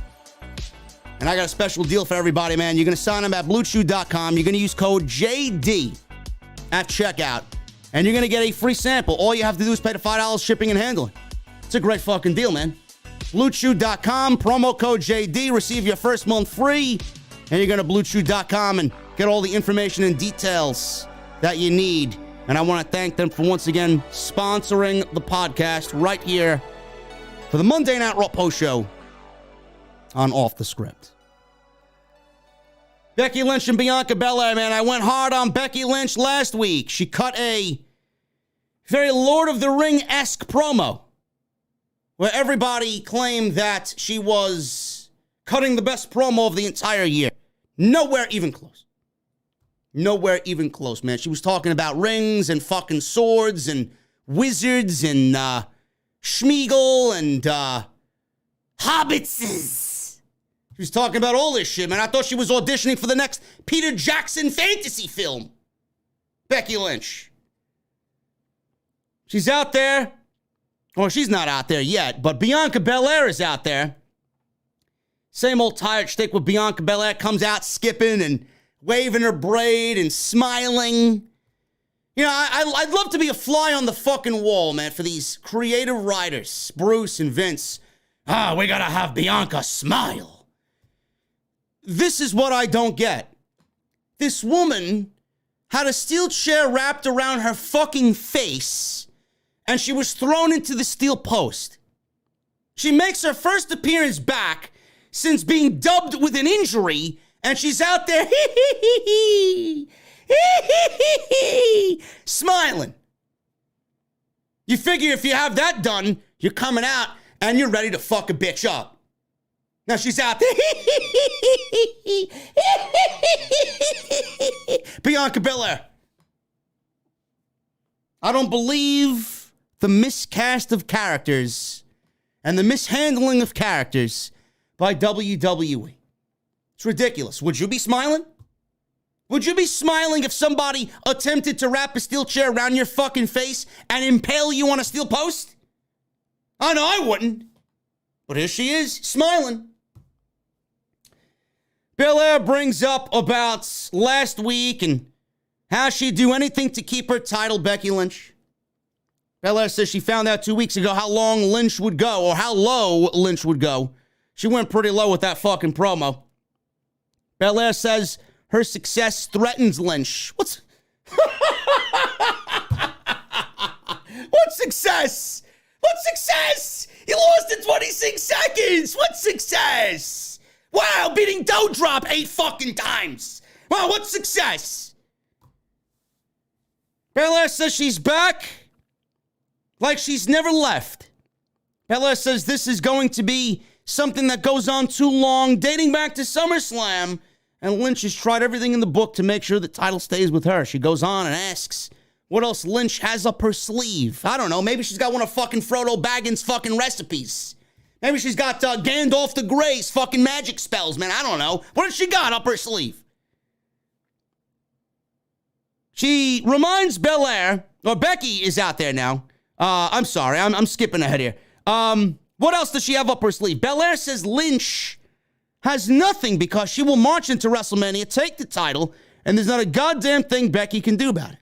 And I got a special deal for everybody, man. You're going to sign up at BlueChew.com. You're going to use code JD at checkout. And you're going to get a free sample. All you have to do is pay the $5 shipping and handling. It's a great fucking deal, man. BlueChew.com, promo code JD. Receive your first month free. And you're going to BlueChew.com and get all the information and details that you need. And I want to thank them for once again sponsoring the podcast right here for the Monday Night Raw post show on Off the Script. Becky Lynch and Bianca Belair, man. I went hard on Becky Lynch last week. She cut a very Lord of the Ring-esque promo where everybody claimed that she was cutting the best promo of the entire year. Nowhere even close. Nowhere even close, man. She was talking about rings and fucking swords and wizards and Schmeagol and hobbitses. She was talking about all this shit, man. I thought she was auditioning for the next Peter Jackson fantasy film. Becky Lynch. She's out there. Well, she's not out there yet, but Bianca Belair is out there. Same old tired shtick with Bianca Belair. Comes out skipping and waving her braid and smiling. You know, I'd love to be a fly on the fucking wall, man, for these creative writers, Bruce and Vince. We gotta have Bianca smile. This is what I don't get. This woman had a steel chair wrapped around her fucking face, and she was thrown into the steel post. She makes her first appearance back since being dubbed with an injury, and she's out there smiling. You figure if you have that done, you're coming out and you're ready to fuck a bitch up. Now she's out there. Bianca Belair. I don't believe the miscast of characters and the mishandling of characters by WWE. It's ridiculous. Would you be smiling? Would you be smiling if somebody attempted to wrap a steel chair around your fucking face and impale you on a steel post? I know I wouldn't. But here she is, smiling. Belair brings up about last week and how she'd do anything to keep her title, Becky Lynch. Belair says she found out 2 weeks ago how long Lynch would go, or how low Lynch would go. She went pretty low with that fucking promo. Belair says her success threatens Lynch. What success? What success? You lost in 26 seconds. What success? Wow, beating Doudrop 8 fucking times. Wow, what success? Belair says she's back like she's never left. Belair says this is going to be something that goes on too long, dating back to SummerSlam, and Lynch has tried everything in the book to make sure the title stays with her. She goes on and asks what else Lynch has up her sleeve. I don't know, maybe she's got one of fucking Frodo Baggins' fucking recipes. Maybe she's got Gandalf the Grey's fucking magic spells, man. I don't know. What has she got up her sleeve? She reminds Belair, or Becky is out there now. I'm sorry, I'm skipping ahead here. What else does she have up her sleeve? Belair says Lynch has nothing because she will march into WrestleMania, take the title, and there's not a goddamn thing Becky can do about it.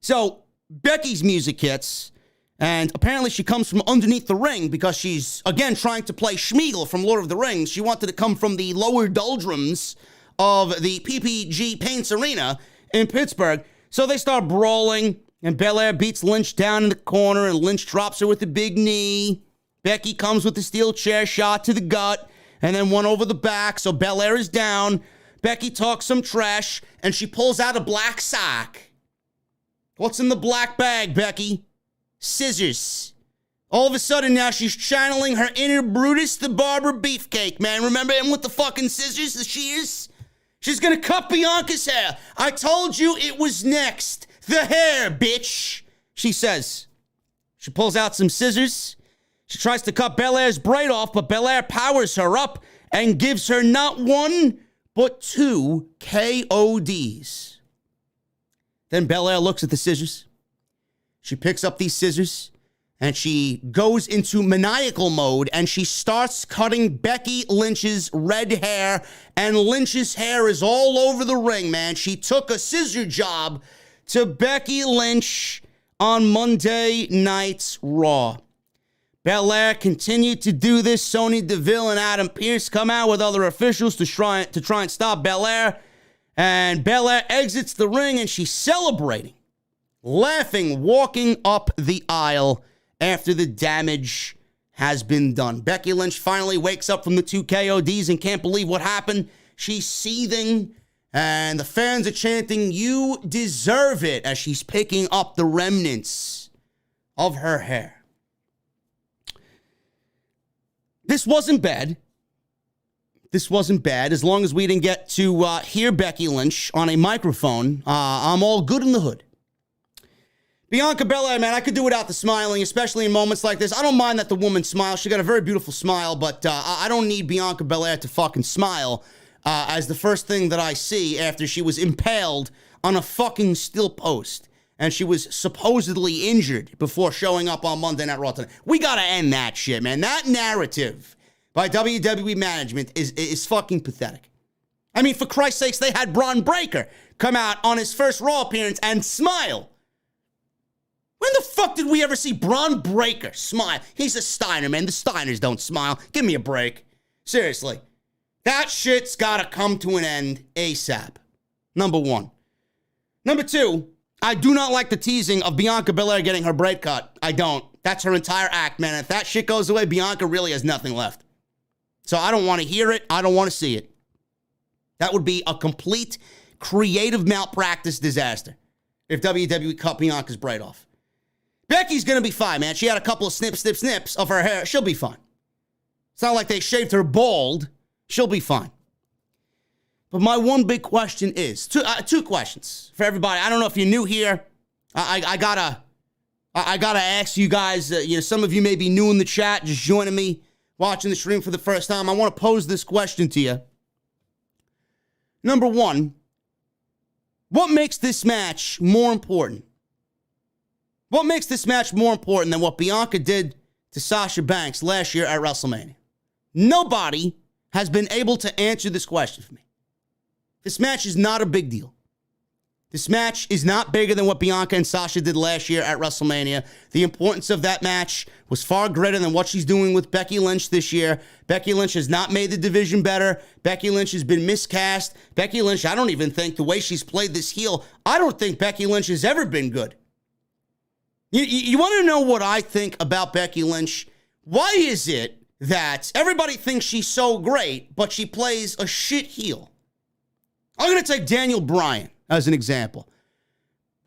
So Becky's music hits, and apparently she comes from underneath the ring because she's, again, trying to play Schmeagol from Lord of the Rings. She wanted to come from the lower doldrums of the PPG Paints Arena in Pittsburgh. So they start brawling, and Belair beats Lynch down in the corner, and Lynch drops her with a big knee. Becky comes with a steel chair shot to the gut, and then one over the back, so Belair is down. Becky talks some trash, and she pulls out a black sock. What's in the black bag, Becky? Scissors. All of a sudden now she's channeling her inner Brutus the Barber Beefcake, man. Remember him with the fucking scissors, the shears? She's gonna cut Bianca's hair. I told you it was next. The hair, bitch, she says. She pulls out some scissors. She tries to cut Belair's braid off, but Belair powers her up and gives her not one, but 2 KODs. Then Belair looks at the scissors. She picks up these scissors and she goes into maniacal mode and she starts cutting Becky Lynch's red hair, and Lynch's hair is all over the ring, man. She took a scissor job to Becky Lynch on Monday Night's Raw. Belair continued to do this. Sonya Deville and Adam Pearce come out with other officials to try and stop Belair. And Belair exits the ring and she's celebrating, laughing, walking up the aisle after the damage has been done. Becky Lynch finally wakes up from the 2 KODs and can't believe what happened. She's seething, And the fans are chanting, "You deserve it," as she's picking up the remnants of her hair. This wasn't bad. This wasn't bad. As long as we didn't get to hear Becky Lynch on a microphone, I'm all good in the hood. Bianca Belair, man, I could do without the smiling, especially in moments like this. I don't mind that the woman smiles. She got a very beautiful smile, but I don't need Bianca Belair to fucking smile as the first thing that I see after she was impaled on a fucking steel post and she was supposedly injured before showing up on Monday Night Raw tonight. We got to end that shit, man. That narrative by WWE management is fucking pathetic. I mean, for Christ's sakes, they had Braun Breaker come out on his first Raw appearance and smile. When the fuck did we ever see Braun Breaker smile? He's a Steiner, man. The Steiners don't smile. Give me a break. Seriously. That shit's gotta come to an end ASAP. Number one. Number two, I do not like the teasing of Bianca Belair getting her braid cut. I don't. That's her entire act, man. If that shit goes away, Bianca really has nothing left. So I don't want to hear it. I don't want to see it. That would be a complete creative malpractice disaster if WWE cut Bianca's braid off. Becky's going to be fine, man. She had a couple of snips of her hair. She'll be fine. It's not like they shaved her bald. She'll be fine. But my one big question is, two questions for everybody. I don't know if you're new here. I gotta ask you guys, some of you may be new in the chat, just joining me, watching the stream for the first time. I want to pose this question to you. Number one, what makes this match more important? What makes this match more important than what Bianca did to Sasha Banks last year at WrestleMania? Nobody has been able to answer this question for me. This match is not a big deal. This match is not bigger than what Bianca and Sasha did last year at WrestleMania. The importance of that match was far greater than what she's doing with Becky Lynch this year. Becky Lynch has not made the division better. Becky Lynch has been miscast. Becky Lynch, I don't even think the way she's played this heel, I don't think Becky Lynch has ever been good. You want to know what I think about Becky Lynch? Why is it that everybody thinks she's so great, but she plays a shit heel? I'm going to take Daniel Bryan as an example.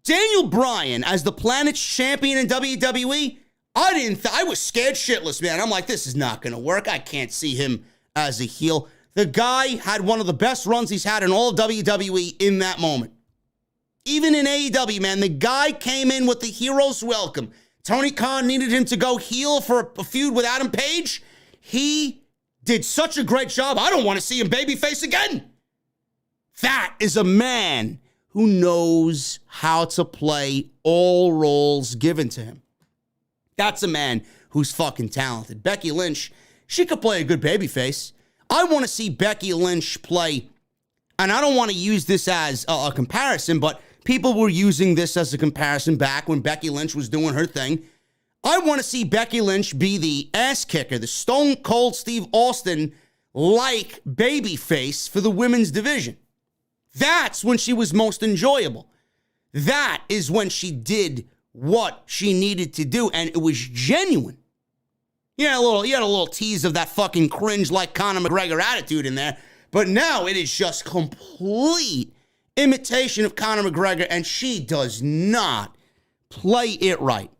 Daniel Bryan, as the Planet's champion in WWE, I was scared shitless, man. I'm like, this is not going to work. I can't see him as a heel. The guy had one of the best runs he's had in all of WWE in that moment. Even in AEW, man, the guy came in with the hero's welcome. Tony Khan needed him to go heel for a feud with Adam Page. He did such a great job. I don't want to see him babyface again. That is a man who knows how to play all roles given to him. That's a man who's fucking talented. Becky Lynch, she could play a good babyface. I want to see Becky Lynch play, and I don't want to use this as a comparison, but people were using this as a comparison back when Becky Lynch was doing her thing. I want to see Becky Lynch be the ass kicker, the Stone Cold Steve Austin-like babyface for the women's division. That's when she was most enjoyable. That is when she did what she needed to do, and it was genuine. You had a little tease of that fucking cringe like Conor McGregor attitude in there, but now it is just complete imitation of Conor McGregor, and she does not play it right.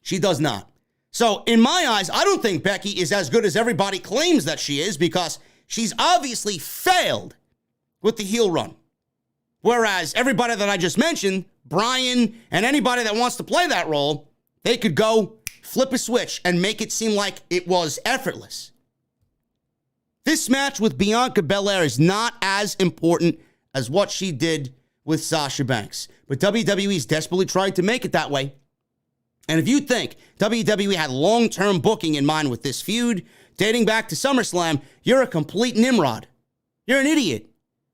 She does not. So, in my eyes, I don't think Becky is as good as everybody claims that she is, because she's obviously failed with the heel run. Whereas everybody that I just mentioned, Bryan and anybody that wants to play that role, they could go flip a switch and make it seem like it was effortless. This match with Bianca Belair is not as important as what she did with Sasha Banks. But WWE is desperately trying to make it that way. And if you think WWE had long-term booking in mind with this feud, dating back to SummerSlam, you're a complete Nimrod. You're an idiot.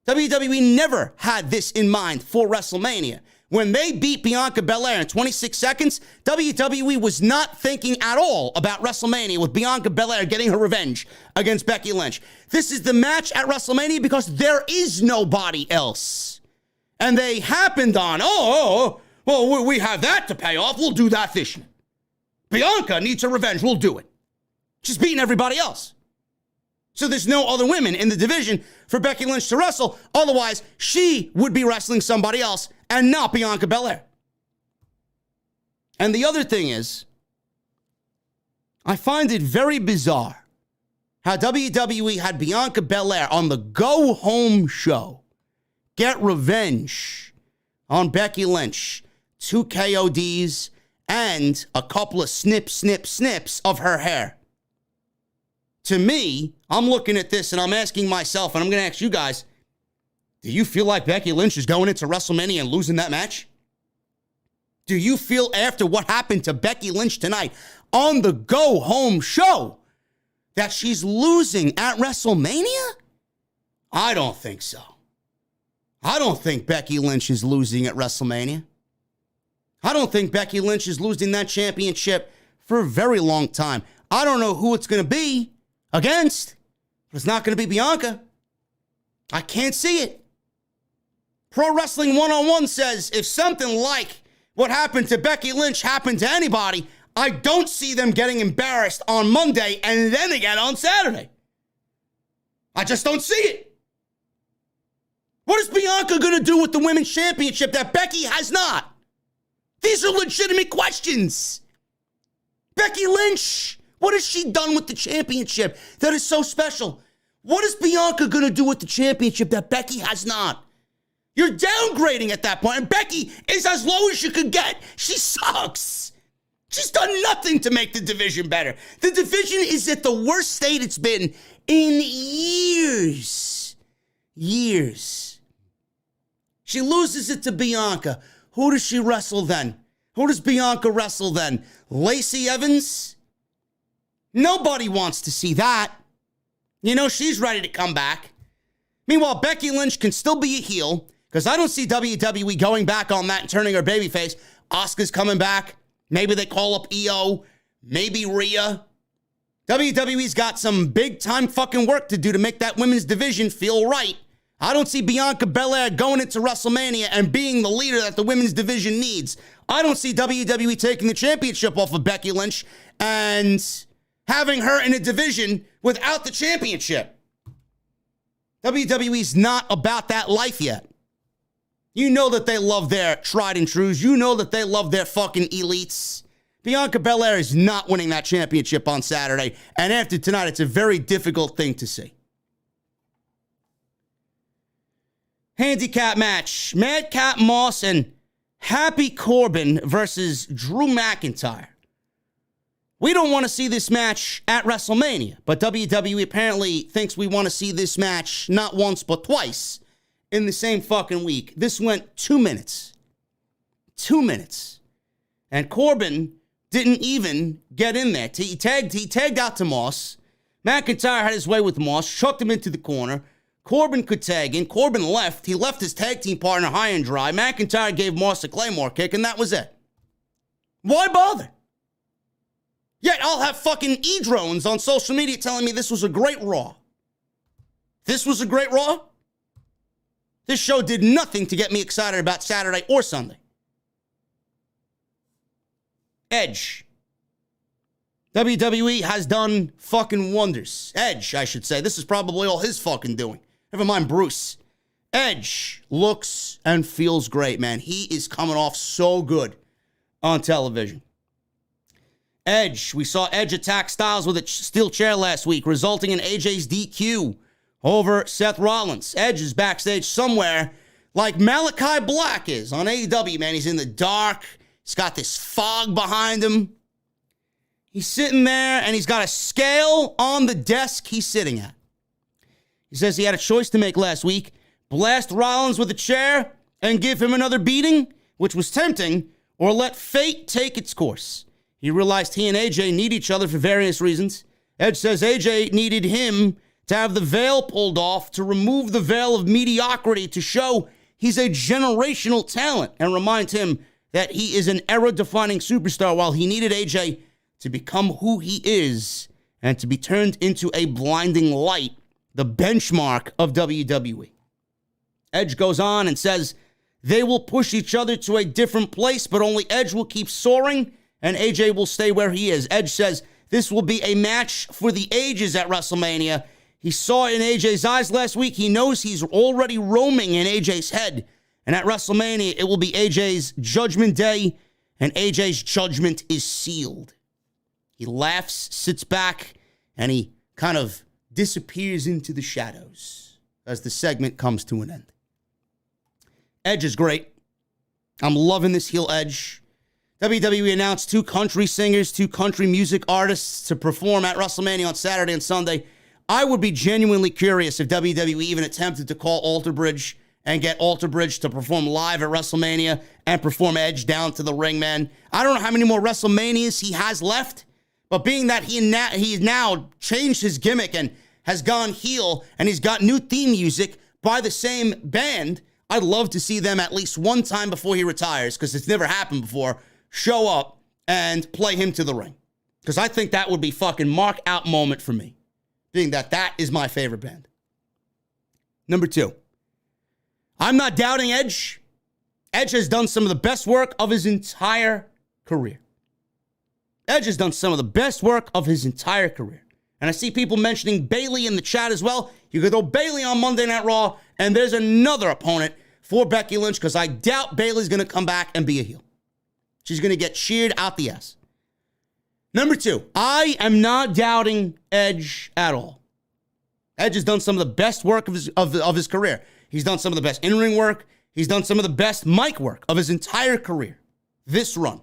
WWE never had this in mind for WrestleMania. When they beat Bianca Belair in 26 seconds, WWE was not thinking at all about WrestleMania with Bianca Belair getting her revenge against Becky Lynch. This is the match at WrestleMania because there is nobody else. And they happened on, well, we have that to pay off. We'll do that this year. Bianca needs her revenge. We'll do it. She's beating everybody else. So there's no other women in the division for Becky Lynch to wrestle. Otherwise, she would be wrestling somebody else and not Bianca Belair. And the other thing is, I find it very bizarre how WWE had Bianca Belair on the go-home show get revenge on Becky Lynch. 2 KODs and a couple of snips of her hair. To me, I'm looking at this and I'm asking myself, and I'm going to ask you guys, do you feel like Becky Lynch is going into WrestleMania and losing that match? Do you feel after what happened to Becky Lynch tonight on the go-home show that she's losing at WrestleMania? I don't think so. I don't think Becky Lynch is losing at WrestleMania. I don't think Becky Lynch is losing that championship for a very long time. I don't know who it's going to be against, but it's not going to be Bianca. I can't see it. Pro Wrestling 101 says if something like what happened to Becky Lynch happened to anybody, I don't see them getting embarrassed on Monday and then again on Saturday. I just don't see it. What is Bianca going to do with the Women's Championship that Becky has not? These are legitimate questions. Becky Lynch, what has she done with the championship that is so special? What is Bianca going to do with the championship that Becky has not? You're downgrading at that point, and Becky is as low as you could get. She sucks. She's done nothing to make the division better. The division is at the worst state it's been in years. Years. She loses it to Bianca. Who does she wrestle then? Who does Bianca wrestle then? Lacey Evans? Nobody wants to see that. You know, she's ready to come back. Meanwhile, Becky Lynch can still be a heel because I don't see WWE going back on that and turning her babyface. Asuka's coming back. Maybe they call up EO. Maybe Rhea. WWE's got some big time fucking work to do to make that women's division feel right. I don't see Bianca Belair going into WrestleMania and being the leader that the women's division needs. I don't see WWE taking the championship off of Becky Lynch and having her in a division without the championship. WWE's not about that life yet. You know that they love their tried and trues. You know that they love their fucking elites. Bianca Belair is not winning that championship on Saturday. And after tonight, it's a very difficult thing to see. Handicap match. Madcap Moss and Happy Corbin versus Drew McIntyre. We don't want to see this match at WrestleMania, but WWE apparently thinks we want to see this match not once but twice in the same fucking week. This went 2 minutes. 2 minutes. And Corbin didn't even get in there. He tagged out to Moss. McIntyre had his way with Moss, chucked him into the corner. Corbin could tag in. Corbin left. He left his tag team partner high and dry. McIntyre gave Moss a Claymore kick, and that was it. Why bother? Yet I'll have fucking E-drones on social media telling me this was a great Raw. This was a great Raw? This show did nothing to get me excited about Saturday or Sunday. Edge. WWE has done fucking wonders. Edge, I should say. This is probably all his fucking doing. Never mind Bruce. Edge looks and feels great, man. He is coming off so good on television. Edge. We saw Edge attack Styles with a steel chair last week, resulting in AJ's DQ over Seth Rollins. Edge is backstage somewhere like Malachi Black is on AEW, man. He's in the dark. He's got this fog behind him. He's sitting there, and he's got a scale on the desk he's sitting at. He says he had a choice to make last week. Blast Rollins with a chair and give him another beating, which was tempting, or let fate take its course. He realized he and AJ need each other for various reasons. Edge says AJ needed him to have the veil pulled off, to remove the veil of mediocrity, to show he's a generational talent, and remind him that he is an era-defining superstar, while he needed AJ to become who he is and to be turned into a blinding light, the benchmark of WWE. Edge goes on and says they will push each other to a different place, but only Edge will keep soaring and AJ will stay where he is. Edge says this will be a match for the ages at WrestleMania. He saw in AJ's eyes last week. He knows he's already roaming in AJ's head. And at WrestleMania, it will be AJ's Judgment Day, and AJ's judgment is sealed. He laughs, sits back, and he kind of disappears into the shadows as the segment comes to an end. Edge is great. I'm loving this heel Edge. WWE announced 2 country singers, 2 country music artists to perform at WrestleMania on Saturday and Sunday. I would be genuinely curious if WWE even attempted to call Alter Bridge and get Alter Bridge to perform live at WrestleMania and perform Edge down to the ring, man. I don't know how many more WrestleManias he has left, but being that he's now changed his gimmick and has gone heel and he's got new theme music by the same band, I'd love to see them at least one time before he retires, because it's never happened before, show up and play him to the ring. Because I think that would be fucking mark out moment for me, being that that is my favorite band. Number 2, I'm not doubting Edge. Edge has done some of the best work of his entire career. Edge has done some of the best work of his entire career. And I see people mentioning Bayley in the chat as well. You could throw Bayley on Monday Night Raw, and there's another opponent for Becky Lynch, because I doubt Bayley's going to come back and be a heel. She's going to get cheered out the ass. Number 2, I am not doubting Edge at all. Edge has done some of the best work of his career. He's done some of the best in-ring work. He's done some of the best mic work of his entire career. This run.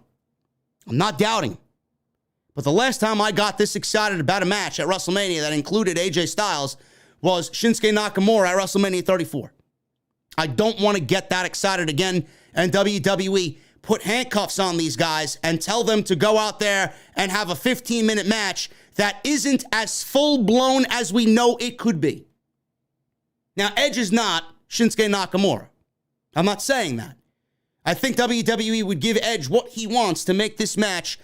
I'm not doubting him. But the last time I got this excited about a match at WrestleMania that included AJ Styles was Shinsuke Nakamura at WrestleMania 34. I don't want to get that excited again, and WWE put handcuffs on these guys and tell them to go out there and have a 15-minute match that isn't as full-blown as we know it could be. Now, Edge is not Shinsuke Nakamura. I'm not saying that. I think WWE would give Edge what he wants to make this match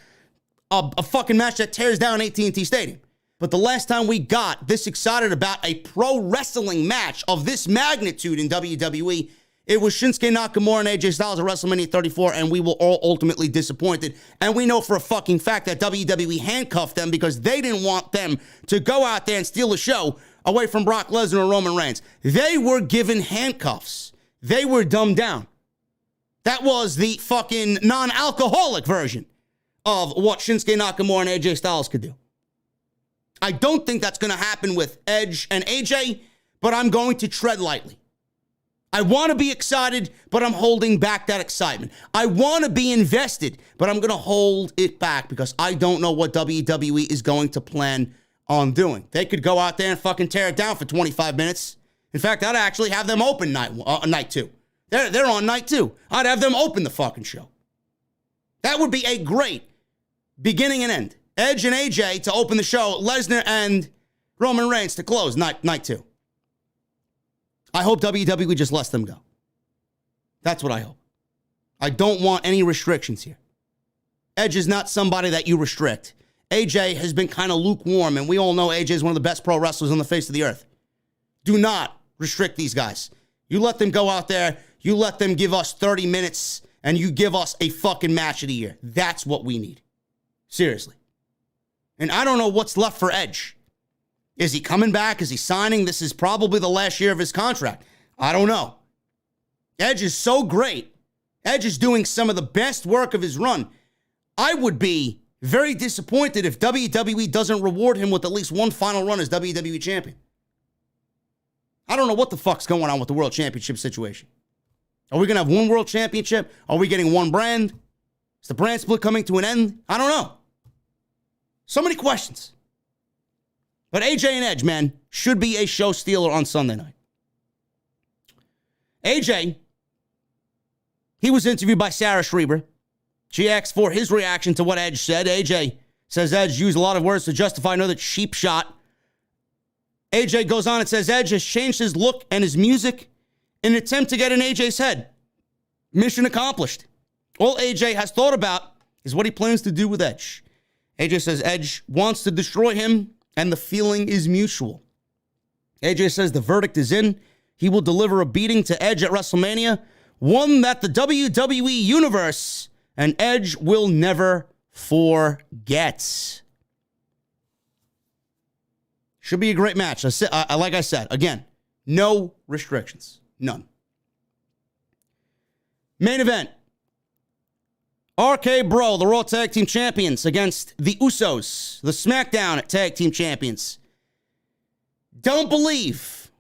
a fucking match that tears down AT&T Stadium. But the last time we got this excited about a pro wrestling match of this magnitude in WWE, it was Shinsuke Nakamura and AJ Styles at WrestleMania 34, and we were all ultimately disappointed. And we know for a fucking fact that WWE handcuffed them because they didn't want them to go out there and steal the show away from Brock Lesnar and Roman Reigns. They were given handcuffs. They were dumbed down. That was the fucking non-alcoholic version of what Shinsuke Nakamura and AJ Styles could do. I don't think that's going to happen with Edge and AJ, but I'm going to tread lightly. I want to be excited, but I'm holding back that excitement. I want to be invested, but I'm going to hold it back because I don't know what WWE is going to plan on doing. They could go out there and fucking tear it down for 25 minutes. In fact, I'd actually have them open night 2. They're on night 2. I'd have them open the fucking show. That would be a great beginning and end. Edge and AJ to open the show. Lesnar and Roman Reigns to close night 2. I hope WWE just lets them go. That's what I hope. I don't want any restrictions here. Edge is not somebody that you restrict. AJ has been kind of lukewarm, and we all know AJ is one of the best pro wrestlers on the face of the earth. Do not restrict these guys. You let them go out there. You let them give us 30 minutes, and you give us a fucking match of the year. That's what we need. Seriously. And I don't know what's left for Edge. Is he coming back? Is he signing? This is probably the last year of his contract. I don't know. Edge is so great. Edge is doing some of the best work of his run. I would be very disappointed if WWE doesn't reward him with at least one final run as WWE champion. I don't know what the fuck's going on with the World Championship situation. Are we going to have one World Championship? Are we getting one brand? Is the brand split coming to an end? I don't know. So many questions. But AJ and Edge, man, should be a show stealer on Sunday night. AJ, he was interviewed by Sarah Schreiber. She asked for his reaction to what Edge said. AJ says Edge used a lot of words to justify another cheap shot. AJ goes on and says Edge has changed his look and his music in an attempt to get in AJ's head. Mission accomplished. All AJ has thought about is what he plans to do with Edge. AJ says Edge wants to destroy him, and the feeling is mutual. AJ says the verdict is in. He will deliver a beating to Edge at WrestleMania, one that the WWE Universe and Edge will never forget. Should be a great match. Like I said, again, no restrictions. None. Main event. RK-Bro, the Raw Tag Team Champions, against the Usos, the SmackDown Tag Team Champions. Don't believe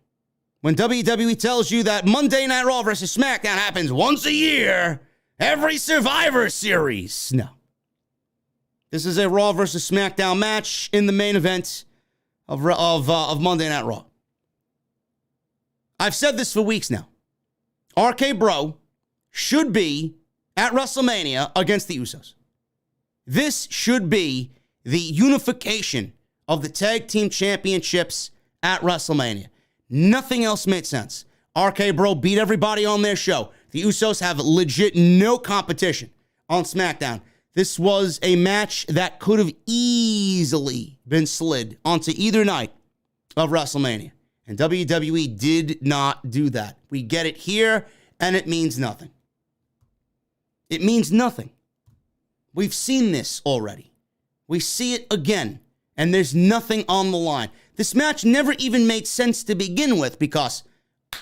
when WWE tells you that Monday Night Raw versus SmackDown happens once a year, every Survivor Series. No. This is a Raw versus SmackDown match in the main event of Monday Night Raw. I've said this for weeks now. RK-Bro should be at WrestleMania against the Usos. This should be the unification of the tag team championships at WrestleMania. Nothing else made sense. RK-Bro beat everybody on their show. The Usos have legit no competition on SmackDown. This was a match that could have easily been slid onto either night of WrestleMania. And WWE did not do that. We get it here, and it means nothing. It means nothing. We've seen this already. We see it again, and there's nothing on the line. This match never even made sense to begin with because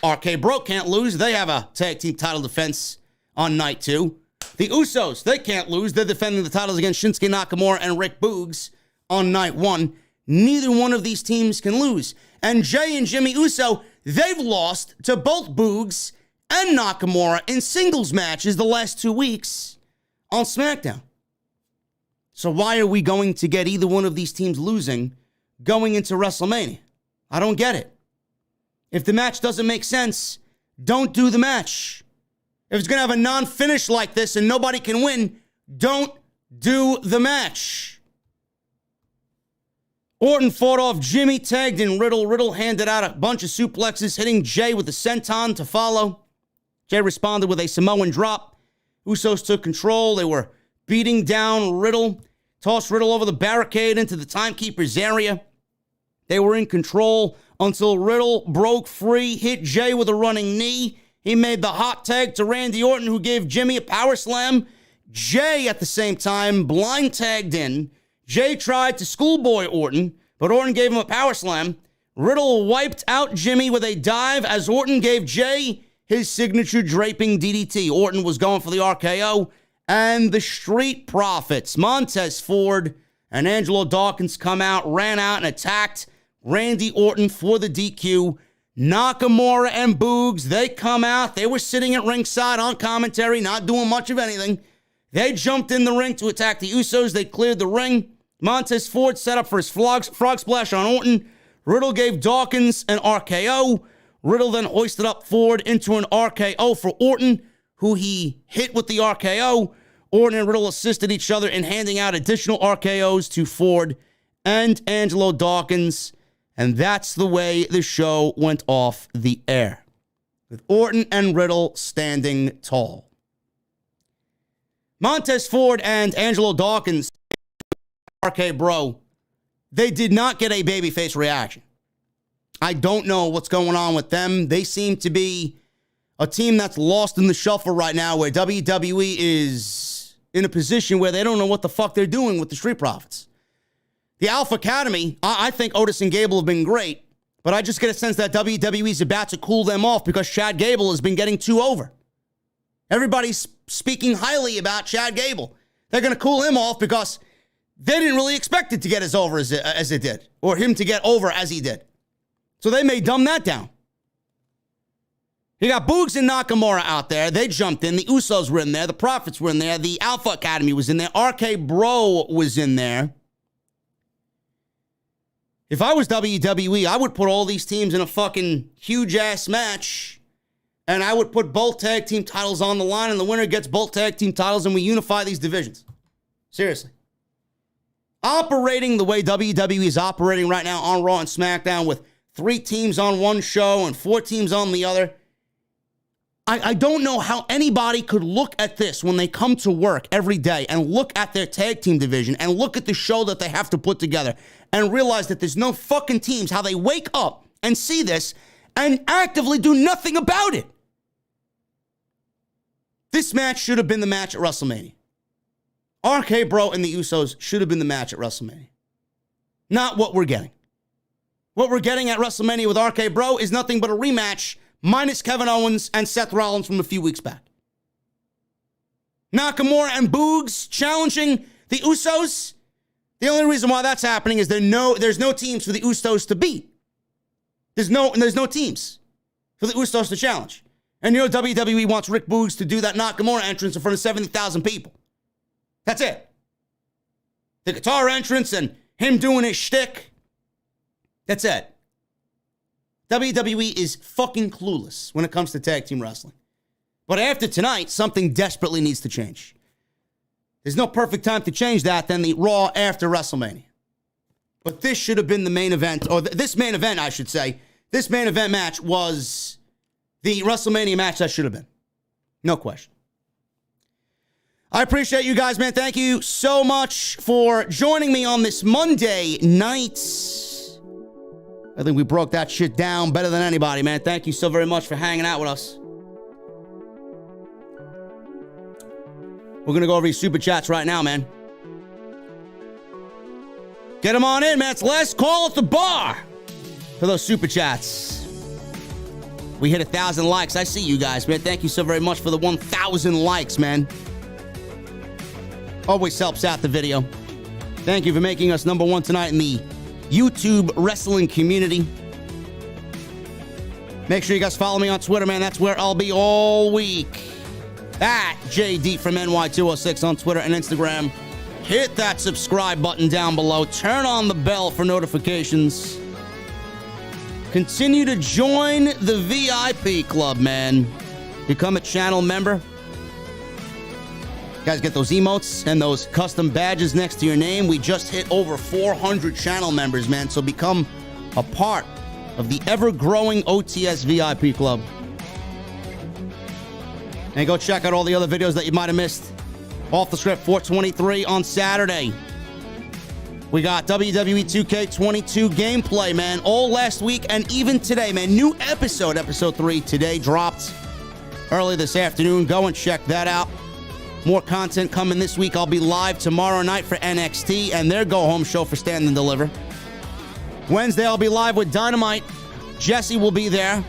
RK-Bro can't lose. They have a tag team title defense on night 2. The Usos, they can't lose. They're defending the titles against Shinsuke Nakamura and Rick Boogs on night 1. Neither one of these teams can lose. And Jay and Jimmy Uso, they've lost to both Boogs and Nakamura in singles matches the last 2 weeks on SmackDown. So why are we going to get either one of these teams losing going into WrestleMania? I don't get it. If the match doesn't make sense, don't do the match. If it's going to have a non-finish like this and nobody can win, don't do the match. Orton fought off Jimmy, tagged in Riddle. Riddle handed out a bunch of suplexes, hitting Jay with a senton to follow. Jay responded with a Samoan drop. Usos took control. They were beating down Riddle, tossed Riddle over the barricade into the timekeeper's area. They were in control until Riddle broke free, hit Jay with a running knee. He made the hot tag to Randy Orton, who gave Jimmy a power slam. Jay, at the same time, blind tagged in. Jay tried to schoolboy Orton, but Orton gave him a power slam. Riddle wiped out Jimmy with a dive as Orton gave Jay his signature draping DDT. Orton was going for the RKO, and the Street Profits, Montez Ford and Angelo Dawkins, come out, ran out, and attacked Randy Orton for the DQ. Nakamura and Boogs, they come out. They were sitting at ringside on commentary, not doing much of anything. They jumped in the ring to attack the Usos. They cleared the ring. Montez Ford set up for his frog splash on Orton. Riddle gave Dawkins an RKO. Riddle then hoisted up Ford into an RKO for Orton, who he hit with the RKO. Orton and Riddle assisted each other in handing out additional RKOs to Ford and Angelo Dawkins. And that's the way the show went off the air, with Orton and Riddle standing tall. Montez Ford and Angelo Dawkins, RK-Bro, they did not get a babyface reaction. I don't know what's going on with them. They seem to be a team that's lost in the shuffle right now, where WWE is in a position where they don't know what the fuck they're doing with the Street Profits. The Alpha Academy, I think Otis and Gable have been great, but I just get a sense that WWE is about to cool them off because Chad Gable has been getting too over. Everybody's speaking highly about Chad Gable. They're going to cool him off because they didn't really expect it to get as over as it did, or him to get over as he did. So they may dumb that down. You got Boogs and Nakamura out there. They jumped in. The Usos were in there. The Profits were in there. The Alpha Academy was in there. RK-Bro was in there. If I was WWE, I would put all these teams in a fucking huge-ass match, and I would put both tag team titles on the line, and the winner gets both tag team titles, and we unify these divisions. Seriously. Operating the way WWE is operating right now on Raw and SmackDown, with 3 teams on one show and 4 teams on the other, I don't know how anybody could look at this when they come to work every day and look at their tag team division and look at the show that they have to put together and realize that there's no fucking teams, how they wake up and see this and actively do nothing about it. This match should have been the match at WrestleMania. RK-Bro and the Usos should have been the match at WrestleMania. Not what we're getting. What we're getting at WrestleMania with RKBRO is nothing but a rematch minus Kevin Owens and Seth Rollins from a few weeks back. Nakamura and Boogs challenging the Usos. The only reason why that's happening is there's no teams for the Usos to beat. There's no teams for the Usos to challenge. And you know WWE wants Rick Boogs to do that Nakamura entrance in front of 70,000 people. That's it. The guitar entrance and him doing his shtick. That's it. WWE is fucking clueless when it comes to tag team wrestling. But after tonight, something desperately needs to change. There's no perfect time to change that than the Raw after WrestleMania. But this should have been the main event, or this main event, I should say. This main event match was the WrestleMania match that should have been. No question. I appreciate you guys, man. Thank you so much for joining me on this Monday night. I think we broke that shit down better than anybody, man. Thank you so very much for hanging out with us. We're going to go over these super chats right now, man. Get them on in, man. It's last call at the bar for those super chats. We hit 1,000 likes. I see you guys, man. Thank you so very much for the 1,000 likes, man. Always helps out the video. Thank you for making us number one tonight in the YouTube wrestling community. Make sure you guys follow me on Twitter, man. That's where I'll be all week. At JDfromNY206 on Twitter and Instagram. Hit that subscribe button down below. Turn on the bell for notifications. Continue to join the VIP club, man. Become a channel member. You guys get those emotes and those custom badges next to your name. We just hit over 400 channel members, man. So become a part of the ever-growing OTS VIP club. And go check out all the other videos that you might have missed. Off the Script 423 on Saturday. We got WWE 2K22 gameplay, man, all last week and even today, man. New episode 3 today dropped early this afternoon. Go and check that out. More content coming this week. I'll be live tomorrow night for NXT and their go-home show for Stand and Deliver. Wednesday, I'll be live with Dynamite. Jesse will be there.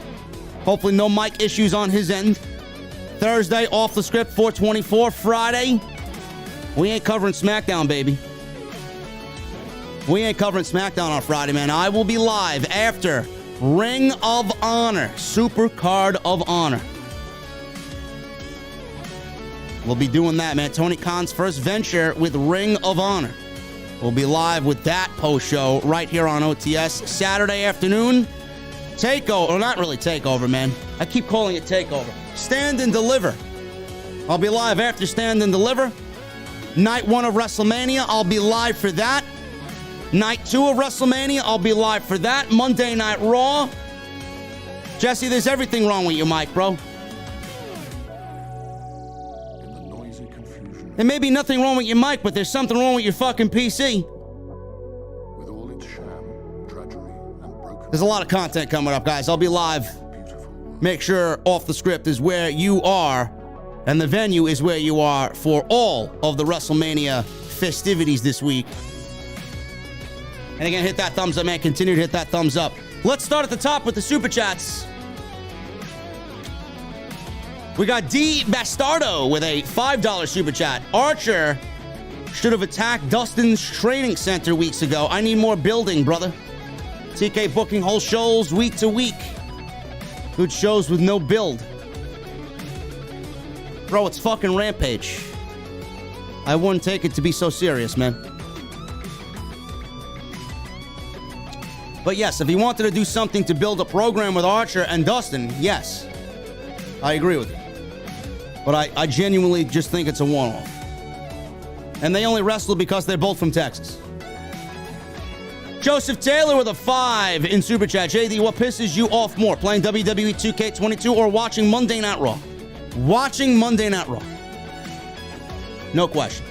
Hopefully no mic issues on his end. Thursday, Off the Script 424. Friday, we ain't covering SmackDown, baby. We ain't covering SmackDown on Friday, man. I will be live after Ring of Honor, Super Card of Honor. We'll be doing that, man. Tony Khan's first venture with Ring of Honor. We'll be live with that post-show right here on OTS. Saturday afternoon, Takeover. Or not really Takeover, man. I keep calling it Takeover. Stand and Deliver. I'll be live after Stand and Deliver. Night 1 of WrestleMania, I'll be live for that. Night 2 of WrestleMania, I'll be live for that. Monday Night Raw. Jesse, there's everything wrong with your mic, bro. There may be nothing wrong with your mic, but there's something wrong with your fucking PC. With all its sham, drudgery, and broken... There's a lot of content coming up, guys. I'll be live. Make sure Off the Script is where you are, and the venue is where you are for all of the WrestleMania festivities this week. And again, hit that thumbs up, man. Continue to hit that thumbs up. Let's start at the top with the Super Chats. We got D. Bastardo with a $5 Super Chat. Archer should have attacked Dustin's training center weeks ago. I need more building, brother. TK booking whole shows week to week. Good shows with no build. Bro, it's fucking Rampage. I wouldn't take it to be so serious, man. But yes, if he wanted to do something to build a program with Archer and Dustin, yes. I agree with you. But I genuinely just think it's a one-off. And they only wrestle because they're both from Texas. Joseph Taylor with a 5 in Super Chat. JD, what pisses you off more? Playing WWE 2K22 or watching Monday Night Raw? Watching Monday Night Raw. No question.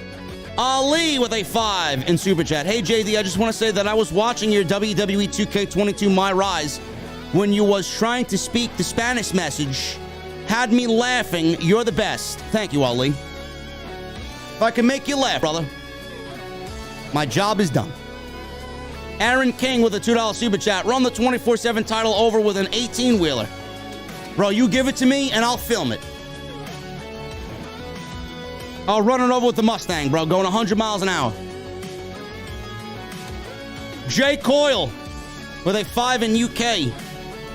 Ali with a 5 in Super Chat. Hey, JD, I just want to say that I was watching your WWE 2K22 My Rise when you was trying to speak the Spanish message. Had me laughing. You're the best. Thank you, Ali. If I can make you laugh, brother, my job is done. Aaron King with a $2 super chat. Run the 24/7 title over with an 18-wheeler. Bro, you give it to me and I'll film it. I'll run it over with the Mustang, bro, going 100 miles an hour. Jay Coyle with a 5 in UK.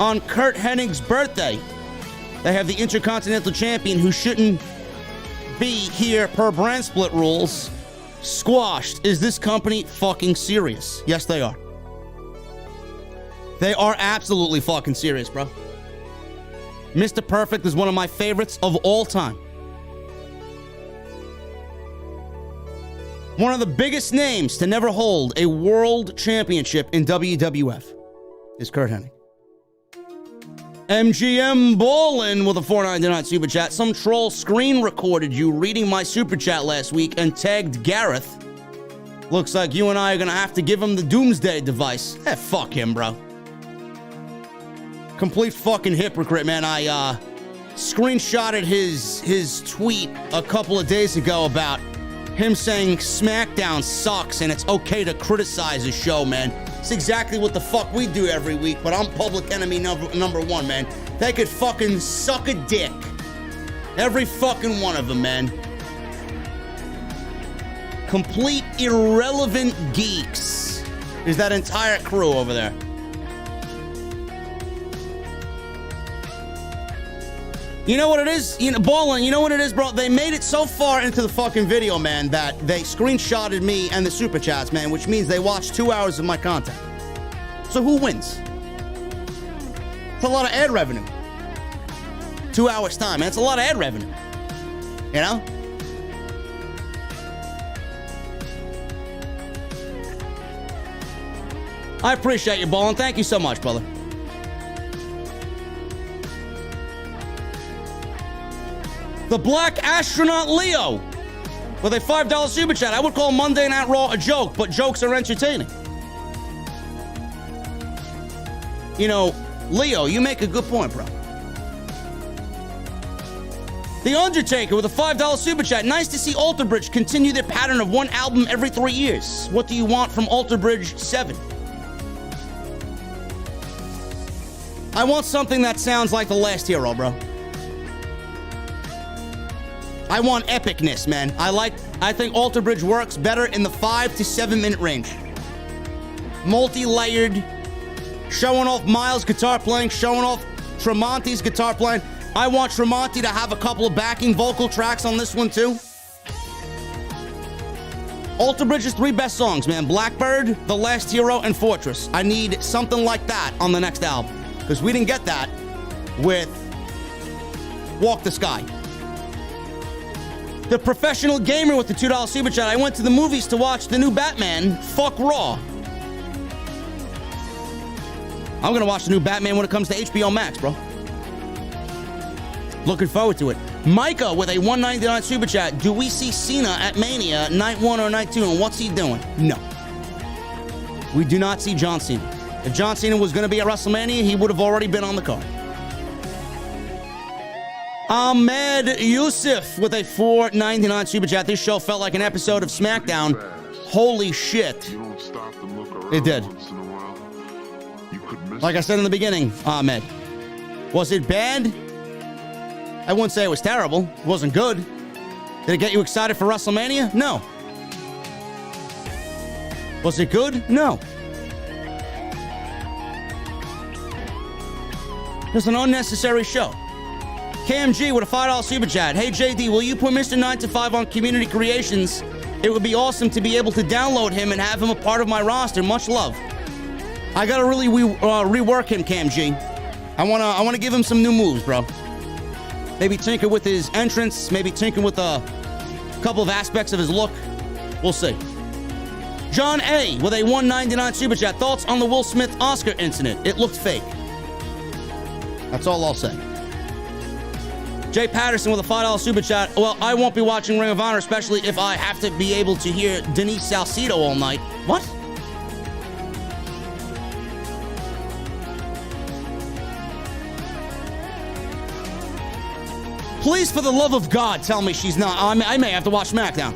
On Kurt Hennig's birthday, they have the Intercontinental Champion, who shouldn't be here per brand split rules, squashed. Is this company fucking serious? Yes, they are. They are absolutely fucking serious, bro. Mr. Perfect is one of my favorites of all time. One of the biggest names to never hold a world championship in WWF is Kurt Hennig. MGM Ballin with a $4.99 super chat. Some troll screen recorded you reading my super chat last week and tagged Gareth. Looks like you and I are gonna have to give him the doomsday device. Fuck him, bro. Complete fucking hypocrite, man. I screenshotted his tweet a couple of days ago about him saying SmackDown sucks and it's okay to criticize a show, man. It's exactly what the fuck we do every week, but I'm public enemy number one, man. They could fucking suck a dick. Every fucking one of them, man. Complete irrelevant geeks is that entire crew over there. You know what it is? Ballin', you know what it is, bro? They made it so far into the fucking video, man, that they screenshotted me and the super chats, man, which means they watched 2 hours of my content. So who wins? It's a lot of ad revenue. 2 hours time, man. It's a lot of ad revenue. You know? I appreciate you, Ballin'. Thank you so much, brother. The Black Astronaut Leo with a $5 super chat. I would call Monday Night Raw a joke, but jokes are entertaining. You know, Leo, you make a good point, bro. The Undertaker with a $5 super chat. Nice to see Alter Bridge continue their pattern of one album every 3 years. What do you want from Alter Bridge 7? I want something that sounds like The Last Hero, bro. I want epicness, man. I think Alter Bridge works better in the 5 to 7 minute range. Multi-layered, showing off Miles' guitar playing, showing off Tremonti's guitar playing. I want Tremonti to have a couple of backing vocal tracks on this one too. Alter Bridge's 3 best songs, man. Blackbird, The Last Hero, and Fortress. I need something like that on the next album, because we didn't get that with Walk the Sky. The Professional Gamer with the $2 super chat. I went to the movies to watch the new Batman. Fuck Raw. I'm gonna watch the new Batman when it comes to HBO Max, bro. Looking forward to it. Micah with a $1.99 super chat. Do we see Cena at Mania night 1 or night 2, and what's he doing? No. We do not see John Cena. If John Cena was gonna be at WrestleMania, he would have already been on the card. Ahmed Yusuf with a $4.99 super chat. This show felt like an episode of SmackDown. Holy shit. It did. Like I said in the beginning, Ahmed. Was it bad? I wouldn't say it was terrible. It wasn't good. Did it get you excited for WrestleMania? No. Was it good? No. It was an unnecessary show. KMG with a $5 super chat. Hey, JD, will you put Mr. 9 to 5 on Community Creations? It would be awesome to be able to download him and have him a part of my roster. Much love. I gotta really rework him, KMG. I wanna give him some new moves, bro. Maybe tinker with his entrance. Maybe tinker with a couple of aspects of his look. We'll see. John A. with a $1.99 super chat. Thoughts on the Will Smith Oscar incident? It looked fake. That's all I'll say. Jay Patterson with a $5 super chat. Well, I won't be watching Ring of Honor, especially if I have to be able to hear Denise Salcedo all night. What? Please, for the love of God, tell me she's not. I may have to watch SmackDown.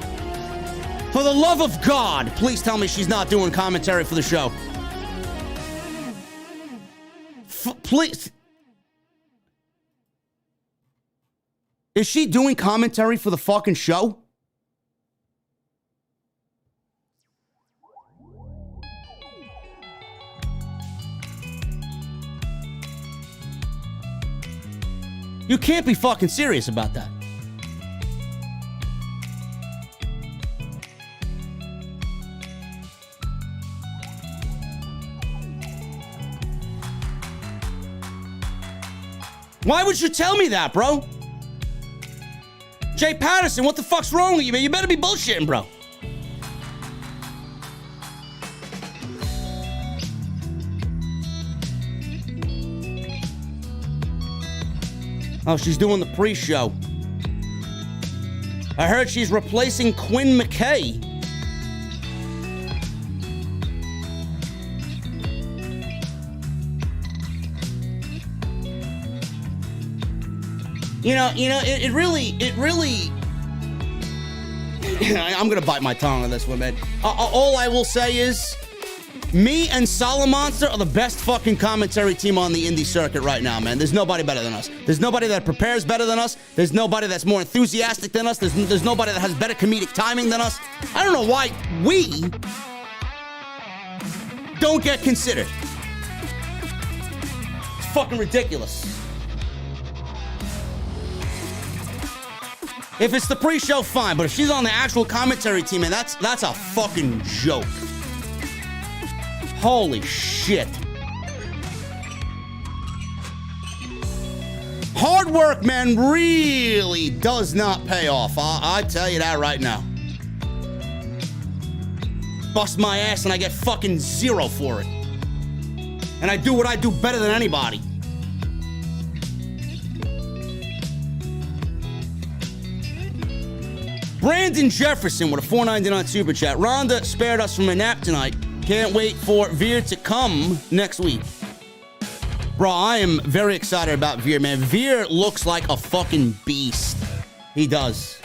For the love of God, please tell me she's not doing commentary for the show. Please. Is she doing commentary for the fucking show? You can't be fucking serious about that. Why would you tell me that, bro? Jay Patterson, what the fuck's wrong with you, man? You better be bullshitting, bro. Oh, she's doing the pre-show. I heard she's replacing Quinn McKay. It really, I'm gonna bite my tongue on this one, man. All I will say is, me and Solomonster are the best fucking commentary team on the indie circuit right now, man. There's nobody better than us. There's nobody that prepares better than us. There's nobody that's more enthusiastic than us. There's nobody that has better comedic timing than us. I don't know why we don't get considered. It's fucking ridiculous. If it's the pre-show, fine. But if she's on the actual commentary team, man, that's a fucking joke. Holy shit. Hard work, man, really does not pay off. I tell you that right now. Bust my ass and I get fucking zero for it. And I do what I do better than anybody. Brandon Jefferson with a $4.99 super chat. Rhonda spared us from a nap tonight. Can't wait for Veer to come next week. Bro, I am very excited about Veer, man. Veer looks like a fucking beast. He does.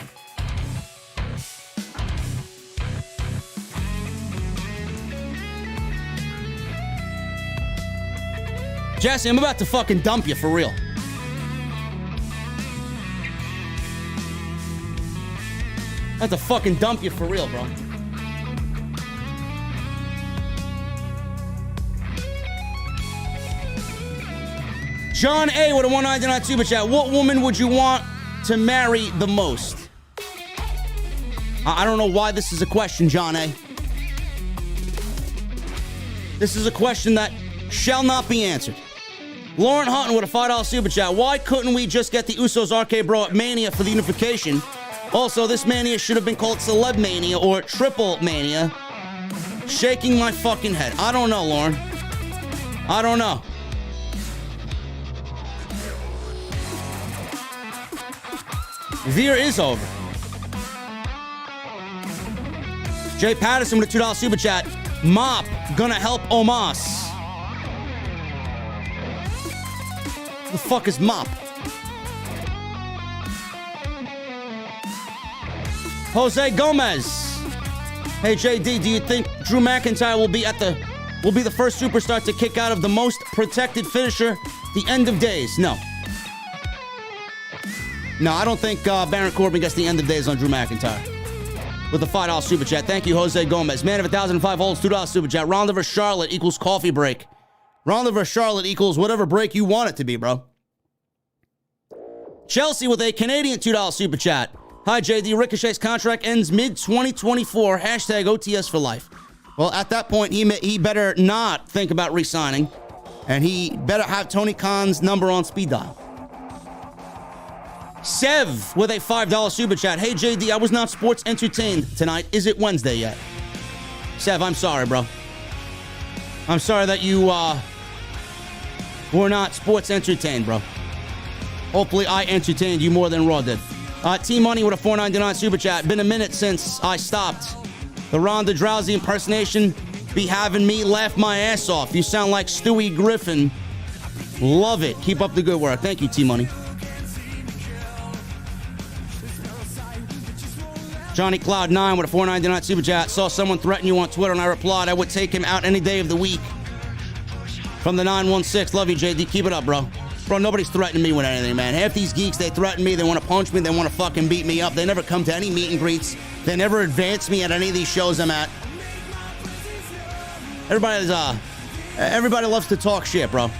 Jesse, I'm about to fucking dump you for real. I have to fucking dump you for real, bro. John A. with a $1.99 super chat. What woman would you want to marry the most? I don't know why this is a question, John A. This is a question that shall not be answered. Lauren Hutton with a $5 super chat. Why couldn't we just get the Usos RKBRO at Mania for the unification? Also, this Mania should have been called Celeb Mania or Triple Mania. Shaking my fucking head. I don't know, Lauren. I don't know. Veer is over. Jay Patterson with a $2 super chat. Mop gonna help Omos. The fuck is Mop? Jose Gomez. Hey JD, do you think Drew McIntyre will be the first superstar to kick out of the most protected finisher, the end of days? No. No, I don't think Baron Corbin gets the end of days on Drew McIntyre. With a $5 super chat. Thank you, Jose Gomez. Man of 1,005 holds, $2 super chat. Ronda vs. Charlotte equals coffee break. Ronda vs. Charlotte equals whatever break you want it to be, bro. Chelsea with a Canadian $2 super chat. Hi, JD. Ricochet's contract ends mid-2024. Hashtag OTS for life. Well, at that point, he better not think about re-signing. And he better have Tony Khan's number on speed dial. Sev with a $5 super chat. Hey, JD, I was not sports entertained tonight. Is it Wednesday yet? Sev, I'm sorry, bro. I'm sorry that you were not sports entertained, bro. Hopefully, I entertained you more than Raw did. T-Money with a $4.99 super chat. Been a minute since I stopped. The Ronda Drowsy impersonation be having me laugh my ass off. You sound like Stewie Griffin. Love it. Keep up the good work. Thank you, T-Money. Johnny Cloud9 with a $4.99 super chat. Saw someone threaten you on Twitter and I replied I would take him out any day of the week. From the 916. Love you, JD. Keep it up, bro. Bro, nobody's threatening me with anything, man. Half these geeks, they threaten me. They want to punch me. They want to fucking beat me up. They never come to any meet and greets. They never advance me at any of these shows I'm at. Everybody loves to talk shit, bro.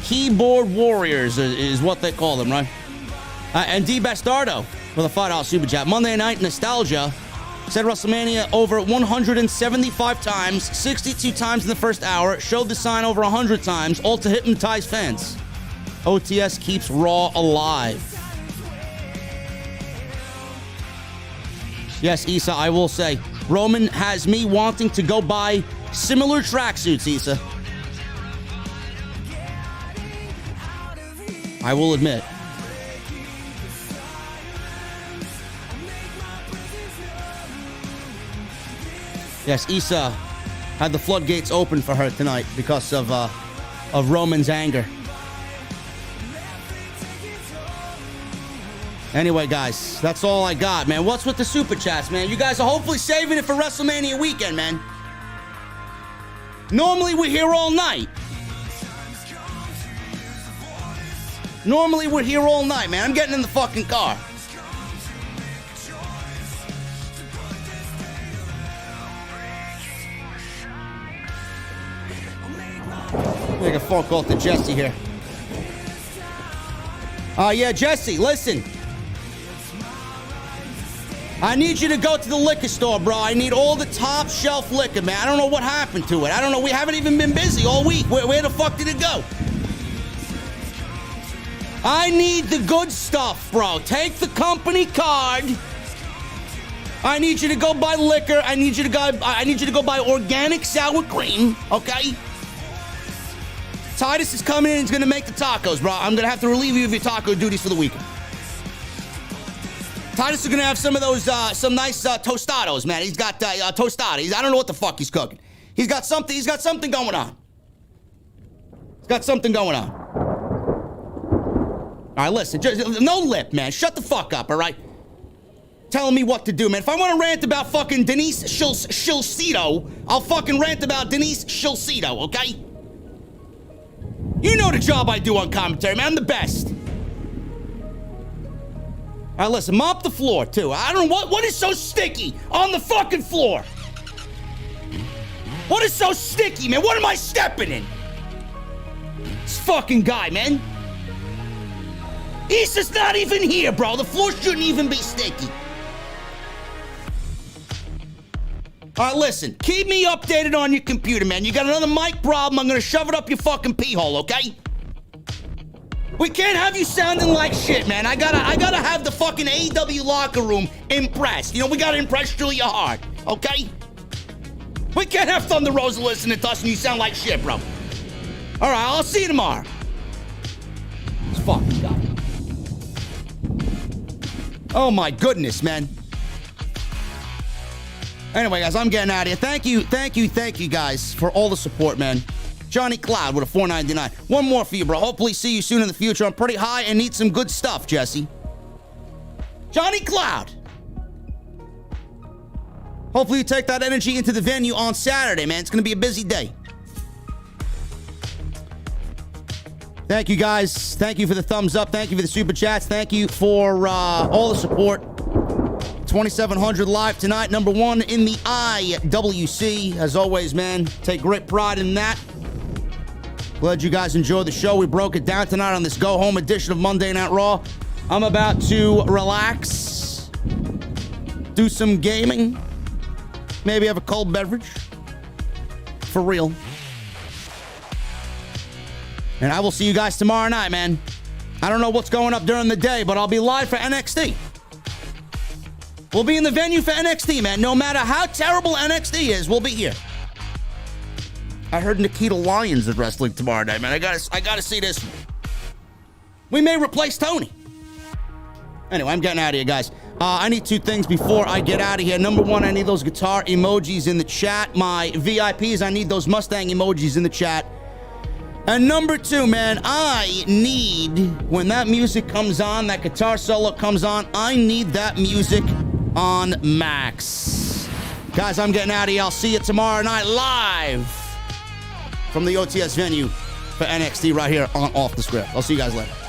Keyboard warriors is what they call them, right? And D Bastardo with a $5 super chat. Monday Night Nostalgia said WrestleMania over 175 times, 62 times in the first hour, showed the sign over 100 times, all to hypnotize fans. OTS keeps Raw alive. Yes, Issa, I will say, Roman has me wanting to go buy similar tracksuits, Issa. I will admit. Yes, Issa had the floodgates open for her tonight because of Roman's anger. Anyway, guys, that's all I got, man. What's with the super chats, man? You guys are hopefully saving it for WrestleMania weekend, man. Normally, we're here all night. Normally, we're here all night, man. I'm getting in the fucking car. Make a phone call to Jesse here. Yeah, Jesse, listen. I need you to go to the liquor store, bro. I need all the top shelf liquor, man. I don't know what happened to it. I don't know. We haven't even been busy all week. Where the fuck did it go? I need the good stuff, bro. Take the company card. I need you to go buy liquor. I need you to go buy organic sour cream, okay? Titus is coming in. He's going to make the tacos, bro. I'm going to have to relieve you of your taco duties for the weekend. Titus is going to have some of those, some nice tostados, man. He's got tostadas. I don't know what the fuck he's cooking. He's got something going on. He's got something going on. All right, listen. Just, no lip, man. Shut the fuck up, all right? Telling me what to do, man. If I want to rant about fucking Denise Shilcito, I'll fucking rant about Denise Shilcito, okay? You know the job I do on commentary, man. I'm the best. All right, listen, mop the floor, too. I don't know what is so sticky on the fucking floor? What is so sticky, man? What am I stepping in? This fucking guy, man. He's just not even here, bro. The floor shouldn't even be sticky. All right, listen. Keep me updated on your computer, man. You got another mic problem, I'm gonna shove it up your fucking pee hole, okay? We can't have you sounding like shit, man. I gotta have the fucking AEW locker room impressed. You know, we gotta impress Julia Hart, okay? We can't have Thunder Rosa listening to us and you sound like shit, bro. All right, I'll see you tomorrow. This fucking guy. Oh my goodness, man. Anyway, guys, I'm getting out of here. Thank you, guys, for all the support, man. Johnny Cloud with a $4.99. One more for you, bro. Hopefully see you soon in the future. I'm pretty high and need some good stuff, Jesse. Johnny Cloud. Hopefully you take that energy into the venue on Saturday, man. It's going to be a busy day. Thank you, guys. Thank you for the thumbs up. Thank you for the super chats. Thank you for all the support. 2700 live tonight. Number one in the IWC. As always, man, take great pride in that. Glad you guys enjoyed the show. We broke it down tonight on this go-home edition of Monday Night Raw. I'm about to relax, do some gaming, maybe have a cold beverage. For real. And I will see you guys tomorrow night, man. I don't know what's going up during the day, but I'll be live for NXT. We'll be in the venue for NXT, man. No matter how terrible NXT is, we'll be here. I heard Nikita Lyons is wrestling tomorrow night, man. I gotta see this. We may replace Tony. Anyway, I'm getting out of here, guys. I need two things before I get out of here. Number one, I need those guitar emojis in the chat. My VIPs, I need those Mustang emojis in the chat. And number two, man, I need, when that music comes on, that guitar solo comes on, I need that music on max. Guys, I'm getting out of here. I'll see you tomorrow night live from the OTS venue for NXT right here on Off the Script. I'll see you guys later.